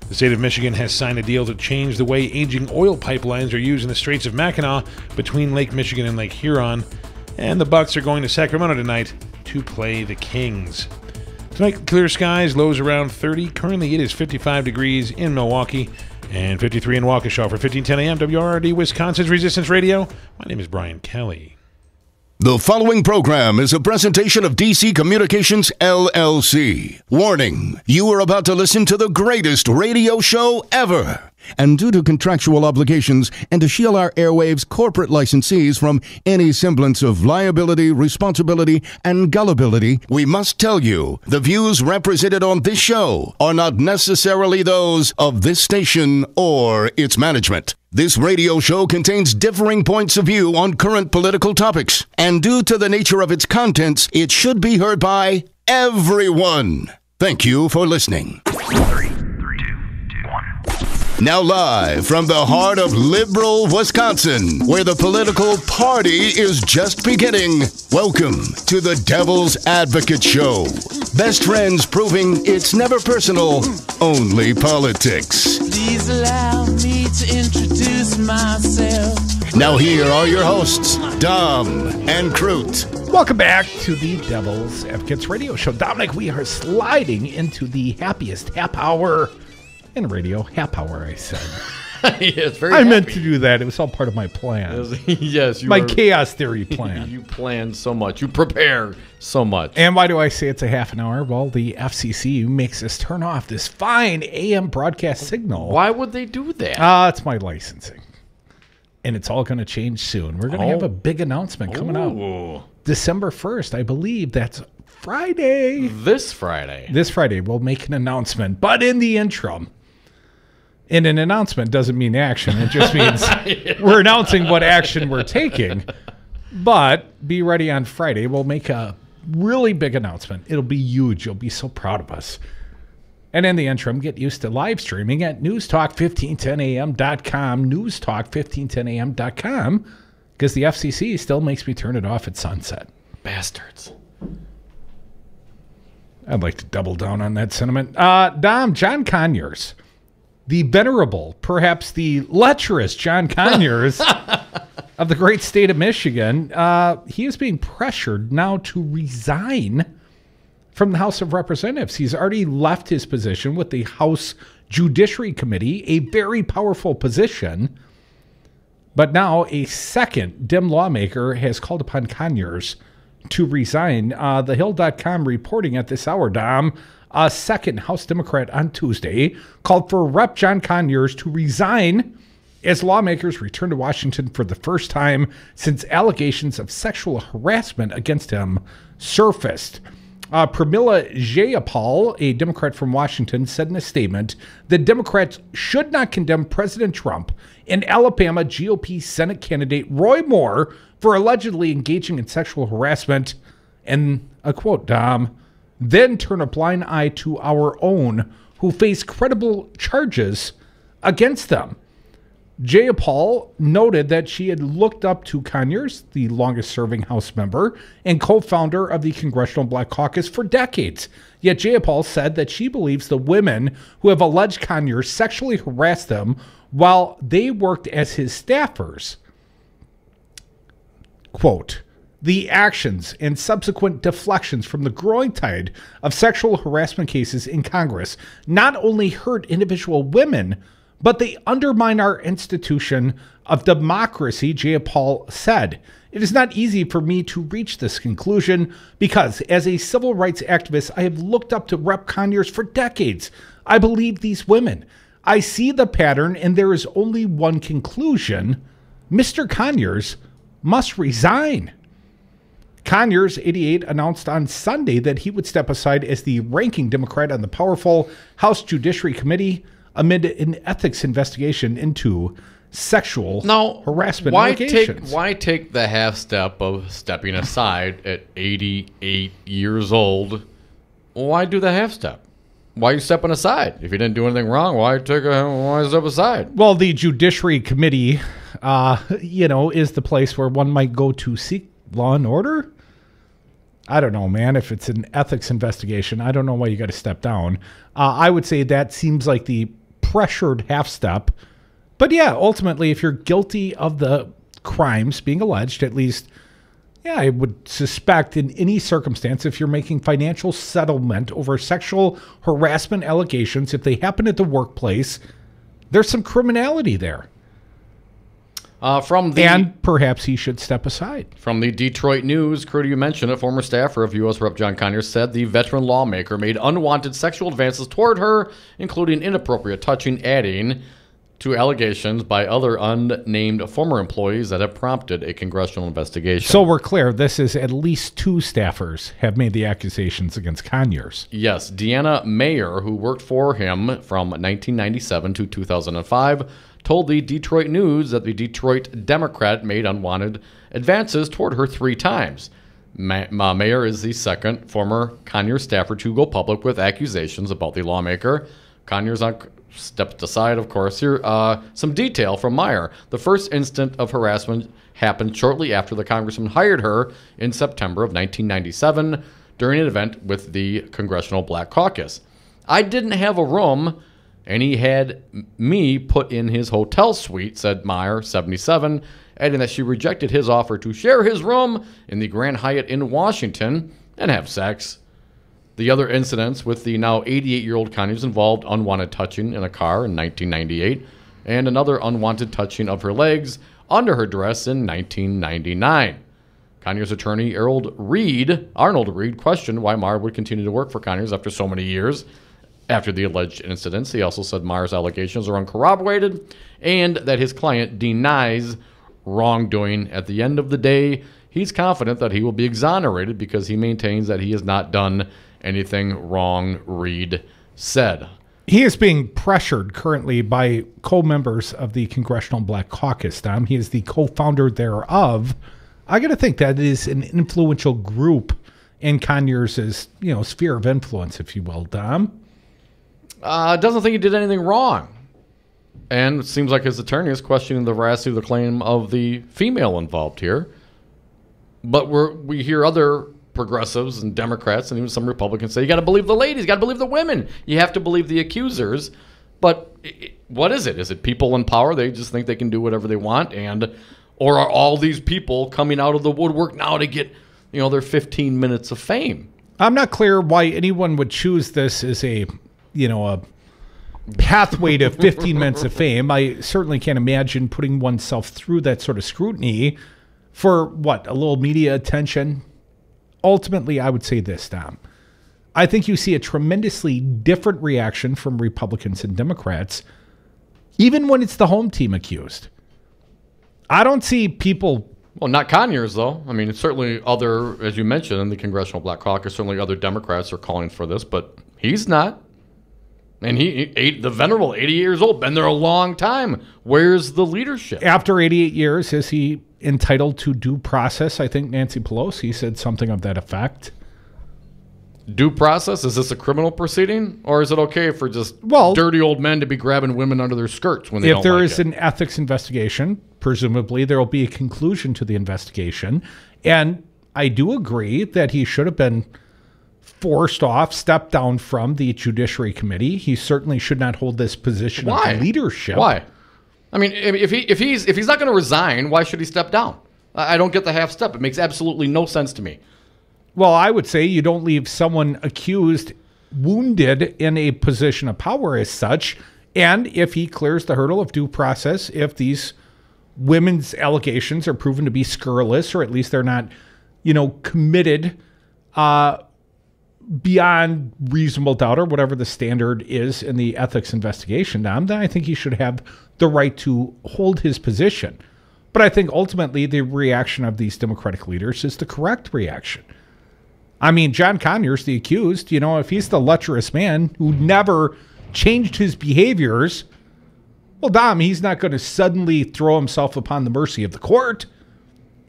The state of Michigan has signed a deal to change the way aging oil pipelines are used in the Straits of Mackinac between Lake Michigan and Lake Huron. And the Bucks are going to Sacramento tonight to play the Kings. Tonight, clear skies, lows around 30. Currently, it is 55 degrees in Milwaukee and 53 in Waukesha. For 1510 a.m. WRRD, Wisconsin's Resistance Radio, my name is Brian Kelly.
The following program is a presentation of DC Communications, LLC. Warning, you are about to listen to the greatest radio show ever. And due to contractual obligations and to shield our airwaves corporate licensees from any semblance of liability, responsibility, and gullibility, we must tell you the views represented on this show are not necessarily those of this station or its management. This radio show contains differing points of view on current political topics, and due to the nature of its contents, it should be heard by everyone. Thank you for listening.
3, 2, 1.
Now live from the heart of liberal Wisconsin, where the political party is just beginning, welcome to the Devil's Advocate Show. Best friends proving it's never personal, only politics.
Please allow me to introduce myself.
Now here are your hosts, Dom and Crute.
Welcome back to the Devil's Advocates Radio Show. Dominic, we are sliding into the happiest half hour in radio. Half hour, I said.
Yes, very
I
happy.
meant to do that. It was all part of my plan.
Yes,
my chaos theory plan.
You plan so much. You prepare so much.
And why do I say it's a half an hour? Well, the FCC makes us turn off this fine AM broadcast signal.
Why would they do that?
It's my licensing. And it's all going to change soon. We're going to have a big announcement coming out. December 1st, I believe. That's Friday.
This Friday.
This Friday, we'll make an announcement. But in the interim, and an announcement doesn't mean action. It just means we're announcing what action we're taking. But be ready on Friday. We'll make a really big announcement. It'll be huge. You'll be so proud of us. And in the interim, get used to live streaming at newstalk1510am.com, newstalk1510am.com, because the FCC still makes me turn it off at sunset.
Bastards.
I'd like to double down on that sentiment. Dom, John Conyers, the venerable, perhaps the lecherous John Conyers of the great state of Michigan, he is being pressured now to resign from the House of Representatives. He's already left his position with the House Judiciary Committee, a very powerful position. But now a second Dem lawmaker has called upon Conyers to resign. The Hill.com reporting at this hour, Dom, a second House Democrat on Tuesday called for Rep. John Conyers to resign as lawmakers return to Washington for the first time since allegations of sexual harassment against him surfaced. Pramila Jayapal, a Democrat from Washington, said in a statement that Democrats should not condemn President Trump and Alabama GOP Senate candidate Roy Moore for allegedly engaging in sexual harassment, and a quote, Dom, then turn a blind eye to our own who face credible charges against them. Jayapal noted that she had looked up to Conyers, the longest-serving House member and co-founder of the Congressional Black Caucus, for decades. Yet Jayapal said that she believes the women who have alleged Conyers sexually harassed them while they worked as his staffers. Quote, The actions and subsequent deflections from the growing tide of sexual harassment cases in Congress not only hurt individual women, but they undermine our institution of democracy, Jayapal said. It is not easy for me to reach this conclusion because, as a civil rights activist, I have looked up to Rep. Conyers for decades. I believe these women. I see the pattern, and there is only one conclusion. Mr. Conyers must resign. Conyers, 88, announced on Sunday that he would step aside as the ranking Democrat on the powerful House Judiciary Committee amid an ethics investigation into sexual harassment allegations.
Why take the half step of stepping aside at 88 years old? Why do the half step? Why are you stepping aside? If you didn't do anything wrong, why step aside?
Well, the Judiciary Committee, is the place where one might go to seek law and order. I don't know, man. If it's an ethics investigation, I don't know why you got to step down. I would say that seems like the pressured half step. But yeah, ultimately, if you're guilty of the crimes being alleged, at least, yeah, I would suspect in any circumstance, if you're making financial settlement over sexual harassment allegations, if they happen at the workplace, there's some criminality there. And perhaps he should step aside.
From the Detroit News, Curdy, you mentioned it, former staffer of U.S. Rep. John Conyers said the veteran lawmaker made unwanted sexual advances toward her, including inappropriate touching, adding to allegations by other unnamed former employees that have prompted a congressional investigation.
So we're clear, this is at least two staffers have made the accusations against Conyers.
Yes, Deanna Mayer, who worked for him from 1997 to 2005, told the Detroit News that the Detroit Democrat made unwanted advances toward her 3 times. Mayer is the second former Conyers staffer to go public with accusations about the lawmaker. Conyers stepped aside, of course. Here, some detail from Mayer. The first instance of harassment happened shortly after the congressman hired her in September of 1997 during an event with the Congressional Black Caucus. I didn't have a room, and he had me put in his hotel suite, said Mayer, 77, adding that she rejected his offer to share his room in the Grand Hyatt in Washington and have sex. The other incidents with the now 88-year-old Conyers involved unwanted touching in a car in 1998 and another unwanted touching of her legs under her dress in 1999. Conyers attorney Arnold Reed questioned why Mayer would continue to work for Conyers after so many years. After the alleged incidents, he also said Mayer's allegations are uncorroborated and that his client denies wrongdoing. At the end of the day, he's confident that he will be exonerated because he maintains that he has not done anything wrong, Reed said.
He is being pressured currently by co-members of the Congressional Black Caucus, Dom. He is the co-founder thereof. I got to think that is an influential group in Conyers' sphere of influence, if you will, Dom.
Doesn't think he did anything wrong. And it seems like his attorney is questioning the veracity of the claim of the female involved here. But we hear other progressives and Democrats and even some Republicans say, you got to believe the ladies, you got to believe the women. You have to believe the accusers. But what is it? Is it people in power? They just think they can do whatever they want? Or are all these people coming out of the woodwork now to get their 15 minutes of fame?
I'm not clear why anyone would choose this as a pathway to 15 minutes of fame. I certainly can't imagine putting oneself through that sort of scrutiny for a little media attention. Ultimately, I would say this, Tom. I think you see a tremendously different reaction from Republicans and Democrats, even when it's the home team accused. I don't see people...
Well, not Conyers, though. I mean, certainly other, as you mentioned, in the Congressional Black Caucus, certainly other Democrats are calling for this, but he's not. And the venerable 80 years old, been there a long time. Where's the leadership?
After 88 years, is he entitled to due process? I think Nancy Pelosi said something of that effect.
Due process? Is this a criminal proceeding? Or is it okay for just dirty old men to be grabbing women under their skirts when they don't like it?
If there is an ethics investigation, presumably there will be a conclusion to the investigation. And I do agree that he should have been forced off, stepped down from the Judiciary Committee. He certainly should not hold this position of leadership.
Why? I mean, if he's not going to resign, why should he step down? I don't get the half step. It makes absolutely no sense to me.
Well, I would say you don't leave someone accused wounded in a position of power as such. And if he clears the hurdle of due process, if these women's allegations are proven to be scurrilous, or at least they're not, committed beyond reasonable doubt, or whatever the standard is in the ethics investigation, Dom, then I think he should have the right to hold his position. But I think ultimately the reaction of these Democratic leaders is the correct reaction. I mean, John Conyers, the accused, if he's the lecherous man who never changed his behaviors, well, Dom, he's not going to suddenly throw himself upon the mercy of the court.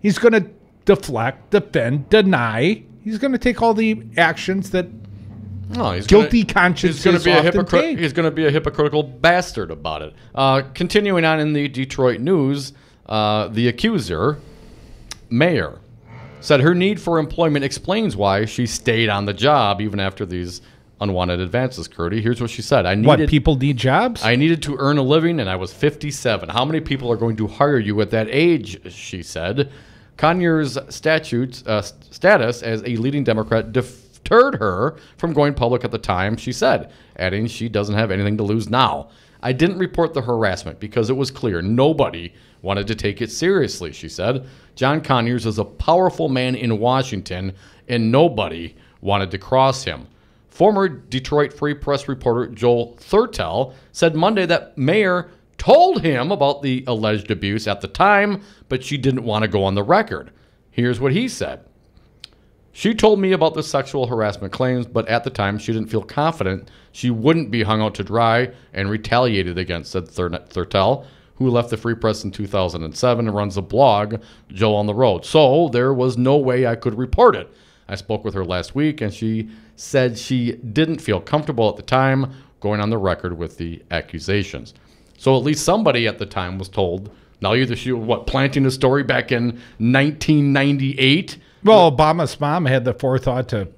He's going to deflect, defend, deny. He's going to take all the actions that guilty consciences often take.
He's going to be a hypocritical bastard about it. Continuing on in the Detroit news, the accuser, Mayer, said her need for employment explains why she stayed on the job even after these unwanted advances, Curdy. Here's what she said.
People need jobs?
I needed to earn a living, and I was 57. How many people are going to hire you at that age, she said. Conyers' status as a leading Democrat deterred her from going public at the time, she said, adding she doesn't have anything to lose now. I didn't report the harassment because it was clear nobody wanted to take it seriously, she said. John Conyers is a powerful man in Washington, and nobody wanted to cross him. Former Detroit Free Press reporter Joel Thurtell said Monday that Mayer told him about the alleged abuse at the time, but she didn't want to go on the record. Here's what he said. She told me about the sexual harassment claims, but at the time she didn't feel confident she wouldn't be hung out to dry and retaliated against, said Thurtell, who left the Free Press in 2007 and runs a blog, Joe on the Road. So there was no way I could report it. I spoke with her last week, and she said she didn't feel comfortable at the time going on the record with the accusations. So at least somebody at the time was told. Now either she was, planting a story back in 1998?
Well, Obama's mom had the forethought to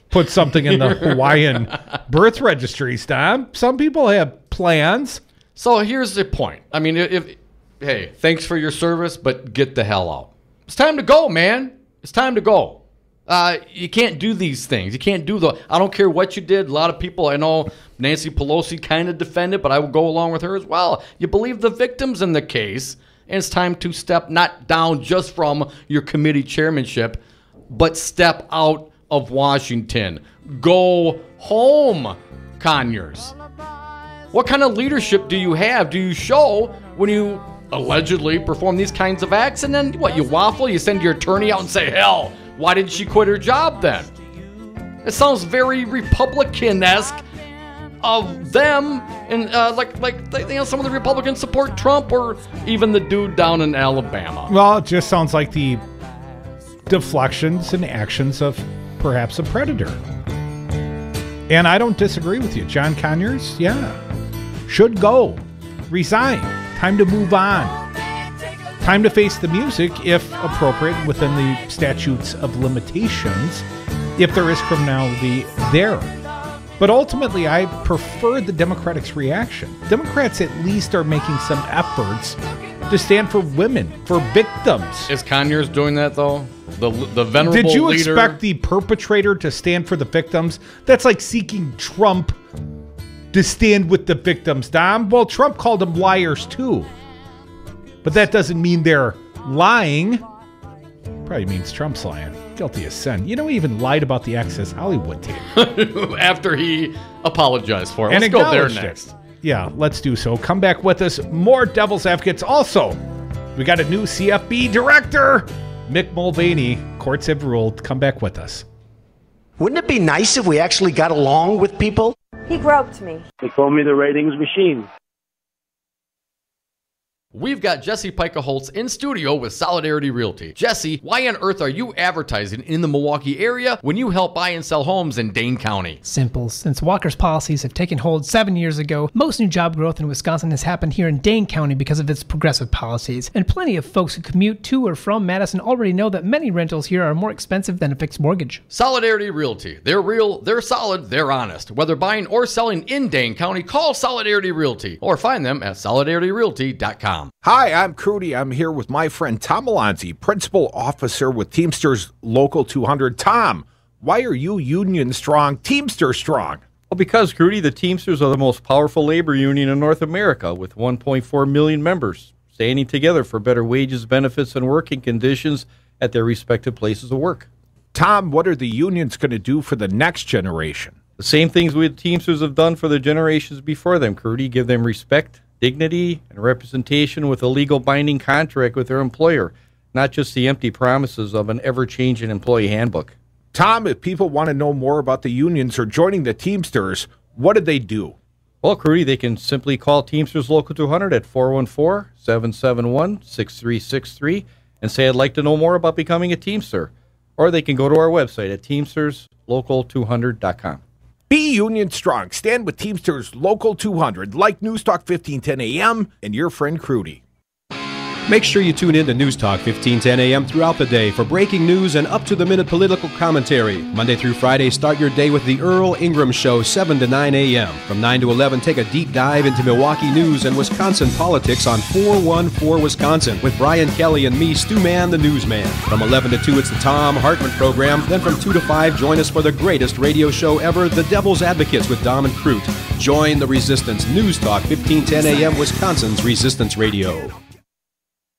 put something in the Hawaiian birth registries, Tom. Some people have plans.
So here's the point. I mean, hey, thanks for your service, but get the hell out. It's time to go, man. It's time to go. You can't do these things. You can't do I don't care what you did. A lot of people, I know Nancy Pelosi kind of defended, but I will go along with her as well. You believe the victims in the case, and it's time to step not down just from your committee chairmanship, but step out of Washington. Go home, Conyers. What kind of leadership do you have? Do you show when you allegedly perform these kinds of acts, and then what, you waffle? You send your attorney out and say, hell, why didn't she quit her job then? It sounds very Republican-esque of them, and like some of the Republicans support Trump, or even the dude down in Alabama.
Well, it just sounds like the deflections and actions of perhaps a predator. And I don't disagree with you. John Conyers, should go. Resign. Time to move on. Time to face the music, if appropriate, within the statutes of limitations, if there is criminality there. But ultimately, I prefer the Democrats' reaction. Democrats at least are making some efforts to stand for women, for victims.
Is Conyers doing that, though? The venerable leader?
Did you expect the perpetrator to stand for the victims? That's like seeking Trump to stand with the victims, Dom. Well, Trump called them liars, too. But that doesn't mean they're lying. Probably means Trump's lying. Guilty as sin. He even lied about the Access Hollywood tape.
After he apologized for it.
And
let's go there next.
Yeah, let's do so. Come back with us. More Devil's Advocates. Also, we got a new CFB director, Mick Mulvaney. Courts have ruled. Come back with us.
Wouldn't it be nice if we actually got along with people?
He groped me.
They call me the ratings machine.
We've got Jesse Pica-Holtz in studio with Solidarity Realty. Jesse, why on earth are you advertising in the Milwaukee area when you help buy and sell homes in Dane County?
Simple. Since Walker's policies have taken hold 7 years ago, most new job growth in Wisconsin has happened here in Dane County because of its progressive policies. And plenty of folks who commute to or from Madison already know that many rentals here are more expensive than a fixed mortgage.
Solidarity Realty. They're real, they're solid, they're honest. Whether buying or selling in Dane County, call Solidarity Realty or find them at solidarityrealty.com.
Teamsters.com.
Hi, I'm Crudy. I'm here with my friend Tom Alonzi, Principal Officer with Teamsters Local 200. Tom, why are you union strong, Teamster strong?
Well, because, Crudy, the Teamsters are the most powerful labor union in North America with 1.4 million members, standing together for better wages, benefits, and working conditions at their respective places of work.
Tom, what are the unions going to do for the next generation?
The same things we Teamsters have done for the generations before them, Crudy. Give them respect, dignity, and representation with a legal binding contract with their employer, not just the empty promises of an ever-changing employee handbook.
Tom, if people want to know more about the unions or joining the Teamsters, what do they do?
Well, Crudy, they can simply call Teamsters Local 200 at 414-771-6363 and say, I'd like to know more about becoming a Teamster. Or they can go to our website at teamsterslocal200.com.
Be union strong. Stand with Teamsters Local 200, like News Talk 1510 AM and your friend Crudy.
Make sure you tune in to News Talk 1510 AM throughout the day for breaking news and up-to-the-minute political commentary. Monday through Friday, start your day with the Earl Ingram Show, 7 to 9 a.m. From 9 to 11, take a deep dive into Milwaukee news and Wisconsin politics on 414 Wisconsin with Brian Kelly and me, Stu Mann, the newsman. From 11 to 2, it's the Tom Hartman program. Then from 2 to 5, join us for the greatest radio show ever, The Devil's Advocates with Dom and Crute. Join the resistance. News Talk 1510 AM, Wisconsin's Resistance Radio.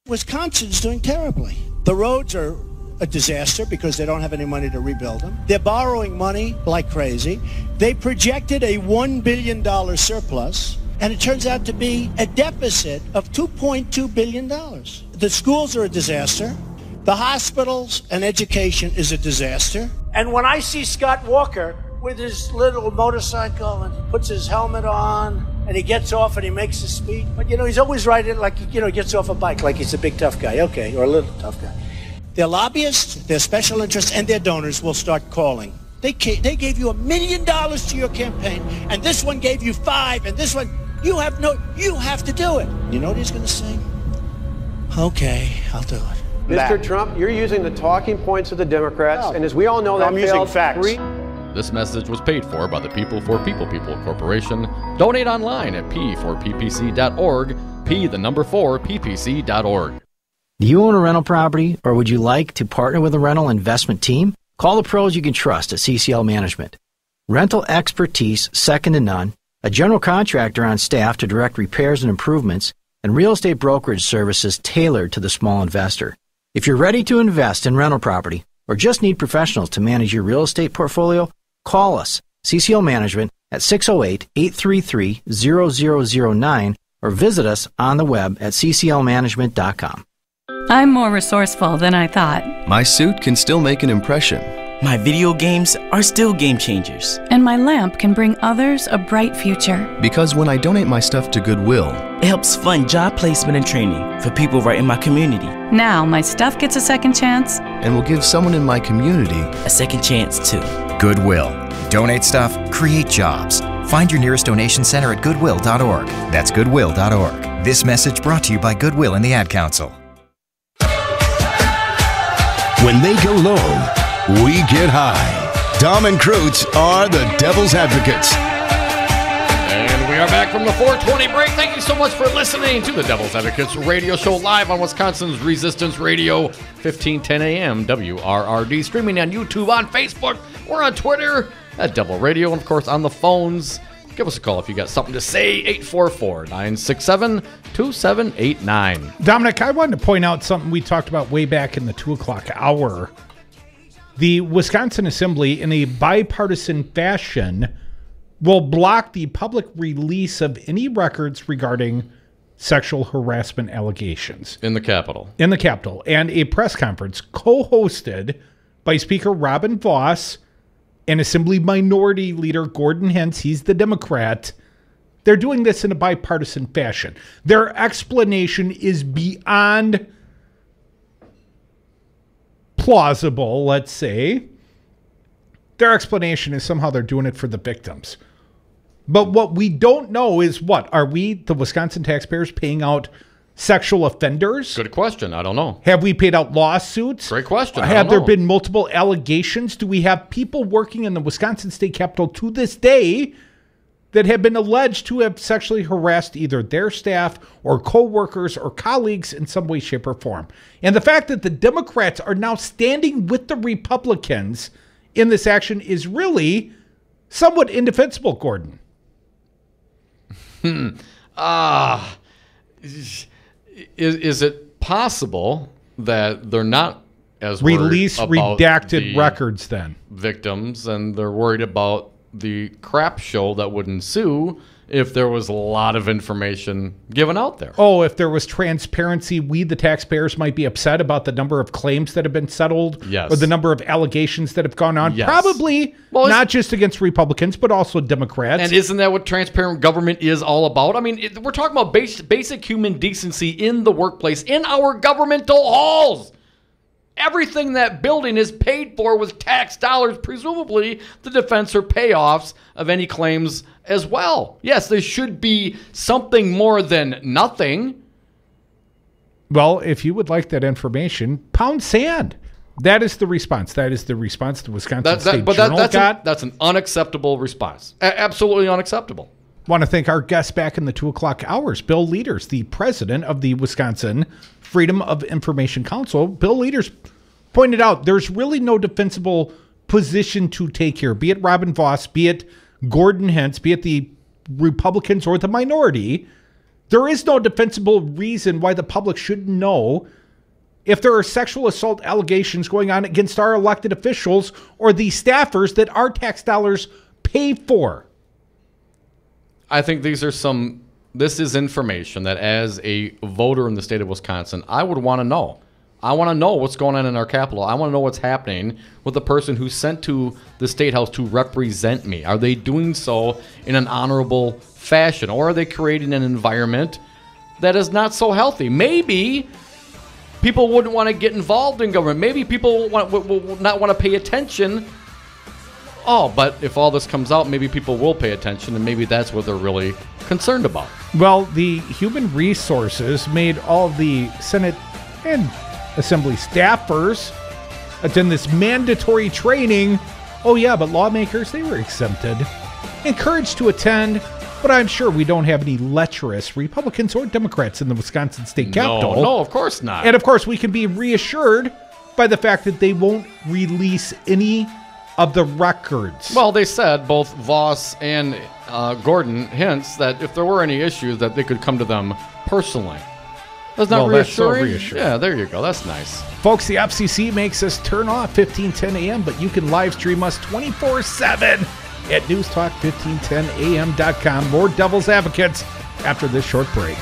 Wisconsin's doing terribly. The roads are a disaster because they don't have any money to rebuild them. They're borrowing money like crazy. They projected a $1 billion surplus, and it turns out to be a deficit of $2.2 billion. The schools are a disaster. The hospitals and education is a disaster.
And when I see Scott Walker with his little motorcycle and he puts his helmet on and he gets off and he makes his speech, but he's always riding like he gets off a bike like he's a big tough guy, okay, or a little tough guy. Their lobbyists, their special interests, and their donors will start calling. They gave you $1 million to your campaign, and this one gave you $5 million, and this one you have to do it. You know what he's going to say? Okay, I'll do it.
Mr. Trump, you're using the talking points of the Democrats, and as we all know, that
I'm using facts.
This message was paid for by the People for People Corporation. Donate online at p4ppc.org, p4ppc.org.
Do you own a rental property, or would you like to partner with a rental investment team? Call the pros you can trust at CCL Management. Rental expertise second to none, a general contractor on staff to direct repairs and improvements, and real estate brokerage services tailored to the small investor. If you're ready to invest in rental property, or just need professionals to manage your real estate portfolio, call us, CCL Management, at 608-833-0009 or visit us on the web at cclmanagement.com.
I'm more resourceful than I thought.
My suit can still make an impression.
My video games are still game changers.
And my lamp can bring others a bright future.
Because when I donate my stuff to Goodwill,
it helps fund job placement and training for people right in my community.
Now my stuff gets a second chance.
And will give someone in my community
a second chance too.
Goodwill. Donate stuff, create jobs. Find your nearest donation center at goodwill.org. That's goodwill.org. This message brought to you by Goodwill and the Ad Council.
When they go low, we get high. Dom and Crute are the Devil's Advocates.
And we are back from the 420 break. Thank you so much for listening to the Devil's Advocates radio show live on Wisconsin's Resistance Radio, 1510 AM, WRRD. Streaming on YouTube, on Facebook. We're on Twitter at Devil Radio. And, of course, on the phones. Give us a call if you got something to say, 844-967-2789.
Dominic, I wanted to point out something we talked about way back in the 2 o'clock hour. The Wisconsin Assembly, in a bipartisan fashion, will block the public release of any records regarding sexual harassment allegations.
In the Capitol.
In the Capitol. And a press conference co-hosted by Speaker Robin Vos and Assembly Minority Leader Gordon Hentz, he's the Democrat. They're doing this in a bipartisan fashion. Their explanation is beyond plausible, let's say. Their explanation is somehow they're doing it for the victims. But what we don't know is what? Are we, the Wisconsin taxpayers, paying out sexual offenders?
Good question. I don't know.
Have we paid out lawsuits?
Great question.
Have there been multiple allegations? Do we have people working in the Wisconsin State Capitol to this day that have been alleged to have sexually harassed either their staff or co-workers or colleagues in some way, shape, or form. And the fact that the Democrats are now standing with the Republicans in this action is really somewhat indefensible, Gordon.
Is it possible that they're not as
release
worried about
redacted
the
records then
victims, and they're worried about the crap show that would ensue if there was a lot of information given out there?
Oh, if there was transparency, we, the taxpayers, might be upset about the number of claims that have been settled,
yes,
or the number of allegations that have gone on.
Yes.
Probably not just against Republicans, but also Democrats.
And isn't that what transparent government is all about? I mean, we're talking about basic human decency in the workplace, in our governmental halls. Everything that building is paid for with tax dollars, presumably the defense or payoffs of any claims as well. Yes, there should be something more than nothing.
Well, if you would like that information, pound sand. That is the response. That is the response the Wisconsin State Journal got.
That's an unacceptable response. Absolutely unacceptable.
Want to thank our guest back in the 2 o'clock hours, Bill Leaders, the president of the Wisconsin Freedom of Information Council. Bill Leaders pointed out there's really no defensible position to take here, be it Robin Vos, be it Gordon Hentz, be it the Republicans or the minority. There is no defensible reason why the public should know if there are sexual assault allegations going on against our elected officials or the staffers that our tax dollars pay for.
I think this is information that as a voter in the state of Wisconsin, I would want to know. I want to know what's going on in our capital. I want to know what's happening with the person who's sent to the State House to represent me. Are they doing so in an honorable fashion, or are they creating an environment that is not so healthy? Maybe people wouldn't want to get involved in government. Maybe people will not want to pay attention. Oh, but if all this comes out, maybe people will pay attention, and maybe that's what they're really concerned about.
Well, the Human Resources made all the Senate and Assembly staffers attend this mandatory training. Oh yeah, but lawmakers, they were exempted. Encouraged to attend, but I'm sure we don't have any lecherous Republicans or Democrats in the Wisconsin State Capitol.
No, of course not.
And of course, we can be reassured by the fact that they won't release any of the records.
Well, they said, both Voss and Gordon Hentz, that if there were any issues, that they could come to them personally. That's not reassuring?
That's so reassuring.
Yeah, there you go. That's nice.
Folks, the FCC makes us turn off 1510 AM, but you can live stream us 24/7 at newstalk1510am.com. More Devil's Advocates after this short break.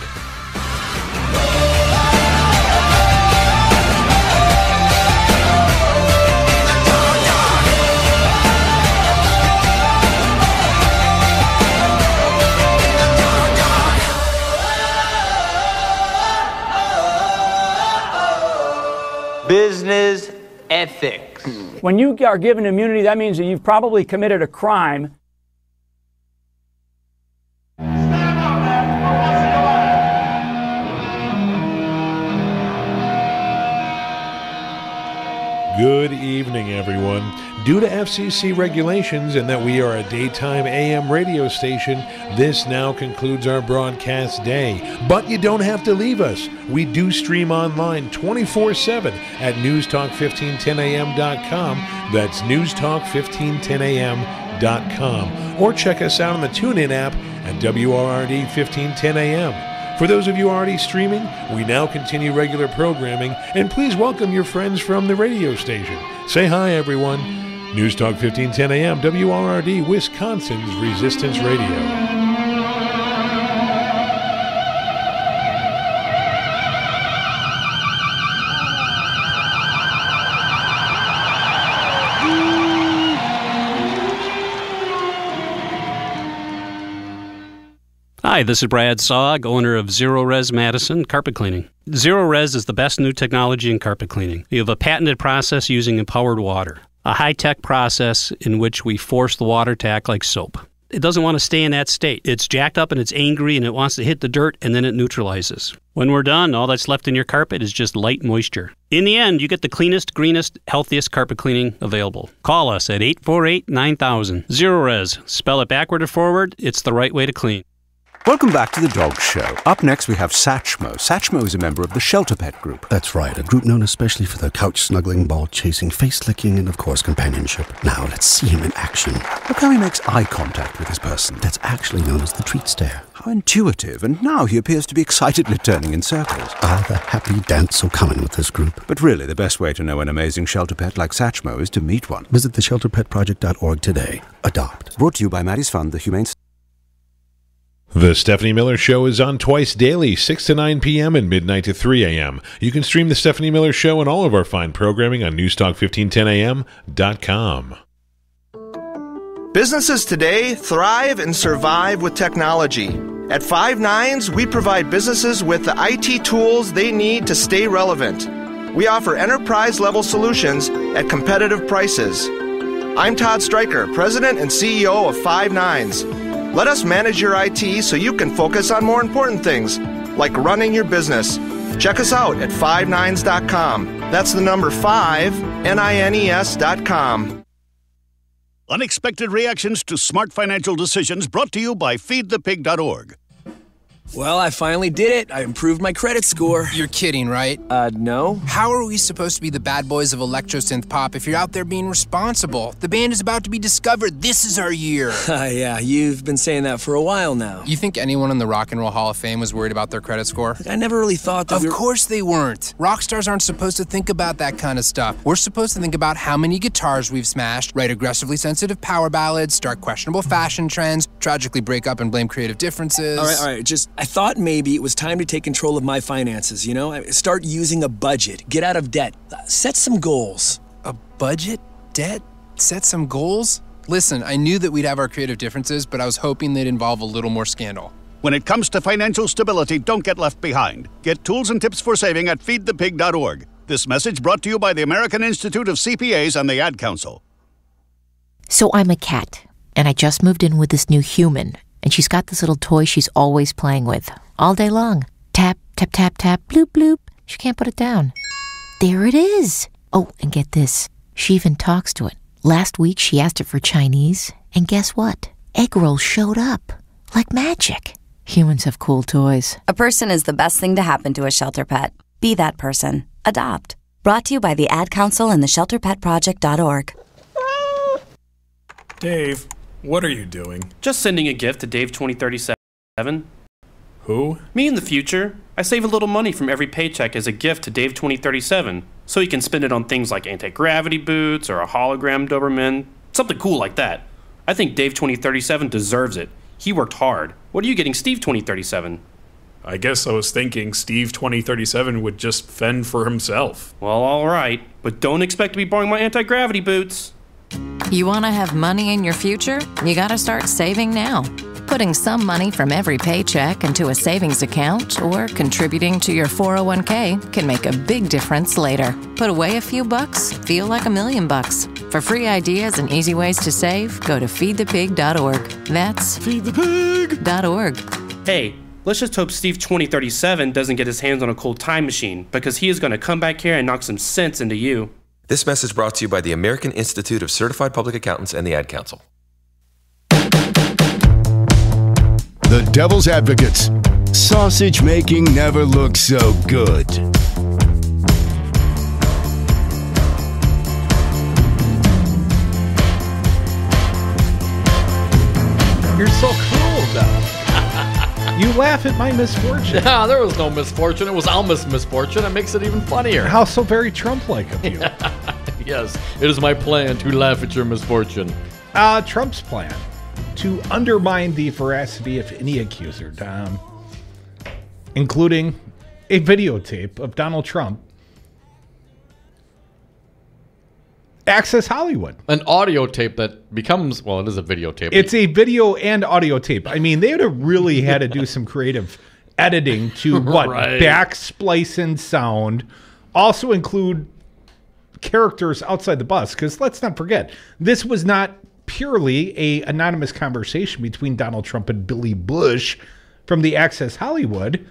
Business ethics.
When you are given immunity, that means that you've probably committed a crime.
Good evening, everyone. Due to FCC regulations and that we are a daytime AM radio station, this now concludes our broadcast day. But you don't have to leave us. We do stream online 24/7 at newstalk1510am.com. That's newstalk1510am.com. Or check us out on the TuneIn app at WRRD 1510am. For those of you already streaming, we now continue regular programming, and please welcome your friends from the radio station. Say hi, everyone. News Talk 1510 AM, WRRD, Wisconsin's Resistance Radio.
Hi, this is Brad Saug, owner of Zero Res Madison Carpet Cleaning. Zero Res is the best new technology in carpet cleaning. We have a patented process using empowered water, a high-tech process in which we force the water to act like soap. it doesn't want to stay in that state. It's jacked up and it's angry and it wants to hit the dirt and then it neutralizes. When we're done, all that's left in your carpet is just light moisture. In the end, you get the cleanest, greenest, healthiest carpet cleaning available. Call us at 848-9000. Zero-Res. Spell it backward or forward. It's the right way to clean.
Welcome back to the Dog Show. Up next, we have Satchmo. Satchmo is a member of the Shelter Pet Group.
That's right, a group known especially for their couch-snuggling, ball-chasing, face-licking, and, of course, companionship. Now, let's see him in action.
Look how he makes eye contact with his person.
That's actually known as the treat stare.
How intuitive, and now he appears to be excitedly turning in circles.
Ah, the happy dance so common with this group.
But really, the best way to know an amazing shelter pet like Satchmo is to meet one.
Visit theshelterpetproject.org today. Adopt.
Brought to you by Maddie's Fund, the Humane...
The Stephanie Miller Show is on twice daily, 6 to 9 p.m. and midnight to 3 a.m. You can stream The Stephanie Miller Show and all of our fine programming on newstalk1510am.com.
Businesses today thrive and survive with technology. At Five Nines, we provide businesses with the IT tools they need to stay relevant. We offer enterprise-level solutions at competitive prices. I'm Todd Stryker, President and CEO of Five Nines. Let us manage your IT so you can focus on more important things, like running your business. Check us out at fivenines.com. That's the number 5, NINES.com.
Unexpected reactions to smart financial decisions brought to you by feedthepig.org.
Well, I finally did it. I improved my credit score.
You're kidding, right?
No.
How are we supposed to be the bad boys of electro-synth pop if you're out there being responsible? The band is about to be discovered. This is our year.
Yeah, you've been saying that for a while now.
You think anyone in the Rock and Roll Hall of Fame was worried about their credit score?
I never really thought that.
Of course they weren't. Rock stars aren't supposed to think about that kind of stuff. We're supposed to think about how many guitars we've smashed, write aggressively sensitive power ballads, start questionable fashion trends, tragically break up and blame creative differences.
All right. I thought maybe it was time to take control of my finances, you know? Start using a budget, get out of debt, set some goals.
A budget? Debt? Set some goals? Listen, I knew that we'd have our creative differences, but I was hoping they'd involve a little more scandal.
When it comes to financial stability, don't get left behind. Get tools and tips for saving at feedthepig.org. This message brought to you by the American Institute of CPAs and the Ad Council.
So I'm a cat, and I just moved in with this new human, and she's got this little toy she's always playing with, all day long. Tap, tap, tap, tap, bloop, bloop. She can't put it down. There it is. Oh, and get this. She even talks to it. Last week, she asked it for Chinese, and guess what? Egg rolls showed up. Like magic. Humans have cool toys.
A person is the best thing to happen to a shelter pet. Be that person. Adopt. Brought to you by the Ad Council and the ShelterPetProject.org.
Dave, what are you doing?
Just sending a gift to Dave 2037.
Who?
Me in the future. I save a little money from every paycheck as a gift to Dave 2037, so he can spend it on things like anti-gravity boots or a hologram Doberman, something cool like that. I think Dave 2037 deserves it. He worked hard. What are you getting Steve 2037?
I guess I was thinking Steve 2037 would just fend for himself.
Well, all right, but don't expect to be borrowing my anti-gravity boots.
You want to have money in your future? You got to start saving now. Putting some money from every paycheck into a savings account or contributing to your 401k can make a big difference later. Put away a few bucks, feel like $1 million. For free ideas and easy ways to save, go to feedthepig.org. That's feedthepig.org.
Hey, let's just hope Steve 2037 doesn't get his hands on a cool time machine, because he is going to come back here and knock some sense into you.
This message brought to you by the American Institute of Certified Public Accountants and the Ad Council.
The Devil's Advocates. Sausage making never looks so good.
You're so cruel, though. You laugh at my misfortune.
Yeah, there was no misfortune. It was Alma's misfortune. It makes it even funnier.
How so very Trump-like of you.
Yes, it is my plan to laugh at your misfortune.
Trump's plan to undermine the veracity of any accuser, including a videotape of Donald Trump. Access Hollywood.
An audio tape that becomes, well, it is a videotape.
It's a video and audio tape. I mean, they would have really had to do some creative editing to backsplice in sound. Also include characters outside the bus, because let's not forget, this was not purely a anonymous conversation between Donald Trump and Billy Bush from the Access Hollywood.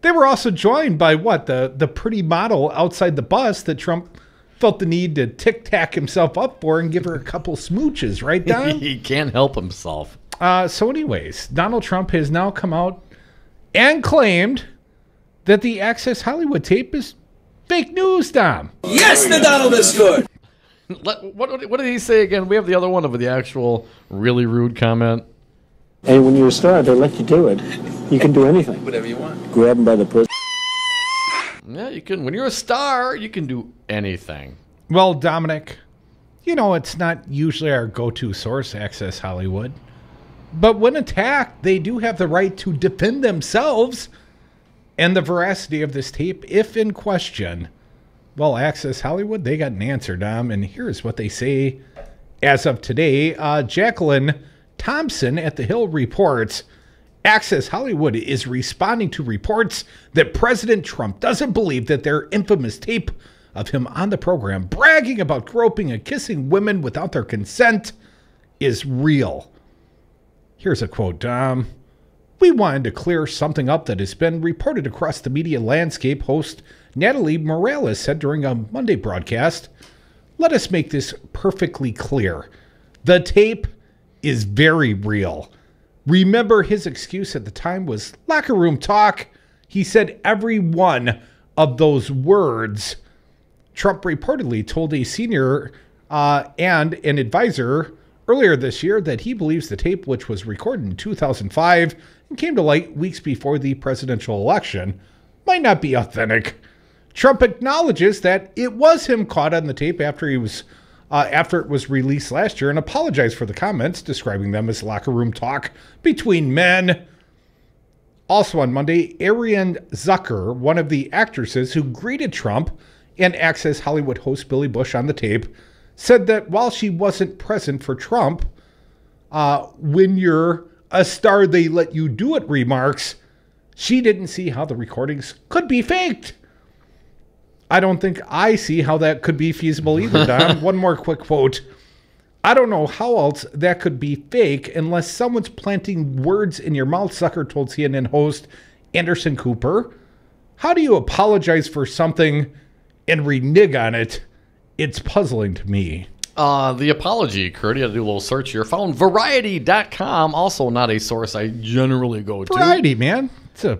They were also joined by the pretty model outside the bus that Trump felt the need to tic-tac himself up for and give her a couple smooches, right, Don?
He can't help himself.
So anyways, Donald Trump has now come out and claimed that the Access Hollywood tape is fake news, Dom.
Yes, the Donald is good.
What did he say again? We have the other one of the actual really rude comment.
And when you're a star, they let you do it. You can do anything.
Whatever you want.
Grab them by the pussy.
Yeah, you can. When you're a star, you can do anything.
Well, Dominic, you know, it's not usually our go-to source, Access Hollywood. But when attacked, they do have the right to defend themselves and the veracity of this tape, if in question. Well, Access Hollywood, they got an answer, Dom, and here's what they say as of today. Jacqueline Thompson at The Hill reports, Access Hollywood is responding to reports that President Trump doesn't believe that their infamous tape of him on the program bragging about groping and kissing women without their consent is real. Here's a quote, Dom. We wanted to clear something up that has been reported across the media landscape, host Natalie Morales said during a Monday broadcast. Let us make this perfectly clear. The tape is very real. Remember, his excuse at the time was locker room talk. He said every one of those words. Trump reportedly told a senior and an advisor earlier this year that he believes the tape, which was recorded in 2005 and came to light weeks before the presidential election, might not be authentic. Trump acknowledges that it was him caught on the tape after it was released last year and apologized for the comments, describing them as locker room talk between men. Also on Monday, Ariane Zucker, one of the actresses who greeted Trump and Access Hollywood host Billy Bush on the tape, said that while she wasn't present for Trump, when you're a star, they let you do it remarks, she didn't see how the recordings could be faked. I don't think I see how that could be feasible either, Don. One more quick quote. I don't know how else that could be fake unless someone's planting words in your mouth, Zucker told CNN host Anderson Cooper. How do you apologize for something and renege on it? It's puzzling to me.
The apology, Kurt, you had to do a little search here. Found Variety.com, also not a source I generally go to.
Variety, man. It's a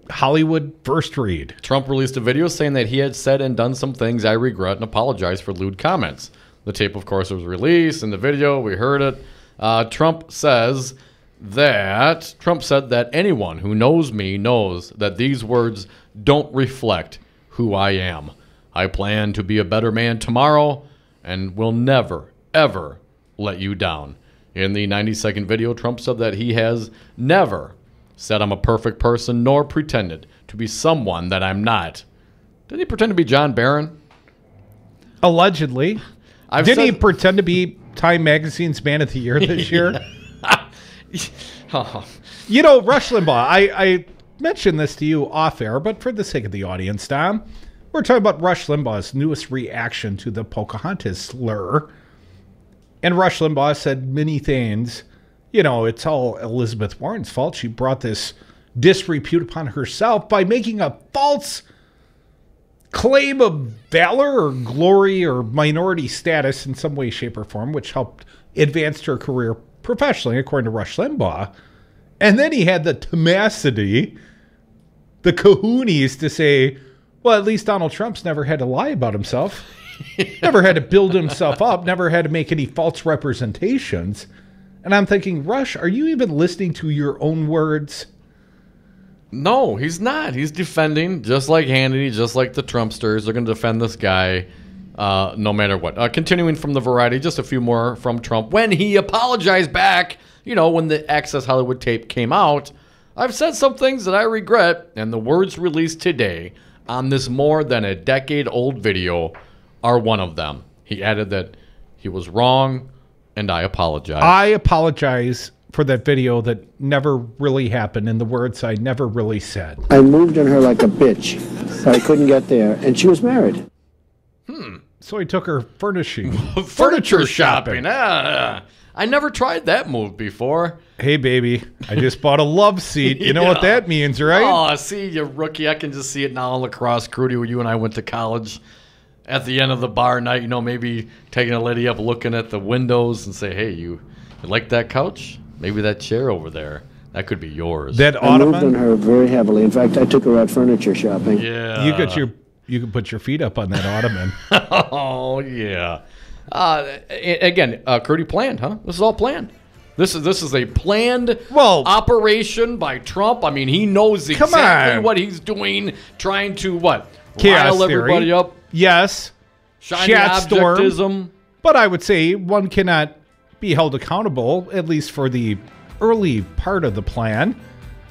Hollywood first read.
Trump released a video saying that he had said and done some things I regret and apologized for lewd comments. The tape, of course, was released. In the video, we heard it. Trump said that anyone who knows me knows that these words don't reflect who I am. I plan to be a better man tomorrow and will never, ever let you down. In the 90-second video, Trump said that he has never said I'm a perfect person nor pretended to be someone that I'm not. Did he pretend to be John Barron?
Allegedly. Didn't he pretend to be Time Magazine's Man of the Year this year? You know, Rush Limbaugh, I mentioned this to you off air, but for the sake of the audience, Tom, we're talking about Rush Limbaugh's newest reaction to the Pocahontas slur. And Rush Limbaugh said many things. You know, it's all Elizabeth Warren's fault. She brought this disrepute upon herself by making a false claim of valor or glory or minority status in some way, shape, or form, which helped advance her career professionally, according to Rush Limbaugh. And then he had the tenacity, the cojones to say, well, at least Donald Trump's never had to lie about himself, never had to build himself up, never had to make any false representations. And I'm thinking, Rush, are you even listening to your own words?
No, he's not. He's defending, just like Hannity, just like the Trumpsters. They're going to defend this guy no matter what. Continuing from the Variety, just a few more from Trump. When he apologized back, you know, when the Access Hollywood tape came out, I've said some things that I regret, and the words released today on this more than a decade-old video are one of them. He added that he was wrong, and I apologize.
I apologize for that video that never really happened and the words I never really said.
I moved on her like a bitch, so I couldn't get there, and she was married.
So he took her
furniture shopping. I never tried that move before.
Hey, baby, I just bought a love seat. You know what that means, right?
Oh, see, you rookie. I can just see it now in lacrosse, Crudy, where you and I went to college. At the end of the bar night, maybe taking a lady up, looking at the windows and say, hey, you like that couch? Maybe that chair over there. That could be yours.
That
I moved
ottoman?
on her very heavily. In fact, I took her out furniture shopping.
Yeah.
You can put your feet up on that ottoman.
Oh, yeah. Again, Crudy planned, huh? This is all planned. This is a planned operation by Trump. I mean, he knows exactly what he's doing, trying to
Chaos
rile everybody
theory.
up.
Yes.
Shiny objectism.
But I would say one cannot be held accountable, at least for the early part of the plan.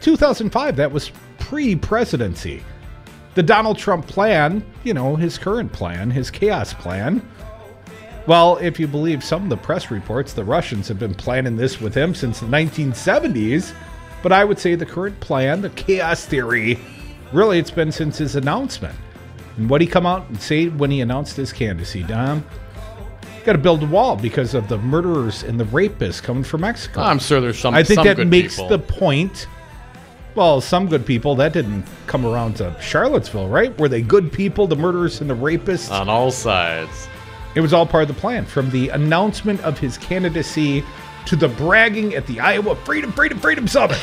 2005, that was pre-presidency. The Donald Trump plan, his current plan, his chaos plan. Well, if you believe some of the press reports, the Russians have been planning this with him since the 1970s. But I would say the current plan, the chaos theory, really it's been since his announcement. And what did he come out and say when he announced his candidacy, Dom? Got to build a wall because of the murderers and the rapists coming from Mexico.
I'm sure there's some.
I think
some
that
good
makes
people.
the point. Well, some good people that didn't come around to Charlottesville, right? Were they good people, the murderers and the rapists?
On all sides.
It was all part of the plan, from the announcement of his candidacy to the bragging at the Iowa Freedom Summit.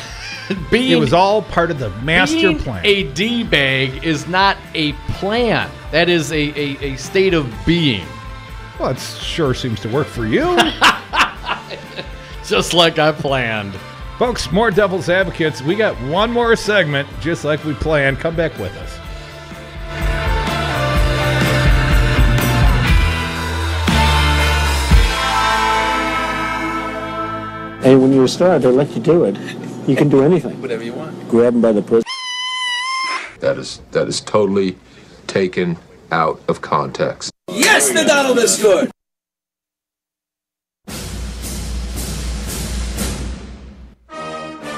It was all part of the master plan.
A D-bag is not a plan. That is a state of being.
Well, it sure seems to work for you.
Just like I planned.
Folks, more Devil's Advocates. We got one more segment, just like we planned. Come back with us.
Hey, when you're a star, they let you do it. You can do anything.
Whatever you want.
Grab them by the pussy.
That is totally taken out of context.
Yes, the Donald is good.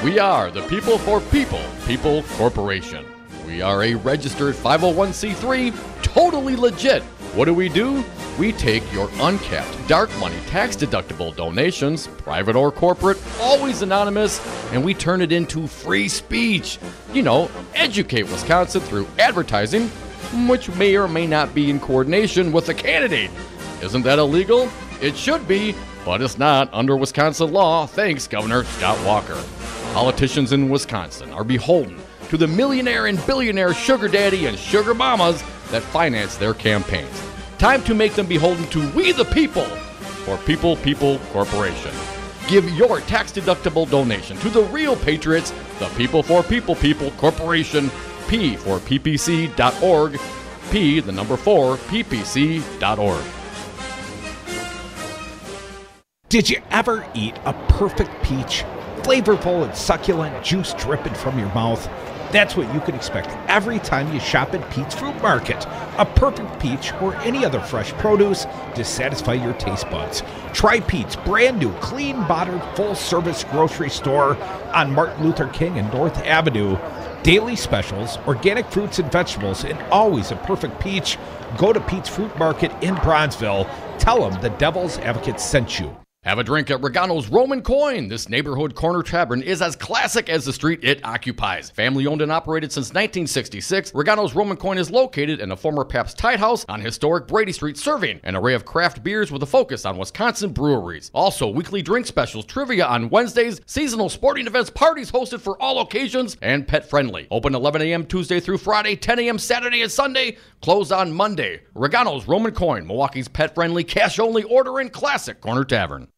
We are the People for People Corporation. We are a registered 501c3, totally legit. What do? We take your uncapped, dark money, tax-deductible donations, private or corporate, always anonymous, and we turn it into free speech. Educate Wisconsin through advertising, which may or may not be in coordination with the candidate. Isn't that illegal? It should be, but it's not under Wisconsin law, thanks Governor Scott Walker. Politicians in Wisconsin are beholden to the millionaire and billionaire sugar daddy and sugar mamas that finance their campaigns. Time to make them beholden to we the people for People Corporation. Give your tax-deductible donation to the real patriots, the People for People Corporation, P for ppc.org, P, the number 4, ppc.org.
Did you ever eat a perfect peach? Flavorful and succulent, juice dripping from your mouth. That's what you can expect every time you shop at Pete's Fruit Market. A perfect peach or any other fresh produce to satisfy your taste buds. Try Pete's brand new, clean, bottled, full-service grocery store on Martin Luther King and North Avenue. Daily specials, organic fruits and vegetables, and always a perfect peach. Go to Pete's Fruit Market in Bronzeville. Tell them the Devil's Advocate sent you.
Have a drink at Regano's Roman Coin. This neighborhood corner tavern is as classic as the street it occupies. Family owned and operated since 1966, Regano's Roman Coin is located in a former Pabst Tide House on historic Brady Street, serving an array of craft beers with a focus on Wisconsin breweries. Also, weekly drink specials, trivia on Wednesdays, seasonal sporting events, parties hosted for all occasions, and pet friendly. Open 11 a.m. Tuesday through Friday, 10 a.m. Saturday and Sunday, closed on Monday. Regano's Roman Coin, Milwaukee's pet friendly, cash only order and classic corner tavern.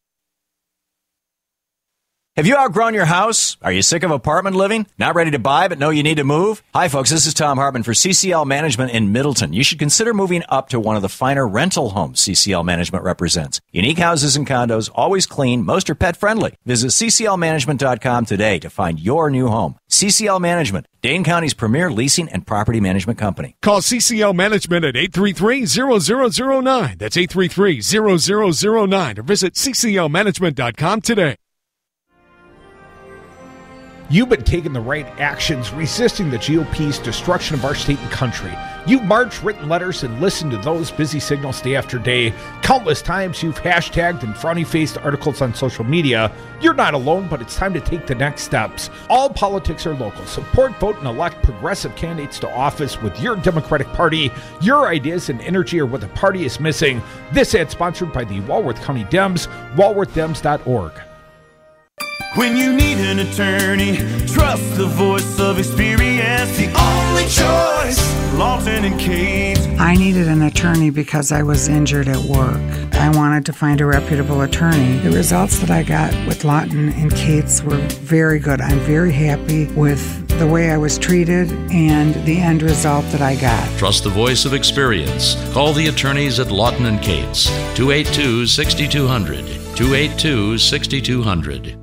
Have you outgrown your house? Are you sick of apartment living? Not ready to buy but know you need to move? Hi folks, this is Tom Hartman for CCL Management in Middleton. You should consider moving up to one of the finer rental homes CCL Management represents. Unique houses and condos, always clean, most are pet friendly. Visit cclmanagement.com today to find your new home. CCL Management, Dane County's premier leasing and property management company.
Call CCL Management at 833-0009. That's 833-0009 or visit cclmanagement.com today.
You've been taking the right actions, resisting the GOP's destruction of our state and country. You've marched, written letters, and listened to those busy signals day after day. Countless times you've hashtagged and frowny-faced articles on social media. You're not alone, but it's time to take the next steps. All politics are local. Support, vote, and elect progressive candidates to office with your Democratic Party. Your ideas and energy are what the party is missing. This ad sponsored by the Walworth County Dems, walworthdems.org.
When you need an attorney, trust the voice of experience, the only choice, Lawton and Cates.
I needed an attorney because I was injured at work. I wanted to find a reputable attorney. The results that I got with Lawton and Cates were very good. I'm very happy with the way I was treated and the end result that I got.
Trust the voice of experience. Call the attorneys at Lawton and Cates, 282-6200, 282-6200.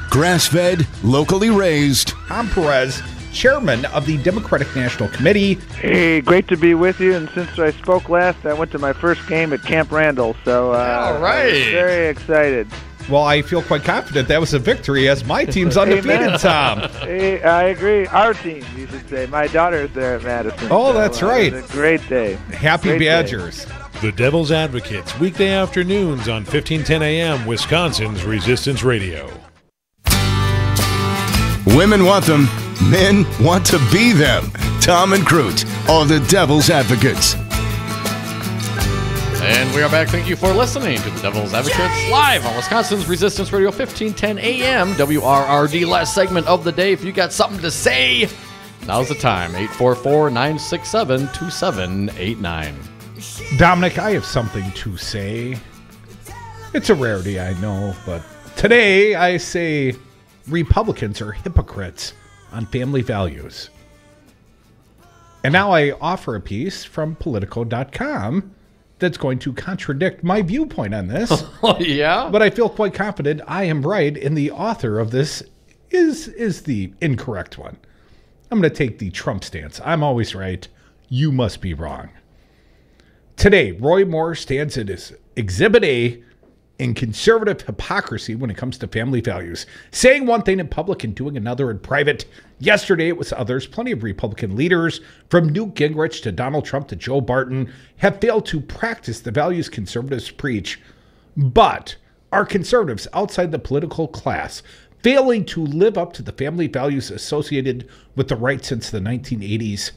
Grass-fed, locally raised.
Tom Perez, chairman of the Democratic National Committee.
Hey, great to be with you. And since I spoke last, I went to my first game at Camp Randall. So
all right.
I was very excited.
Well, I feel quite confident that was a victory as my team's undefeated, Tom.
Hey, I agree. Our team, you should say. My daughter's there at Madison.
Oh, that's right.
It was a great day.
Happy
Great
Badgers.
Day.
The Devil's Advocates, weekday afternoons on 1510 AM, Wisconsin's Resistance Radio.
Women want them. Men want to be them. Tom and Crute are the Devil's Advocates.
And we are back. Thank you for listening to the Devil's Advocates live on Wisconsin's Resistance Radio, 1510 AM, WRRD. Last segment of the day. If you got something to say, now's the time. 844-967-2789.
Dominic, I have something to say. It's a rarity, I know, but today I say Republicans are hypocrites on family values. And now I offer a piece from Politico.com that's going to contradict my viewpoint on this.
Oh, yeah?
But I feel quite confident I am right, and the author of this is the incorrect one. I'm going to take the Trump stance. I'm always right. You must be wrong. Today, Roy Moore stands at his Exhibit A in conservative hypocrisy when it comes to family values, saying one thing in public and doing another in private. Yesterday it was others. Plenty of Republican leaders, from Newt Gingrich to Donald Trump to Joe Barton, have failed to practice the values conservatives preach. But are conservatives outside the political class failing to live up to the family values associated with the right since the 1980s?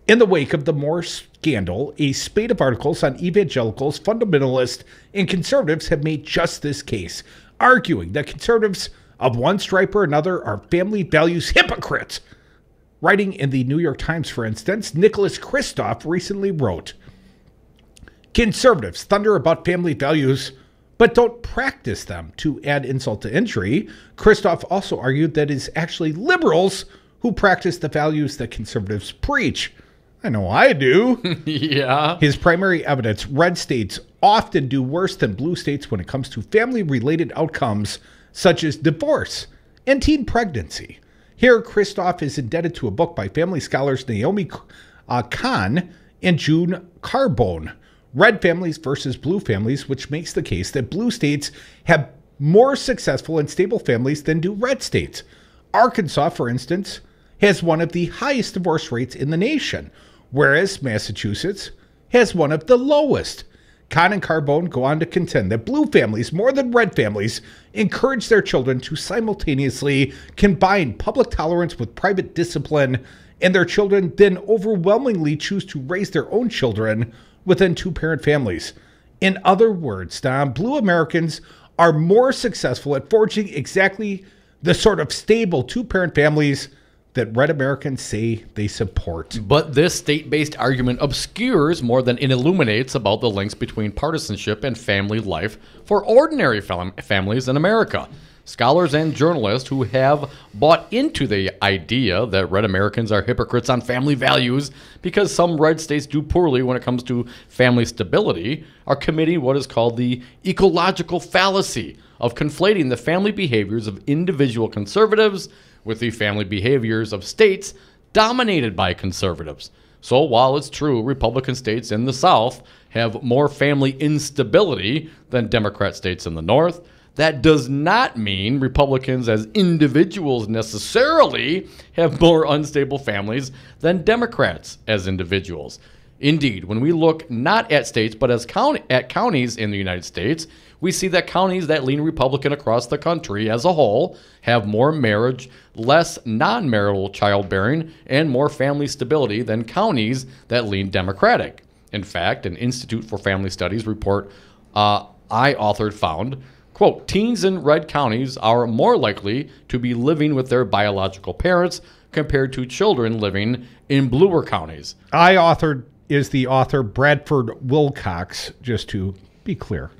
In the wake of the Moore scandal, a spate of articles on evangelicals, fundamentalists, and conservatives have made just this case, arguing that conservatives of one stripe or another are family values hypocrites. Writing in the New York Times, for instance, Nicholas Kristof recently wrote, "Conservatives thunder about family values, but don't practice them." To add insult to injury, Kristof also argued that it is actually liberals who practice the values that conservatives preach. I know I do.
Yeah.
His primary evidence: red states often do worse than blue states when it comes to family-related outcomes such as divorce and teen pregnancy. Here, Kristof is indebted to a book by family scholars Naomi Kahn and June Carbone, Red Families versus Blue Families, which makes the case that blue states have more successful and stable families than do red states. Arkansas, for instance, has one of the highest divorce rates in the nation, whereas Massachusetts has one of the lowest. Kahn and Carbone go on to contend that blue families, more than red families, encourage their children to simultaneously combine public tolerance with private discipline, and their children then overwhelmingly choose to raise their own children within two-parent families. In other words, Dom, blue Americans are more successful at forging exactly the sort of stable two-parent families that red Americans say they support.
But this state-based argument obscures more than it illuminates about the links between partisanship and family life for ordinary families in America. Scholars and journalists who have bought into the idea that red Americans are hypocrites on family values because some red states do poorly when it comes to family stability are committing what is called the ecological fallacy of conflating the family behaviors of individual conservatives with the family behaviors of states dominated by conservatives. So while it's true Republican states in the South have more family instability than Democrat states in the North, That does not mean Republicans as individuals necessarily have more unstable families than Democrats as individuals. Indeed, when we look not at states but as counties in the United States, we see that counties that lean Republican across the country as a whole have more marriage, less non-marital childbearing, and more family stability than counties that lean Democratic. In fact, an Institute for Family Studies report I authored found, quote, teens in red counties are more likely to be living with their biological parents compared to children living in bluer counties.
I authored is the author Bradford Wilcox, just to be clear.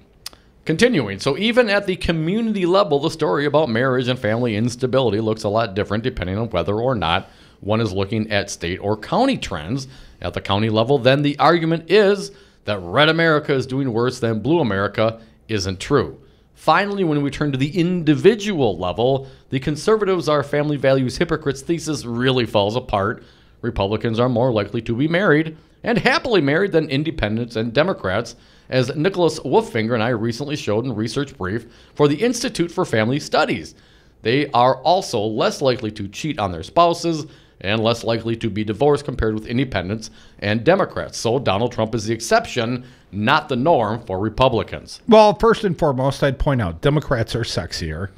Continuing, so even at the community level, the story about marriage and family instability looks a lot different depending on whether or not one is looking at state or county trends. At the county level, then the argument is that red America is doing worse than blue America isn't true. Finally, when we turn to the individual level, the conservatives are family values hypocrites thesis really falls apart. Republicans are more likely to be married and happily married than independents and Democrats, as Nicholas Wolffinger and I recently showed in a research brief for the Institute for Family Studies. They are also less likely to cheat on their spouses and less likely to be divorced compared with independents and Democrats. So Donald Trump is the exception, not the norm for Republicans.
Well, first and foremost, I'd point out Democrats are sexier.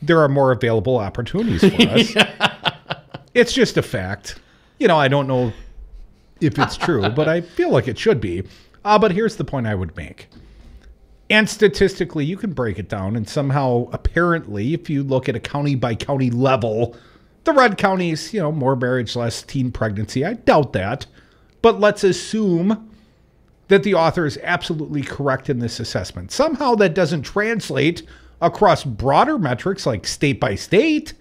There are more available opportunities for us. It's just a fact. You know, I don't know if it's true, but I feel like it should be. But here's the point I would make. And statistically, you can break it down, and somehow, apparently, if you look at a county-by-county level, the red counties, more marriage, less teen pregnancy. I doubt that. But let's assume that the author is absolutely correct in this assessment. Somehow that doesn't translate across broader metrics like state by state.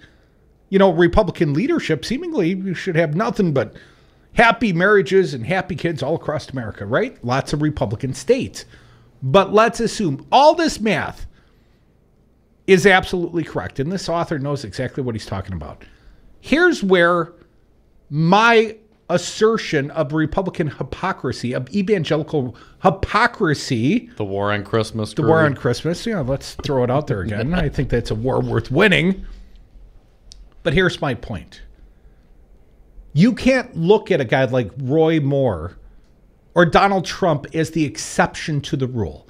Republican leadership seemingly should have nothing but happy marriages and happy kids all across America, right? Lots of Republican states. But let's assume all this math is absolutely correct. And this author knows exactly what he's talking about. Here's where my assertion of Republican hypocrisy, of evangelical hypocrisy.
The war on Christmas.
The war on Christmas. Let's throw it out there again. I think that's a war worth winning. But here's my point. You can't look at a guy like Roy Moore or Donald Trump as the exception to the rule.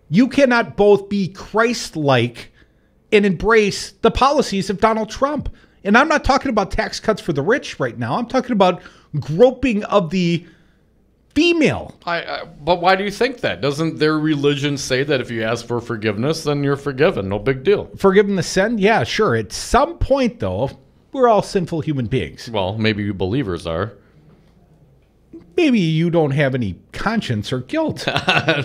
You cannot both be Christ-like and embrace the policies of Donald Trump. And I'm not talking about tax cuts for the rich right now. I'm talking about groping of the female.
But why do you think that? Doesn't their religion say that if you ask for forgiveness, then you're forgiven? No big deal.
Forgiven the sin? Yeah, sure. At some point, though, we're all sinful human beings.
Well, maybe you believers are.
Maybe you don't have any conscience or guilt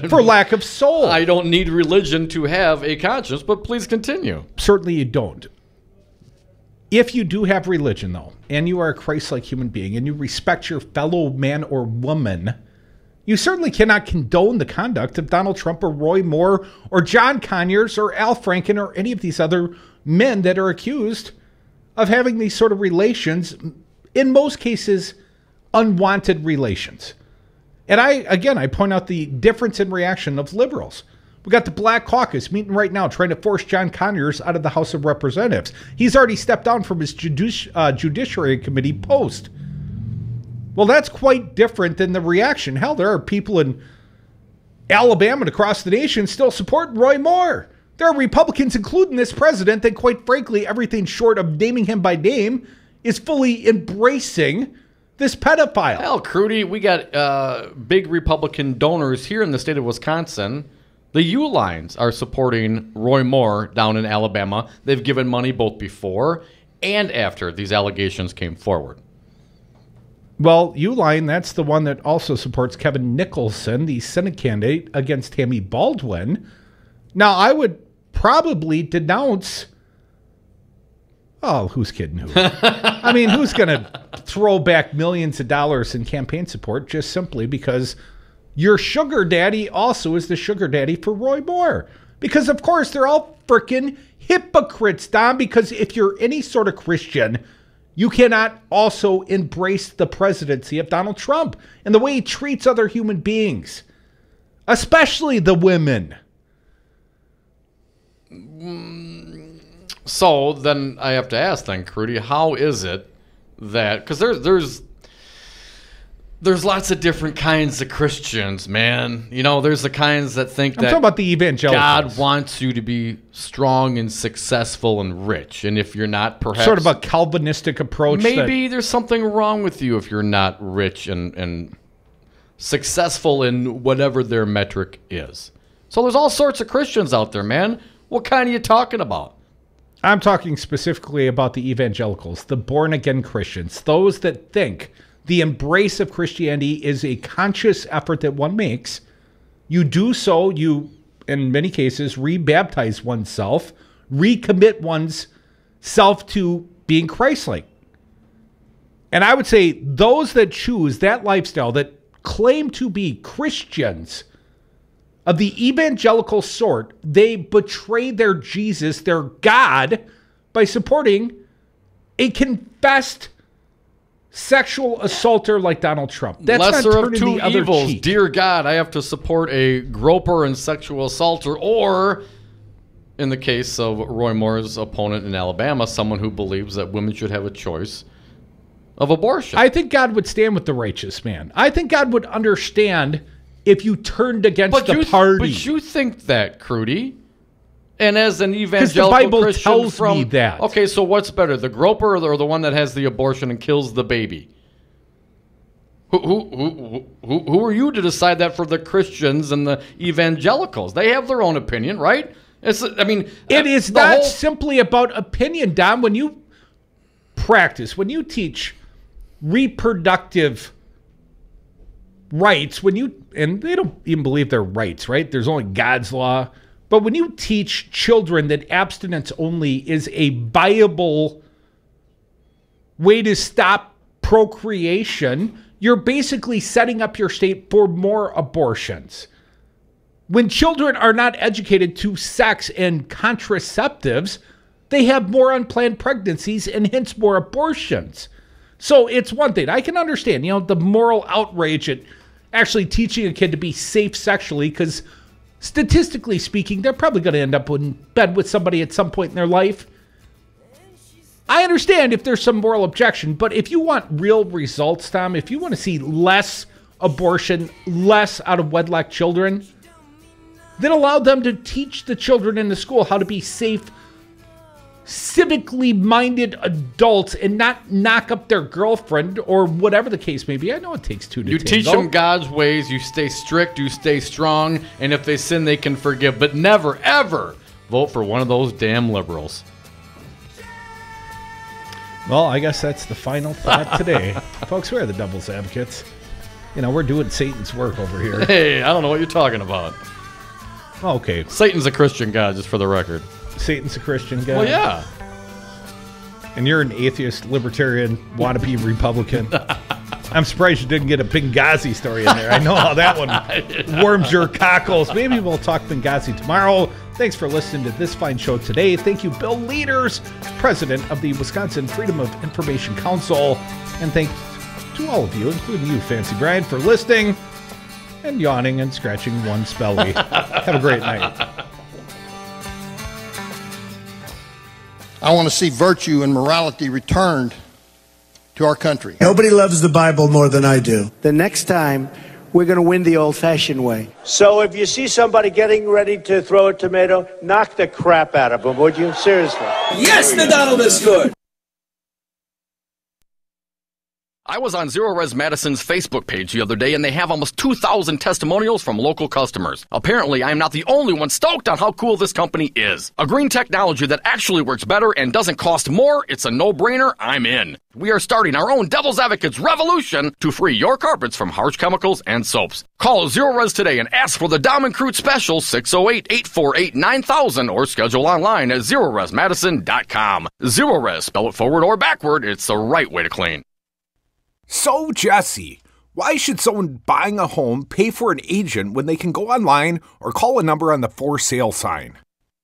for lack of soul.
I don't need religion to have a conscience, but please continue.
Certainly you don't. If you do have religion, though, and you are a Christ-like human being, and you respect your fellow man or woman, you certainly cannot condone the conduct of Donald Trump or Roy Moore or John Conyers or Al Franken or any of these other men that are accused of having these sort of relations, in most cases, unwanted relations. And I point out the difference in reaction of liberals. We got the Black Caucus meeting right now trying to force John Conyers out of the House of Representatives. He's already stepped down from his Judiciary Committee post. Well, that's quite different than the reaction. Hell, there are people in Alabama and across the nation still support Roy Moore. There are Republicans, including this president, that quite frankly, everything short of naming him by name is fully embracing this pedophile.
Hell, Crudy, we got big Republican donors here in the state of Wisconsin. The U-Lines are supporting Roy Moore down in Alabama. They've given money both before and after these allegations came forward.
Well, U-Line, that's the one that also supports Kevin Nicholson, the Senate candidate against Tammy Baldwin. Now, I would probably denounce... Oh, who's kidding who? I mean, who's going to throw back millions of dollars in campaign support just simply because your sugar daddy also is the sugar daddy for Roy Moore? Because, of course, they're all freaking hypocrites, Don, because if you're any sort of Christian, you cannot also embrace the presidency of Donald Trump and the way he treats other human beings, especially the women.
So then I have to ask then, Crudy, how is it that, because there's lots of different kinds of Christians, man. You know, there's the kinds that think
I'm
that
talking about the evangelicals.
God wants you to be strong and successful and rich. And if you're not, perhaps...
Sort of a Calvinistic approach.
Maybe there's something wrong with you if you're not rich and successful in whatever their metric is. So there's all sorts of Christians out there, man. What kind are you talking about?
I'm talking specifically about the evangelicals, the born-again Christians, those that think the embrace of Christianity is a conscious effort that one makes. You do so, you, in many cases, rebaptize oneself, recommit one's self to being Christ-like. And I would say those that choose that lifestyle, that claim to be Christians of the evangelical sort, they betray their Jesus, their God, by supporting a confessed sexual assaulter like Donald Trump. That's
Lesser
not
of
turning
two
the other
evils.
cheek.
Dear God, I have to support a groper and sexual assaulter, or, in the case of Roy Moore's opponent in Alabama, someone who believes that women should have a choice of abortion.
I think God would stand with the righteous man. I think God would understand if you turned against the party.
But you think that, Crudy. And as an evangelical
the Bible
Christian
tells me that.
Okay, so what's better, the groper or the one that has the abortion and kills the baby? Who are you to decide that for the Christians and the evangelicals? They have their own opinion, right?
It is not simply about opinion, Don. When you practice, when you teach reproductive rights, and they don't even believe they're rights, right? There's only God's law. But when you teach children that abstinence only is a viable way to stop procreation, you're basically setting up your state for more abortions. When children are not educated to sex and contraceptives, they have more unplanned pregnancies and hence more abortions. So it's one thing. I can understand, the moral outrage at actually teaching a kid to be safe sexually, because statistically speaking, they're probably going to end up in bed with somebody at some point in their life. I understand if there's some moral objection, but if you want real results, Tom, if you want to see less abortion, less out of wedlock children, then allow them to teach the children in the school how to be safe, civically minded adults and not knock up their girlfriend or whatever the case may be. I know it takes two to
You
tango.
teach them God's ways, you stay strict, you stay strong, and if they sin, they can forgive. But never, ever vote for one of those damn liberals.
Well, I guess that's the final thought today. Folks, we're the Devil's Advocates. We're doing Satan's work over here.
Hey, I don't know what you're talking about.
Okay.
Satan's a Christian God, just for the record.
Satan's a Christian guy?
Well, yeah.
And you're an atheist, libertarian, wannabe Republican. I'm surprised you didn't get a Benghazi story in there. I know how that one warms your cockles. Maybe we'll talk Benghazi tomorrow. Thanks for listening to this fine show today. Thank you, Bill Leaders, president of the Wisconsin Freedom of Information Council. And thanks to all of you, including you, Fancy Brian, for listening and yawning and scratching one's belly. Have a great night.
I want to see virtue and morality returned to our country.
Nobody loves the Bible more than I do.
The next time, we're going to win the old-fashioned way.
So if you see somebody getting ready to throw a tomato, knock the crap out of them, would you? Seriously.
Yes, the Donald is good.
I was on Zero Res Madison's Facebook page the other day, and they have almost 2,000 testimonials from local customers. Apparently, I am not the only one stoked on how cool this company is. A green technology that actually works better and doesn't cost more, it's a no-brainer, I'm in. We are starting our own Devil's Advocates revolution to free your carpets from harsh chemicals and soaps. Call Zero Res today and ask for the Dom and Crute special 608-848-9000 or schedule online at ZeroResMadison.com. Zero Res, spell it forward or backward, it's the right way to clean.
So, Jesse, why should someone buying a home pay for an agent when they can go online or call a number on the for sale sign?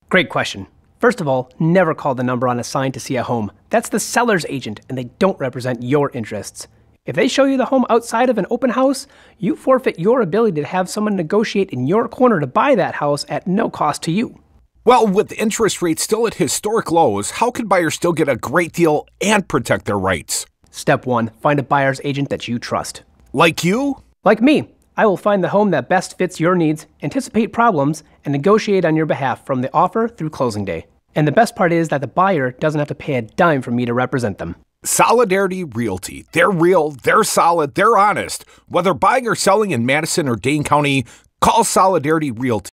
Great question. First of all, never call the number on a sign to see a home. That's the seller's agent, and they don't represent your interests. If they show you the home outside of an open house, you forfeit your ability to have someone negotiate in your corner to buy that house at no cost to you.
Well, with interest rates still at historic lows, how can buyers still get a great deal and protect their rights?
Step 1. Find a buyer's agent that you trust.
Like you?
Like me. I will find the home that best fits your needs, anticipate problems, and negotiate on your behalf from the offer through closing day. And the best part is that the buyer doesn't have to pay a dime for me to represent them.
Solidarity Realty. They're real, they're solid, they're honest. Whether buying or selling in Madison or Dane County, call Solidarity Realty.